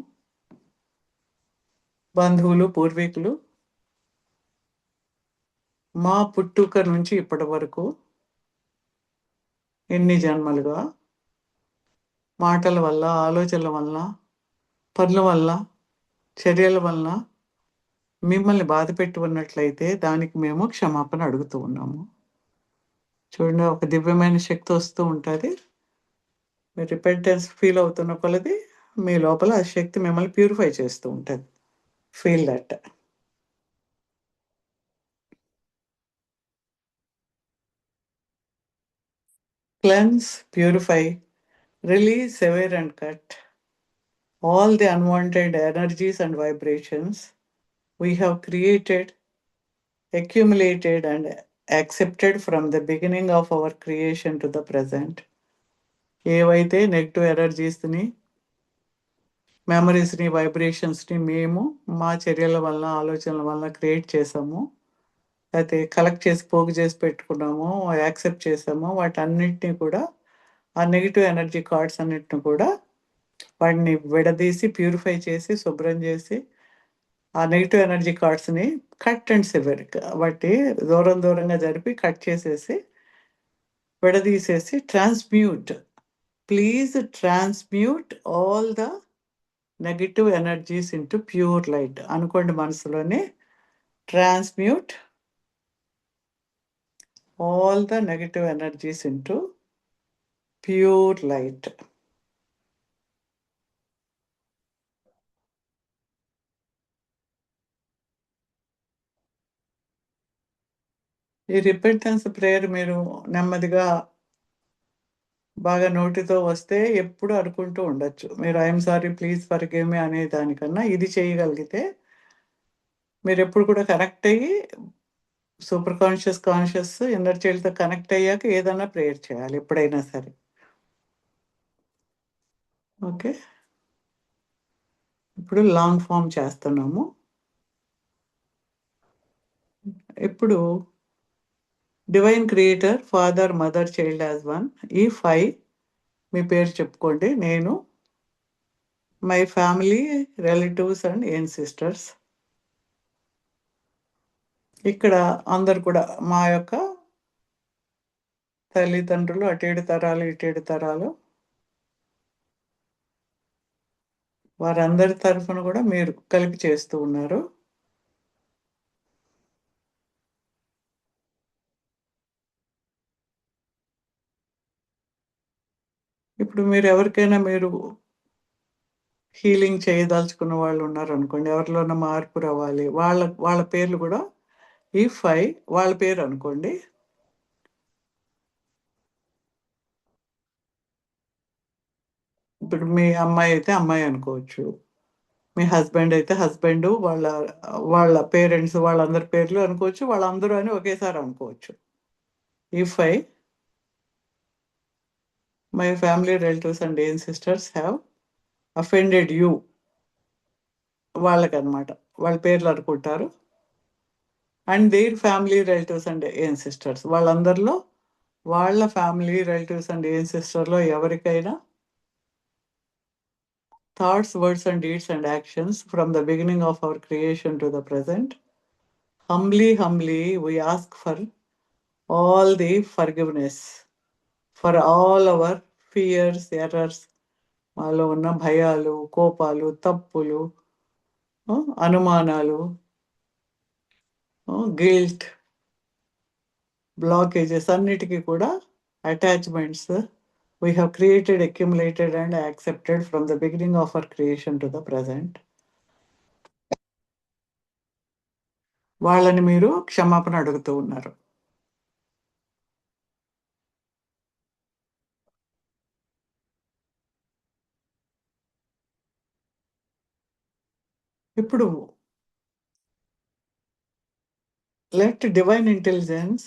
బంధువులు, పూర్వీకులు మా పుట్టుక నుంచి ఇప్పటి వరకు ఎన్ని జన్మలుగా మాటల వల్ల, ఆలోచనల వల్ల, పనుల వల్ల, చర్యల వల్ల మిమ్మల్ని బాధ పెట్టి ఉన్నట్లయితే దానికి మేము క్షమాపణ అడుగుతూ ఉన్నాము. చూడండి, ఒక దివ్యమైన శక్తి వస్తూ ఉంటుంది. మీరు రిపెంటెన్స్ ఫీల్ అవుతున్న కొలది మీ లోపల ఆ శక్తి మిమ్మల్ని ప్యూరిఫై చేస్తూ ఉంటుంది. Feel that. Cleanse, purify, release, sever and cut all the unwanted energies and vibrations we have created, accumulated and accepted from the beginning of our creation to the present. ఏవైతే నెగిటివ్ ఎనర్జీస్ని, మెమరీస్ని, వైబ్రేషన్స్ని మేము మా చర్యల వల్ల, ఆలోచనల వల్ల క్రియేట్ చేసాము, అయితే కలెక్ట్ చేసి పోగు చేసి పెట్టుకున్నాము, యాక్సెప్ట్ చేసాము, వాటన్నిటిని కూడా ఆ నెగిటివ్ ఎనర్జీ కార్డ్స్ అన్నిటిని కూడా వాటిని విడదీసి ప్యూరిఫై చేసి శుభ్రం చేసి ఆ నెగిటివ్ ఎనర్జీ కార్డ్స్ని కట్ అండ్ సివర్ వాటి దూరంగా జరిపి కట్ చేసేసి విడదీసేసి transmute. Please transmute all the negative energies into pure light అనుకోండి మనసులోనే. Transmute all the negative energies into pure light. ఈ రిపెంటెన్స్ ప్రేయర్ మీరు నెమ్మదిగా బాగా నోటితో వస్తే ఎప్పుడు అనుకుంటూ ఉండొచ్చు. మీరు I'm sorry, please forgive me అనే దానికన్నా ఇది చేయగలిగితే మీరు ఎప్పుడు కూడా కనెక్ట్ అయ్యి సూపర్ కాన్షియస్, కాన్షియస్, ఇన్నర్ చైల్డ్తో కనెక్ట్ అయ్యాక ఏదైనా ప్రేయర్ చేయాలి ఎప్పుడైనా సరే. ఓకే, ఇప్పుడు లాంగ్ ఫామ్ చేస్తున్నాము. ఇప్పుడు divine creator, father, mother, child as one. ఈ 5 మీ పేరు చెప్పుకోండి. నేను, my family, relatives and sisters. ఇక్కడ అందరు కూడా మా యొక్క తల్లిదండ్రులు, అటేడు తరాలు, ఇటేడు తరాలు, వారందరి తరఫున కూడా మీరు కలిపి చేస్తూ ఉన్నారు. ఇప్పుడు మీరు ఎవరికైనా మీరు హీలింగ్ చేయదలుచుకున్న వాళ్ళు ఉన్నారనుకోండి, ఎవరిలోనో మార్పు రావాలి, వాళ్ళ పేర్లు కూడా ఇఫ్ ఐ వాళ్ళ పేరు అనుకోండి. ఇప్పుడు మీ అమ్మాయి అయితే అమ్మాయి అనుకోవచ్చు, మీ హస్బెండ్ అయితే హస్బెండ్, వాళ్ళ పేరెంట్స్ వాళ్ళందరి పేర్లు అనుకోవచ్చు, వాళ్ళందరూ అని ఒకేసారి అనుకోవచ్చు. If I my family relatives and ancestors have offended you, వాళ్ళకనమాట వాళ్ళ పేర్లు అనుకుంటారు. And their family relatives and ancestors వాళ్ళందరిలో వాళ్ళ ఫ్యామిలీ రిలేటివ్స్ అండ్ ancestorలో ఎవరికైనా thoughts, words and deeds and actions from the beginning of our creation to the present, humbly we ask for all the forgiveness for all our fears, errors, మాలో ఉన్న భయాలు, కోపాలు, తప్పులు, అనుమానాలు, గిల్ట్, బ్లాకేజెస్ అన్నిటికీ కూడా attachments we have created, accumulated and accepted from the beginning of our creation to the present. వాళ్ళని మీరు క్షమాపణ అడుగుతూ ఉన్నారు. ఇప్పుడు let divine intelligence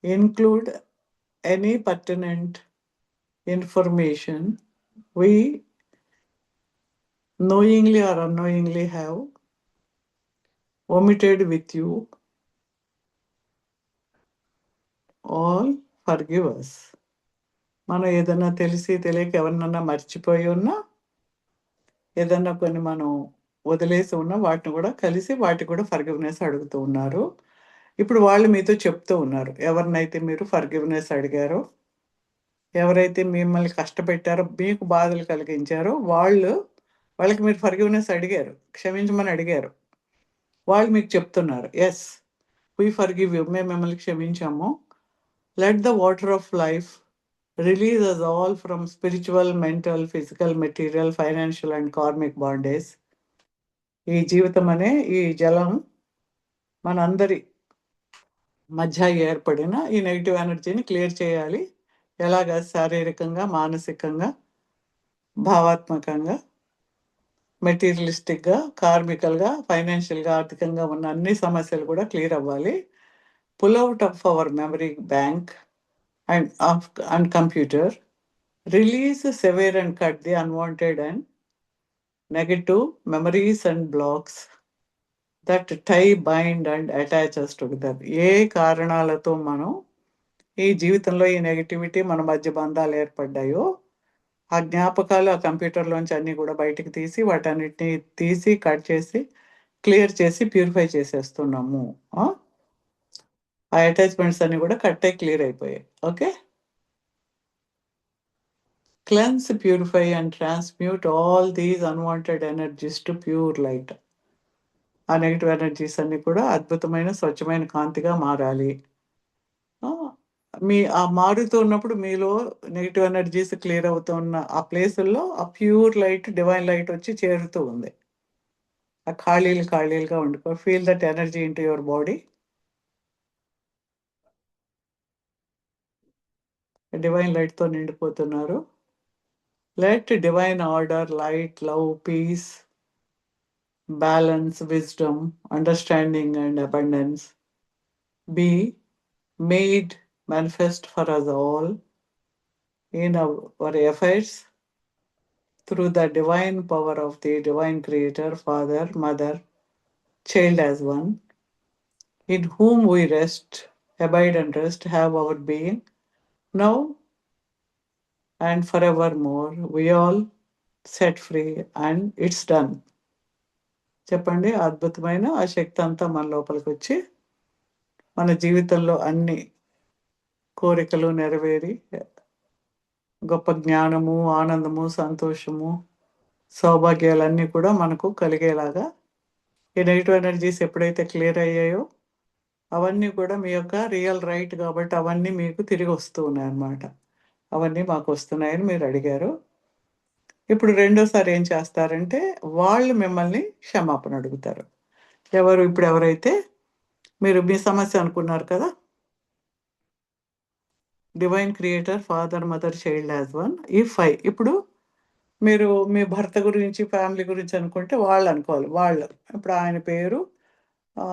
include any pertinent information we knowingly or unknowingly have omitted with you. All forgive us. మనం ఏదైనా తెలిసి తెలియక ఎవరినన్నా మర్చిపోయి ఉన్నా, ఏదన్నా కొన్ని మనం వదిలేసి ఉన్నా, వాటిని కూడా కలిసి వాటికి కూడా ఫర్గివ్నెస్ అడుగుతూ ఉన్నారు. ఇప్పుడు వాళ్ళు మీతో చెప్తూ ఉన్నారు, ఎవరినైతే మీరు ఫర్గివ్నెస్ అడిగారో, ఎవరైతే మిమ్మల్ని కష్టపెట్టారో, మీకు బాధలు కలిగించారో వాళ్ళకి మీరు ఫర్గివ్నెస్ అడిగారు, క్షమించమని అడిగారు. వాళ్ళు మీకు చెప్తున్నారు, ఎస్ వీ ఫర్గివ్ యూ, మేము మిమ్మల్ని క్షమించాము. Let the water of life release us all from spiritual, mental, physical, material, financial and karmic bondage. ఈ జీవితం అనే ఈ జలం మనందరి మధ్య ఏర్పడిన ఈ నెగిటివ్ ఎనర్జీని క్లియర్ చేయాలి. ఎలాగా? శారీరకంగా, మానసికంగా, భావాత్మకంగా, మెటీరియలిస్టిక్గా, కార్మికల్గా, ఫైనాన్షియల్గా, ఆర్థికంగా ఉన్న అన్ని సమస్యలు కూడా క్లియర్ అవ్వాలి. Pull out of our memory bank and computer, release, sever and cut the unwanted and negative memories and blocks that tie, bind and attach us together. ఏ కారణాలతో మనం ఈ జీవితంలో ఈ నెగటివిటీ మన మధ్య బంధాలు ఏర్పడ్డాయో, ఆ జ్ఞాపకాలు ఆ కంప్యూటర్లోంచి అన్నీ కూడా బయటికి తీసి, వాటన్నిటిని తీసి, కట్ చేసి, క్లియర్ చేసి, ప్యూరిఫై చేసేస్తున్నాము. ఆ అటాచ్మెంట్స్ అన్ని కూడా కట్ అయి క్లియర్ అయిపోయాయి. Okay, cleanse, purify and transmute all these unwanted energies to pure light. ఆ నెగిటివ్ ఎనర్జీస్ అన్ని కూడా అద్భుతమైన స్వచ్ఛమైన కాంతిగా మారాలి. ఆ మారుతూ ఉన్నప్పుడు మీలో నెగిటివ్ ఎనర్జీస్ క్లియర్ అవుతున్న ఆ ప్లేసుల్లో ఆ ప్యూర్ లైట్, డివైన్ లైట్ వచ్చి చేరుతూ ఉంది. ఆ ఖాళీలుగా ఉండిపో. Feel that energy into your body. Divine లైట్తో నిండిపోతున్నారు. Let divine order, light, love, peace, balance, wisdom, understanding and abundance be made manifest for us all in our efforts through the divine power of the divine creator, father, mother, child as one, in whom we rest, abide and rest, have our being now and forevermore. We all set free and it's done. చెప్పండి, అద్భుతమైన ఆ శక్తి అంతా మన లోపలికి వచ్చి మన జీవితంలో అన్ని కోరికలు నెరవేరి గొప్ప జ్ఞానము, ఆనందము, సంతోషము, సౌభాగ్యాలన్నీ కూడా మనకు కలిగేలాగా ఈ నెగిటివ్ ఎనర్జీస్ ఎప్పుడైతే క్లియర్ అయ్యాయో అవన్నీ కూడా మీ యొక్క రియల్ రైట్ కాబట్టి అవన్నీ మీకు తిరిగి వస్తూ ఉన్నాయి అన్నమాట. అవన్నీ మాకు వస్తున్నాయని మీరు అడిగారు. ఇప్పుడు రెండోసారి ఏం చేస్తారంటే వాళ్ళు మిమ్మల్ని క్షమాపణ అడుగుతారు. ఇప్పుడు ఎవరైతే మీరు మీ సమస్య అనుకున్నారు కదా, divine creator father mother child as one if I. ఇప్పుడు మీరు మీ భర్త గురించి ఫ్యామిలీ గురించి అనుకుంటే వాళ్ళు అనుకోవాలి. వాళ్ళు ఇప్పుడు ఆయన పేరు,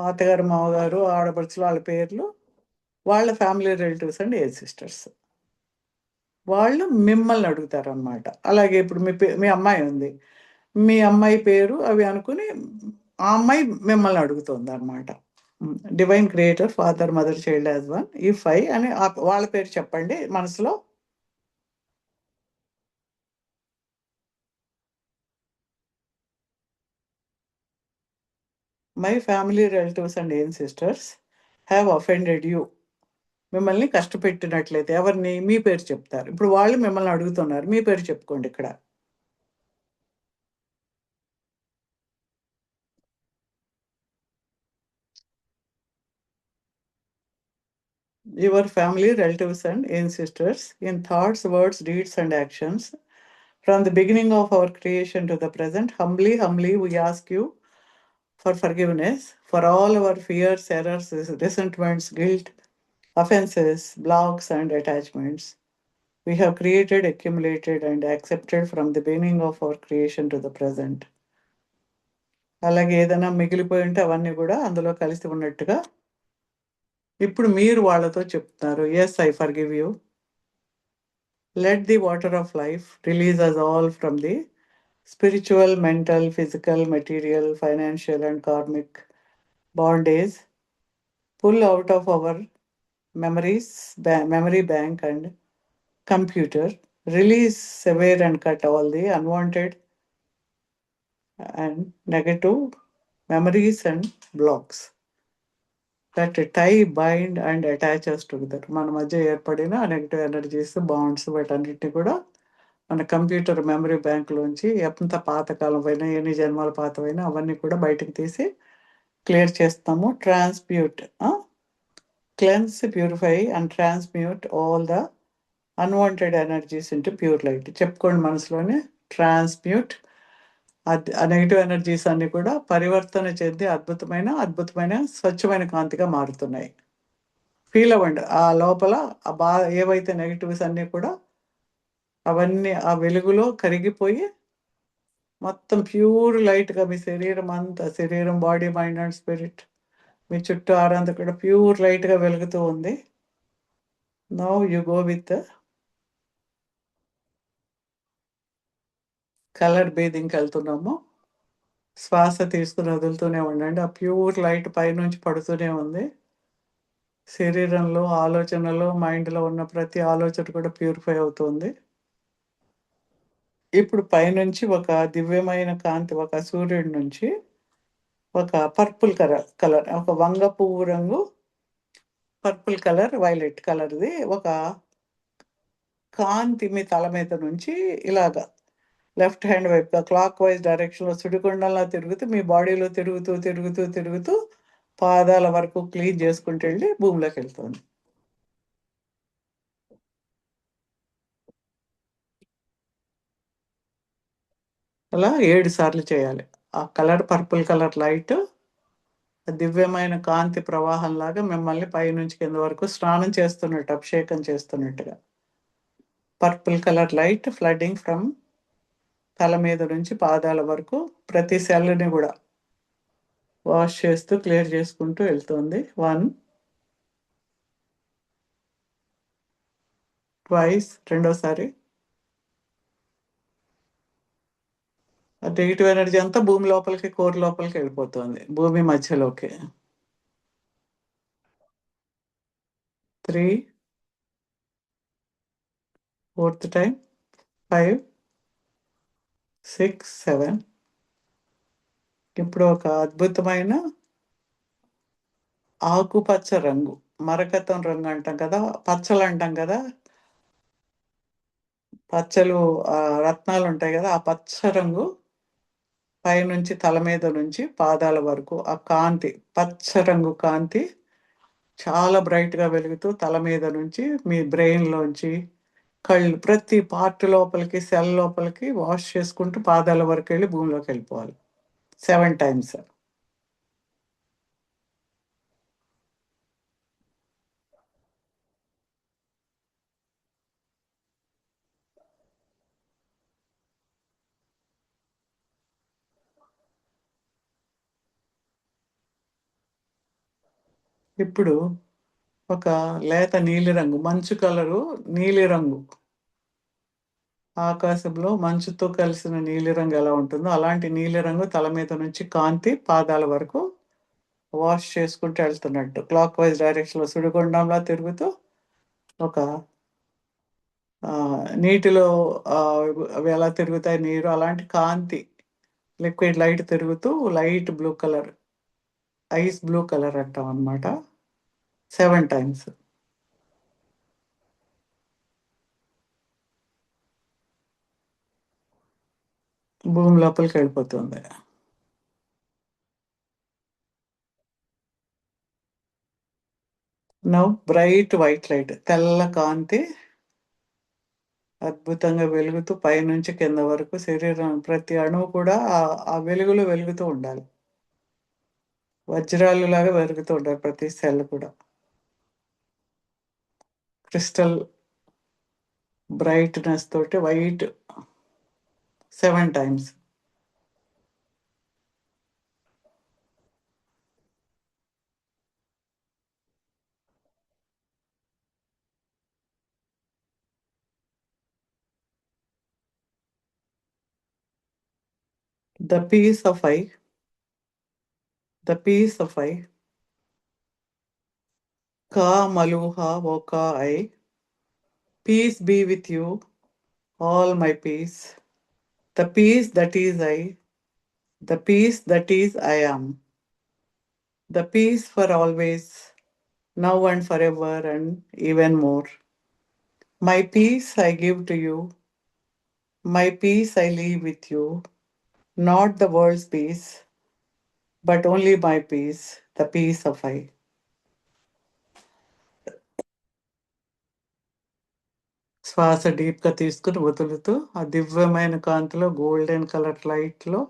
అత్తగారు మామగారు ఆడపడుచులు వాళ్ళ పేర్లు, వాళ్ళ family relatives and age sisters, వాళ్ళు మిమ్మల్ని అడుగుతారు అనమాట. అలాగే ఇప్పుడు మీ అమ్మాయి ఉంది, మీ అమ్మాయి పేరు అవి అనుకుని ఆ అమ్మాయి మిమ్మల్ని అడుగుతుంది అనమాట. Divine creator father mother child as one if I అని వాళ్ళ పేరు చెప్పండి మనసులో. My family relatives and an sisters have offended you. మిమ్మల్ని కష్టపెట్టినట్లయితే ఎవరిని, మీ పేరు చెప్తారు. ఇప్పుడు వాళ్ళు మిమ్మల్ని అడుగుతున్నారు, మీ పేరు చెప్పుకోండి ఇక్కడ. Your family, relatives and ancestors in thoughts, words, deeds and actions from the beginning of our creation to the present, humbly we ask you for forgiveness for all our fears, errors, resentments, guilt, offenses, blocks and attachments we have created, accumulated and accepted from the beginning of our creation to the present. అలాగే ఏదైనా మిగిలిపోయి ఉంటే అవన్నీ కూడా అందులో కలిసి ఉన్నట్టుగా ఇప్పుడు మీరు వాళ్ళతో చెప్తున్నారు. Yes, I forgive you. Let the water of life release us all from the spiritual, mental, physical, material, financial and karmic bondage. Pull out of our memory bank and computer. Release, sever and cut all the unwanted and negative memories and blocks that tie, bind and attach us together. మన మధ్య ఏర్పడిన నెగటివ్ ఎనర్జీస్, బాండ్స్ వాటన్నిటిని కూడా మన కంప్యూటర్ మెమరీ బ్యాంక్లోంచి ఎంత పాతకాలం అయినా, ఎన్ని జన్మాల పాతవైనా అవన్నీ కూడా బయటకు తీసి క్లియర్ చేస్తాము. Transmute, cleanse, purify and transmute all the unwanted energies into pure light. చెప్పుకోండి మనసులోనే, ట్రాన్స్మ్యూట్. ఆ నెగిటివ్ ఎనర్జీస్ అన్ని కూడా పరివర్తన చెంది అద్భుతమైన స్వచ్ఛమైన కాంతిగా మారుతున్నాయి. ఫీల్ అవ్వండి ఆ లోపల ఏవైతే నెగిటివ్స్ అన్నీ కూడా అవన్నీ ఆ వెలుగులో కరిగిపోయి మొత్తం ప్యూర్ లైట్గా మీ శరీరం అంతా, శరీరం, బాడీ, మైండ్ అండ్ స్పిరిట్, మీ చుట్టూ ఆరంతా కూడా ప్యూర్ లైట్గా వెలుగుతూ ఉంది. Now you go with colour బేదింగ్కి వెళ్తున్నాము. శ్వాస తీసుకుని వదులుతూనే ఉండండి. ఆ ప్యూర్ లైట్ పైనుంచి పడుతూనే ఉంది. శరీరంలో, ఆలోచనలో, మైండ్లో ఉన్న ప్రతి ఆలోచన కూడా ప్యూరిఫై అవుతుంది. ఇప్పుడు పైనుంచి ఒక దివ్యమైన కాంతి, ఒక సూర్యుడి నుంచి ఒక పర్పుల్ కలర్, ఒక వంగ పువ్వు రంగు పర్పుల్ కలర్, వైలెట్ కలర్ది ఒక కాంతి మీ తల మీద నుంచి ఇలాగా లెఫ్ట్ హ్యాండ్ వైపుగా క్లాక్ వైజ్ డైరెక్షన్లో సుడిగుండంలా తిరుగుతూ మీ బాడీలో తిరుగుతూ పాదాల వరకు క్లీన్ చేసుకుంటూ వెళ్ళి భూమిలోకి వెళ్తుంది. అలా 7 సార్లు చేయాలి. ఆ కలర్, పర్పుల్ కలర్ లైట్ దివ్యమైన కాంతి ప్రవాహంలాగా మిమ్మల్ని పైనుంచి కింద వరకు స్నానం చేస్తున్నట్టు, అభిషేకం చేస్తున్నట్టుగా. Purple colour light flooding from తల మీద నుంచి పాదాల వరకు ప్రతి సెల్ని కూడా వాష్ చేస్తూ క్లియర్ చేసుకుంటూ వెళ్తుంది. 1 ట్వైస్, రెండోసారి. ఆ నెగిటివ్ ఎనర్జీ అంతా భూమి లోపలికి, కోర్ లోపలికి వెళ్ళిపోతుంది, భూమి మధ్యలోకి. 3 4th టైం. 5 6 7. ఇప్పుడు ఒక అద్భుతమైన ఆకుపచ్చ రంగు, మరకతం రంగు అంటాం కదా, పచ్చలు అంటాం కదా, పచ్చలు రత్నాలు ఉంటాయి కదా, ఆ పచ్చ రంగు పైనుంచి తల మీద నుంచి పాదాల వరకు ఆ కాంతి, పచ్చ రంగు కాంతి చాలా బ్రైట్గా వెలుగుతూ తల మీద నుంచి మీ బ్రెయిన్లోంచి, కళ్ళు ప్రతి పార్ట్ లోపలికి సెల్ లోపలికి వాష్ చేసుకుంటూ పాదాల వరకు వెళ్ళి భూమిలోకి వెళ్ళిపోవాలి 7 times. ఇప్పుడు ఒక లేత నీలిరంగు మంచు కలరు నీలిరంగు ఆకాశంలో మంచుతో కలిసిన నీలిరంగు ఎలా ఉంటుందో అలాంటి నీలిరంగు తల మీద నుంచి కాంతి పాదాల వరకు వాష్ చేసుకుంటూ వెళ్తున్నట్టు క్లాక్ వైజ్ డైరెక్షన్లో సుడిగుండంలా తిరుగుతూ ఒక నీటిలో అవి ఎలా తిరుగుతాయి నీరు అలాంటి కాంతి లిక్విడ్ లైట్ తిరుగుతూ light blue colour ice blue colour అంటాం అనమాట 7 times. భూమి లోపలికి వెళ్ళిపోతుంది. నౌ బ్రైట్ వైట్ లైట్ తెల్ల కాంతి అద్భుతంగా వెలుగుతూ పైనుంచి కింద వరకు శరీరం ప్రతి అణువు కూడా ఆ వెలుగులో వెలుగుతూ ఉండాలి. వజ్రాలు లాగా వెలుగుతూ ఉండాలి ప్రతి సెల్ కూడా. క్రిస్టల్ బ్రైట్నెస్ తోటి white 7 times. The peace of I, the peace of I, Ka Maluha Voka I, peace be with you, all my peace, the peace that is I, the peace that is I am, the peace for always, now and forever and even more. My peace I give to you, my peace I leave with you, not the world's peace, but only my peace, the peace of I. శ్వాస డీప్గా తీసుకుని వదులుతూ ఆ దివ్యమైన కాంతిలో గోల్డెన్ కలర్ లైట్లో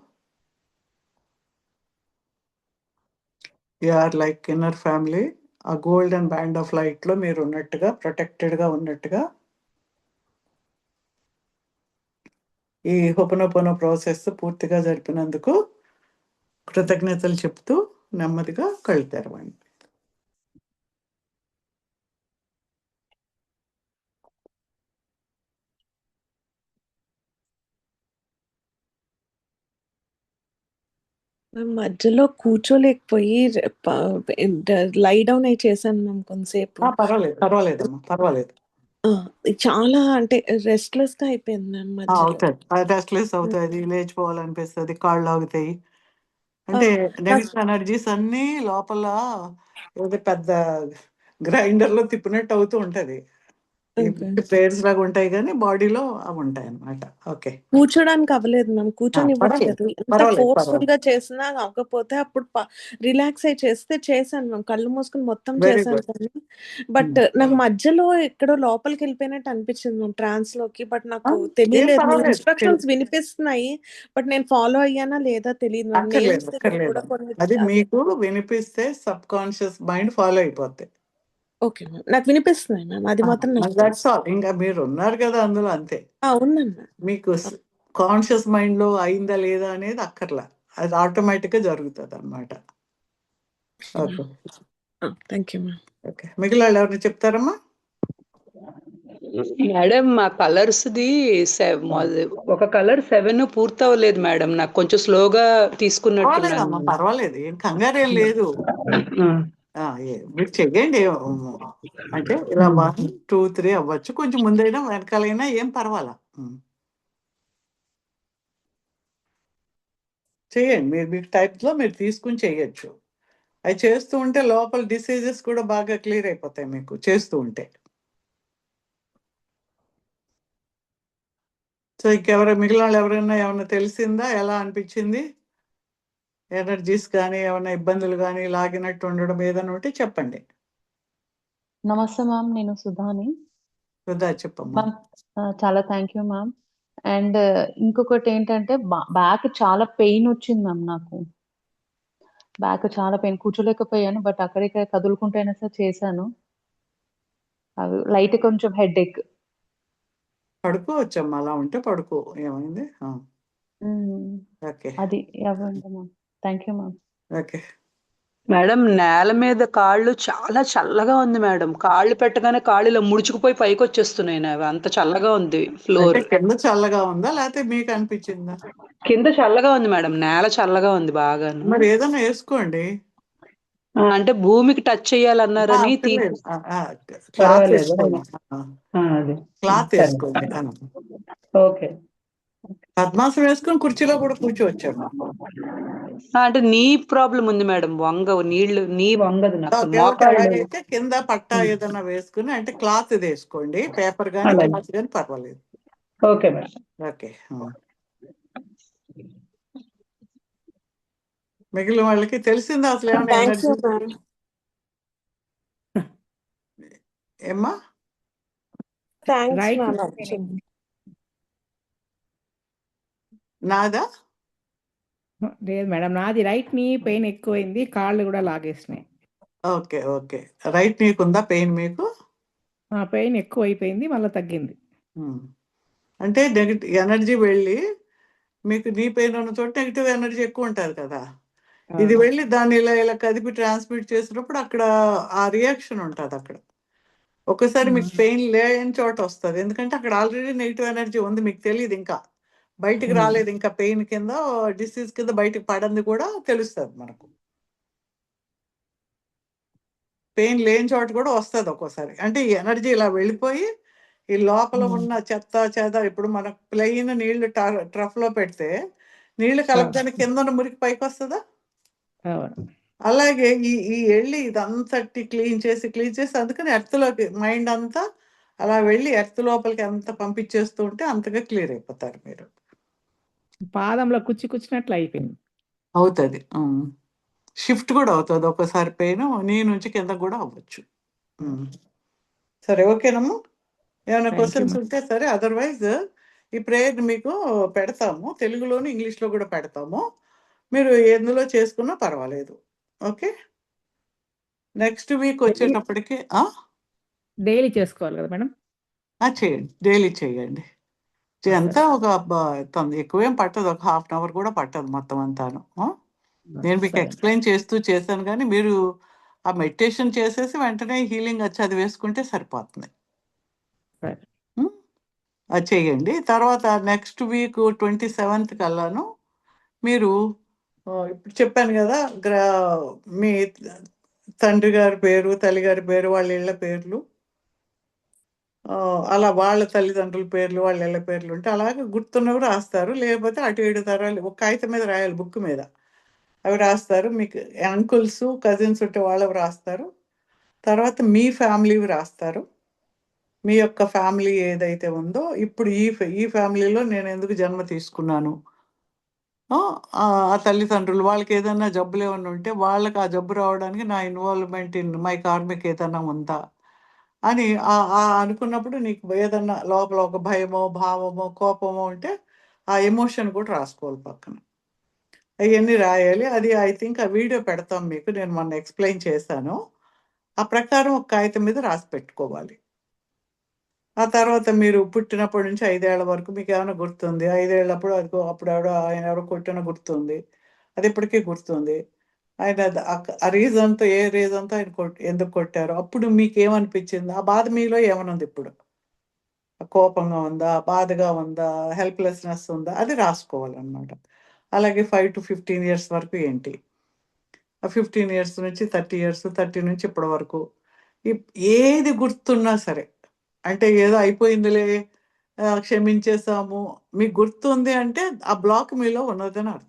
ఆర్ లైక్ ఇన్నర్ ఫ్యామిలీ. ఆ గోల్డెన్ బ్యాండ్ ఆఫ్ లైట్లో మీరు ఉన్నట్టుగా ప్రొటెక్టెడ్గా ఉన్నట్టుగా ఈ హోపనోపోనో ప్రాసెస్ పూర్తిగా జరిపినందుకు కృతజ్ఞతలు చెప్తూ నెమ్మదిగా కళ్ళు తెరవండి. మధ్యలో కూర్చోలేకపోయి లై డౌన్ అయి చేశాను మ్యామ్ కొంతసేపు. పర్వాలేదమ్మా పర్వాలేదు. చాలా అంటే రెస్ట్లెస్ గా అయిపోయింది మ్యామ్ మధ్యలో. అవుతుంది రెస్ట్లెస్ అవుతుంది, లేచిపోవాలనిపిస్తుంది, కాళ్ళు ఆగుతాయి. అంటే నెగిటివ్ ఎనర్జీస్ అన్నీ లోపల ఏదో పెద్ద గ్రైండర్ లో తిప్పినట్టు అవుతూ ఉంటది. ప్రేయర్స్ లాగా ఉంటాయి కానీ బాడీలో అవి ఉంటాయి అన్నమాట. ఓకే, కూర్చోడానికి అవ్వలేదు మ్యామ్, కూర్చొని ఇవ్వట్లేదు. ఎంత ఫోర్స్ఫుల్ గా చేసినా అవ్వకపోతే అప్పుడు రిలాక్స్ అయి చేశాను మ్యామ్, కళ్ళు మూసుకుని మొత్తం చేశాను కానీ బట్ నాకు మధ్యలో ఎక్కడో లోపలికి వెళ్ళిపోయినట్టు అనిపించింది మ్యామ్ ట్రాన్స్ లోకి. బట్ నాకు తెలియలేదు, ఇన్స్ట్రక్షన్స్ వినిపిస్తున్నాయి బట్ నేను ఫాలో అయ్యానా లేదా తెలియదు మ్యామ్. నేమ్స్ కూడా కొన్ని అది మీకు వినిపిస్తే సబ్ కాన్షియస్ మైండ్ ఫాలో అయిపోద్ది. ఓకే మ్యామ్, నాకు వినిపిస్తున్నాయి మ్యామ్, అది మాత్రం ఇంకా మీరు ఉన్నారు కదా అందులో, అంతే. అవునండి, మీకు కాన్షియస్ మైండ్ లో అయిందా లేదా అనేది అక్కర్లా, అది ఆటోమేటిక్ గా జరుగుతుంది అన్నమాట. Okay, thank you ma'am. Okay, మిగిలిన వాళ్ళు ఎవరిని చెప్తారమ్మా? మేడం మా కలర్స్ ది ఒక కలర్ 7 పూర్తి అవ్వలేదు మేడం, నాకు కొంచెం స్లోగా తీసుకున్నట్టున్నాను. పర్వాలేదు, ఏం కంగారేం లేదు. మీరు చెయ్యండి, అంటే ఇలా 1, 2, 3 అవ్వచ్చు, కొంచెం ముందైనా వెనకాలైనా ఏం పర్వాలా. చెయ్యండి, మీరు మీకు టైప్లో మీరు తీసుకుని చెయ్యొచ్చు. అవి చేస్తూ ఉంటే లోపల డిసీజెస్ కూడా బాగా క్లియర్ అయిపోతాయి మీకు చేస్తూ ఉంటే. సో మిగిలిన వాళ్ళు ఎవరైనా ఏమైనా తెలిసిందా, ఎలా అనిపించింది? ఎనర్జీస్ కానీ ఏమైనా ఇబ్బందులు కానీ లాగినట్టు ఉండడం ఏదైనా ఉంటే చెప్పండి. నమస్తే మ్యామ్, నేను సుధాని. సుధా చెప్పమ్మా. మ్యామ్ చాలా థ్యాంక్ యూ మ్యామ్. అండ్ ఇంకొకటి ఏంటంటే బ్యాక్ చాలా పెయిన్ వచ్చింది మ్యామ్. నాకు బ్యాక్ చాలా పెయిన్, కూర్చోలేకపోయాను. బట్ అక్కడిక్కడ కదులుకుంటైనా సరే చేశాను. అవి లైట్ కొంచెం హెడ్ ఎక్. పడుకోవచ్చమ్మా, అలా ఉంటే పడుకో, ఏమైంది? ఓకే అది అవ్వండి ma'am. Thank you ma'am. Okay. Madam నేల మీద కాళ్ళు చాలా చల్లగా ఉంది మేడం. కాళ్ళు పెట్టగానే కాళ్ళు ఇలా ముడుచుకుపోయి పైకి వచ్చేస్తున్నాయి నావి. అంత చల్లగా ఉంది అంటే ఫ్లోర్. కింద చల్లగా ఉందా లేకపోతే మీకు అనిపించిందా? కింద చల్లగా ఉంది మేడం, నేల చల్లగా ఉంది బాగాను. మరి ఏదైనా వేసుకోండి. అంటే భూమికి టచ్ చేయాలన్నారని అక్కర్లేదు. క్లాత్ పర్వాలేదు. వేసుకోండి. అదే క్లాత్ సరే. వేసుకోండి. ఓకే. పద్మాసనం వేసుకొని కుర్చీలో కూడా కూర్చోవచ్చమ్మా. అంటే నీ ప్రాబ్లం ఉంది మేడం, నీ వంగదు నాకు ఓకే, మోకాళ్ళు. అలాగైతే కింద పట్టా ఏదైనా వేసుకుని, అంటే క్లాత్ వేసుకోండి, పేపర్ కానీ అలాగే. క్లాత్ కానీ పర్వాలేదు. Okay madam. ఓకే. మిగిలిన వాళ్ళకి తెలిసిందా అసలు ఏమైనా థ్యాంక్ యూ ఎనర్జీ? మ్యామ్. ఏమ్మా? Thanks right ma'am. వచ్చింది. నాదా? లేదు మేడం, నాది రైట్ నీ పెయిన్ ఎక్కువైంది, కాళ్ళు కూడా లాగేసినాయి. Okay okay. రైట్ నీకుందా పెయిన్ మీకు? పెయిన్ ఎక్కువ అయిపోయింది, మళ్ళీ తగ్గింది. అంటే నెగిటివ్ ఎనర్జీ వెళ్ళి, మీకు నీ పెయిన్ ఉన్న చోట నెగిటివ్ ఎనర్జీ ఎక్కువ ఉంటుంది కదా, ఇది వెళ్ళి దాన్ని ఇలా ఇలా కదిపి ట్రాన్స్మిట్ చేసినప్పుడు అక్కడ ఆ రియాక్షన్ ఉంటుంది. అక్కడ ఒకసారి మీకు పెయిన్ లేని చోట వస్తుంది, ఎందుకంటే అక్కడ ఆల్రెడీ నెగిటివ్ ఎనర్జీ ఉంది, మీకు తెలియదు, ఇంకా బయటికి రాలేదు, ఇంకా పెయిన్ కింద డిసీజ్ కింద బయటికి పడంది కూడా తెలుస్తుంది మనకు. పెయిన్ లేని చోట కూడా వస్తుంది ఒక్కోసారి. అంటే ఈ ఎనర్జీ ఇలా వెళ్ళిపోయి ఈ లోపల ఉన్న చెత్త ఇప్పుడు మనకు ప్లెయిన్ నీళ్లు ట్రఫ్ లో పెడితే నీళ్లు కలపడానికి కింద ఉన్న మురికి పైకి వస్తుందా? అలాగే ఈ వెళ్ళి ఇదంతటి క్లీన్ చేసి అందుకని ఎర్త్లోకి మైండ్ అంతా అలా వెళ్ళి ఎర్త్ లోపలికి ఎంత పంపించేస్తూ ఉంటే అంతగా క్లియర్ అయిపోతారు మీరు. పాదంలో కూర్చున్నట్లు అయిపోయింది. అవుతుంది, షిఫ్ట్ కూడా అవుతుంది ఒక్కసారి పెయిన్ నీ నుంచి కింద కూడా అవ్వచ్చు. సరే, ఓకేనమ్మా. ఏమైనా క్వశ్చన్స్ ఉంటే సరే, అదర్వైజ్ ఈ ప్రేయర్ మీకు పెడతాము, తెలుగులోను ఇంగ్లీష్లో కూడా పెడతాము, మీరు ఎందులో చేసుకున్నా పర్వాలేదు. ఓకే. నెక్స్ట్ వీక్ వచ్చేటప్పటికి డైలీ చేసుకోవాలి కదా మేడం? చేయండి, డైలీ చేయండి. అంతా ఒక ఎక్కువేం పట్టదు, ఒక 1/2 hour కూడా పట్టదు మొత్తం అంతాను. నేను మీకు ఎక్స్ప్లెయిన్ చేశాను, కానీ మీరు ఆ మెడిటేషన్ చేసేసి వెంటనే హీలింగ్ వచ్చి అది వేసుకుంటే సరిపోతుంది. అది చేయండి. తర్వాత నెక్స్ట్ వీక్ 27th కల్లాను మీరు ఇప్పుడు చెప్పాను కదా, మీ తండ్రి గారి పేరు, తల్లి గారి పేరు, వాళ్ళ ఇళ్ళ పేర్లు, అలా వాళ్ళ తల్లిదండ్రుల పేర్లు, వాళ్ళ ఇళ్ళ పేర్లు ఉంటే అలాగే గుర్తున్నవి రాస్తారు, లేకపోతే అటు 7 తరాలు ఒక కాగితం మీద రాయాలి, బుక్ మీద అవి రాస్తారు. మీకు అంకుల్స్ కజిన్స్ ఉంటే వాళ్ళవి రాస్తారు. తర్వాత మీ ఫ్యామిలీవి రాస్తారు, మీ యొక్క ఫ్యామిలీ ఏదైతే ఉందో, ఇప్పుడు ఈ ఫ్యామిలీలో నేను ఎందుకు జన్మ తీసుకున్నాను, ఆ తల్లిదండ్రులు వాళ్ళకి ఏదైనా జబ్బులు ఏమైనా ఉంటే వాళ్ళకి ఆ జబ్బు రావడానికి నా ఇన్వాల్వ్మెంట్ ఇన్ మై కార్మిక్ ఏదైనా ఉందా అని అనుకున్నప్పుడు నీకు ఏదన్నా లోపల ఒక భయమో, భావమో, కోపమో ఉంటే ఆ ఎమోషన్ కూడా రాసుకోవాలి పక్కన. అవన్నీ రాయాలి. అది ఐ థింక్ ఆ వీడియో పెడతాం మీకు, నేను మొన్న ఎక్స్ప్లెయిన్ చేశాను. ఆ ప్రకారం ఒక కాగితం మీద రాసి పెట్టుకోవాలి. ఆ తర్వాత మీరు పుట్టినప్పటి నుంచి 5 ఏళ్ల వరకు మీకు ఏమైనా గుర్తుంది, 5 ఏళ్ళప్పుడు అప్పుడు ఆయన ఎవరో కొట్టిన గుర్తుంది, అది ఇప్పటికీ గుర్తుంది. ఆయన ఆ రీజన్తో, ఏ రీజన్తో ఆయన ఎందుకు కొట్టారో అప్పుడు మీకు ఏమనిపించింది, ఆ బాధ మీలో ఏమనుంది, ఇప్పుడు కోపంగా ఉందా, బాధగా ఉందా, హెల్ప్లెస్నెస్ ఉందా, అది రాసుకోవాలన్నమాట. అలాగే 5 to 15 years వరకు ఏంటి, 15 years నుంచి 30 years, 30 నుంచి ఇప్పటి వరకు ఏది గుర్తున్నా సరే, అంటే ఏదో అయిపోయిందిలే, క్షమించేసాము, మీకు గుర్తుంది అంటే ఆ బ్లాక్ మీలో ఉన్నదని అర్థం.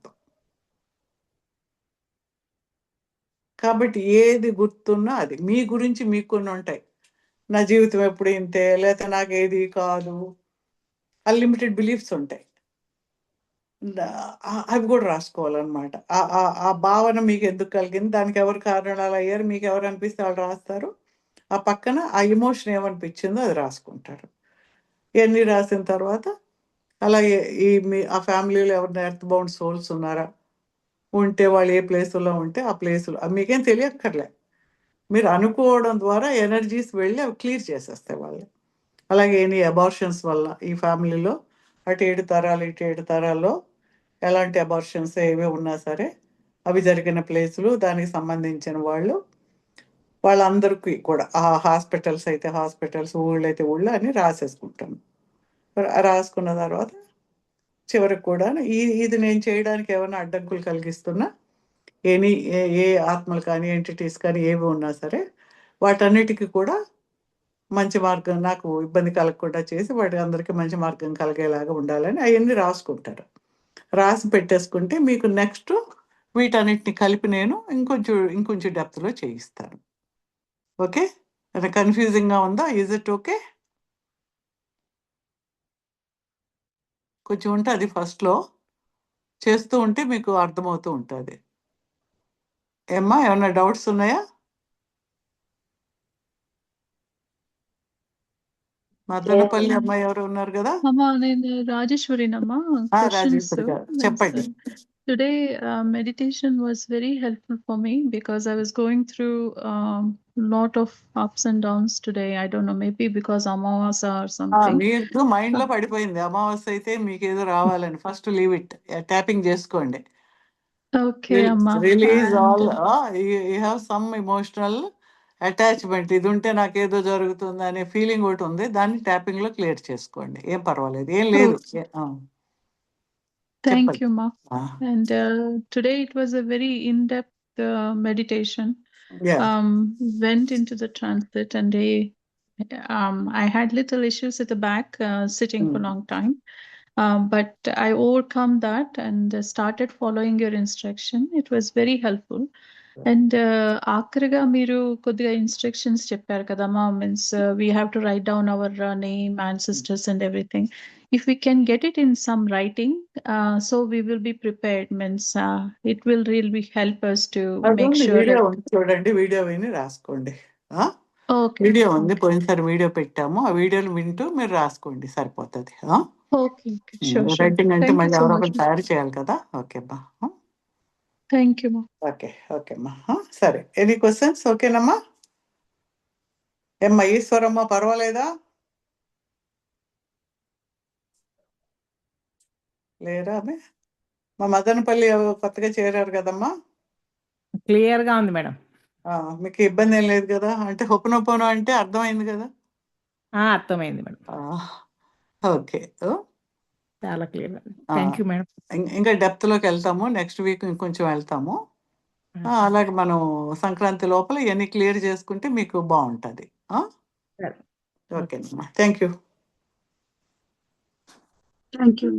కాబట్టి ఏది గుర్తున్నా అది మీ గురించి మీకు కొన్ని ఉంటాయి, నా జీవితం ఎప్పుడు ఇంతే, లేకపోతే నాకు ఏది కాదు, అన్లిమిటెడ్ బిలీఫ్స్ ఉంటాయి, అవి కూడా రాసుకోవాలన్నమాట. ఆ భావన మీకు ఎందుకు కలిగింది, దానికి ఎవరు కారణాలు అయ్యారు, మీకు ఎవరు అనిపిస్తే వాళ్ళు రాస్తారు. ఆ పక్కన ఆ ఎమోషన్ ఏమనిపించిందో అది రాసుకుంటారు. ఇవన్నీ రాసిన తర్వాత అలాగే ఆ ఫ్యామిలీలో ఎవరైనా ఎర్త్ బౌండ్ సోల్స్ ఉన్నారా, ఉంటే వాళ్ళు ఏ ప్లేసులో ఉంటే ఆ ప్లేసులో మీకేం తెలియక్కర్లే, మీరు అనుకోవడం ద్వారా ఎనర్జీస్ వెళ్ళి అవి క్లియర్ చేసేస్తాయి వాళ్ళు. అలాగే ఎనీ అబార్షన్స్ వల్ల ఈ ఫ్యామిలీలో అటు 7 తరాలు ఇటు 7 తరాల్లో ఎలాంటి అబార్షన్స్ ఏవి ఉన్నా సరే అవి జరిగిన ప్లేసులు, దానికి సంబంధించిన వాళ్ళందరికీ కూడా ఆ హాస్పిటల్స్ అయితే హాస్పిటల్స్, ఊళ్ళు అయితే ఊళ్ళు అని రాసేసుకుంటాను. రాసుకున్న తర్వాత చివరికి కూడా ఇది నేను చేయడానికి ఏమైనా అడ్డంకులు కలిగిస్తున్నా ఏ ఆత్మలు కానీ ఎంటిటీస్ కానీ ఏవి ఉన్నా సరే వాటన్నిటికీ కూడా మంచి మార్గం, నాకు ఇబ్బంది కలగకుండా చేసి వాటి అందరికీ మంచి మార్గం కలిగేలాగా ఉండాలని అవన్నీ రాసుకుంటారు. రాసి పెట్టేసుకుంటే మీకు నెక్స్ట్ వీటన్నిటిని కలిపి నేను ఇంకొంచెం డెప్త్లో చేయిస్తాను. ఓకే, కన్ఫ్యూజింగ్గా ఉందా? Is it okay? కొంచెం ఉంటుంది, ఫస్ట్లో చేస్తూ ఉంటే మీకు అర్థమవుతూ ఉంటుంది. ఏమ్మా, ఏమన్నా డౌట్స్ ఉన్నాయా? మదనపల్లి అమ్మాయి ఎవరు ఉన్నారు కదా? అమ్మా నేను రాజేశ్వరినమ్మా. రాజేశ్వరి గారు చెప్పండి. Today meditation was very helpful for me because I was going through lot of ups and downs today. I don't know, maybe because Amavasa or something. మీకు మైండ్ లో పడిపోయింది అమావాస్య అయితే మీకు ఏదో రావాలని. ఫస్ట్ లీవ్ ఇట్, ట్యాపింగ్ చేసుకోండి. Okay, Amma. Release all. You have some emotional attachment, ఇది ఉంటే నాకేదో జరుగుతుంది అనే ఫీలింగ్ ఒకటి ఉంది, దాన్ని ట్యాపింగ్ లో క్లియర్ చేసుకోండి. ఏం పర్వాలేదు, ఏం లేదు. Thank you, Ma. And today it was a very in-depth meditation. Went into the transit and I had little issues at the back, sitting for a long time. But I overcome that and started following your instruction. It was very helpful. And ఆఖరిగా మీరు కొద్దిగా ఇన్స్ట్రక్షన్స్ చెప్పారు కదమ్మా, means we have to write down our name, ancestors and everything. If we can get it in some writing, so we will be prepared, means it will really help us to make sure. Video ఉంది చూడండి, వీడియో విని రాసుకోండి. వీడియో ఉంది, పోయినసారి వీడియో పెట్టాము, ఆ వీడియోలు వింటూ మీరు రాసుకోండి, సరిపోతుంది. రైటింగ్ అంటే మళ్ళీ ఎవరో ఒకరు తయారు చేయాలి కదా. ఓకే అమ్మా, థ్యాంక్ యూ. ఓకే అమ్మా, సరే. Any questions? ఓకేనమ్మా. ఏమ్మా ఈశ్వరమ్మ, పర్వాలేదా? లేరా? మా మదనపల్లి కొత్తగా చేరారు కదమ్మా. క్లియర్ గా ఉంది మేడం. మీకు ఇబ్బంది ఏం లేదు కదా? అంటే హొప్పనొప్పను అంటే అర్థమైంది కదా? అర్థమైంది మేడం. ఓకే, చాలా క్లియర్. Thank you madam. ఇంకా డెప్త్ లోకి వెళ్తాము, నెక్స్ట్ వీక్ ఇంకొంచెం వెళ్తాము. అలాగే మనం సంక్రాంతి లోపల ఇవన్నీ క్లియర్ చేసుకుంటే మీకు బాగుంటుంది. ఓకేనమ్మా, థ్యాంక్ యూ. Thank you.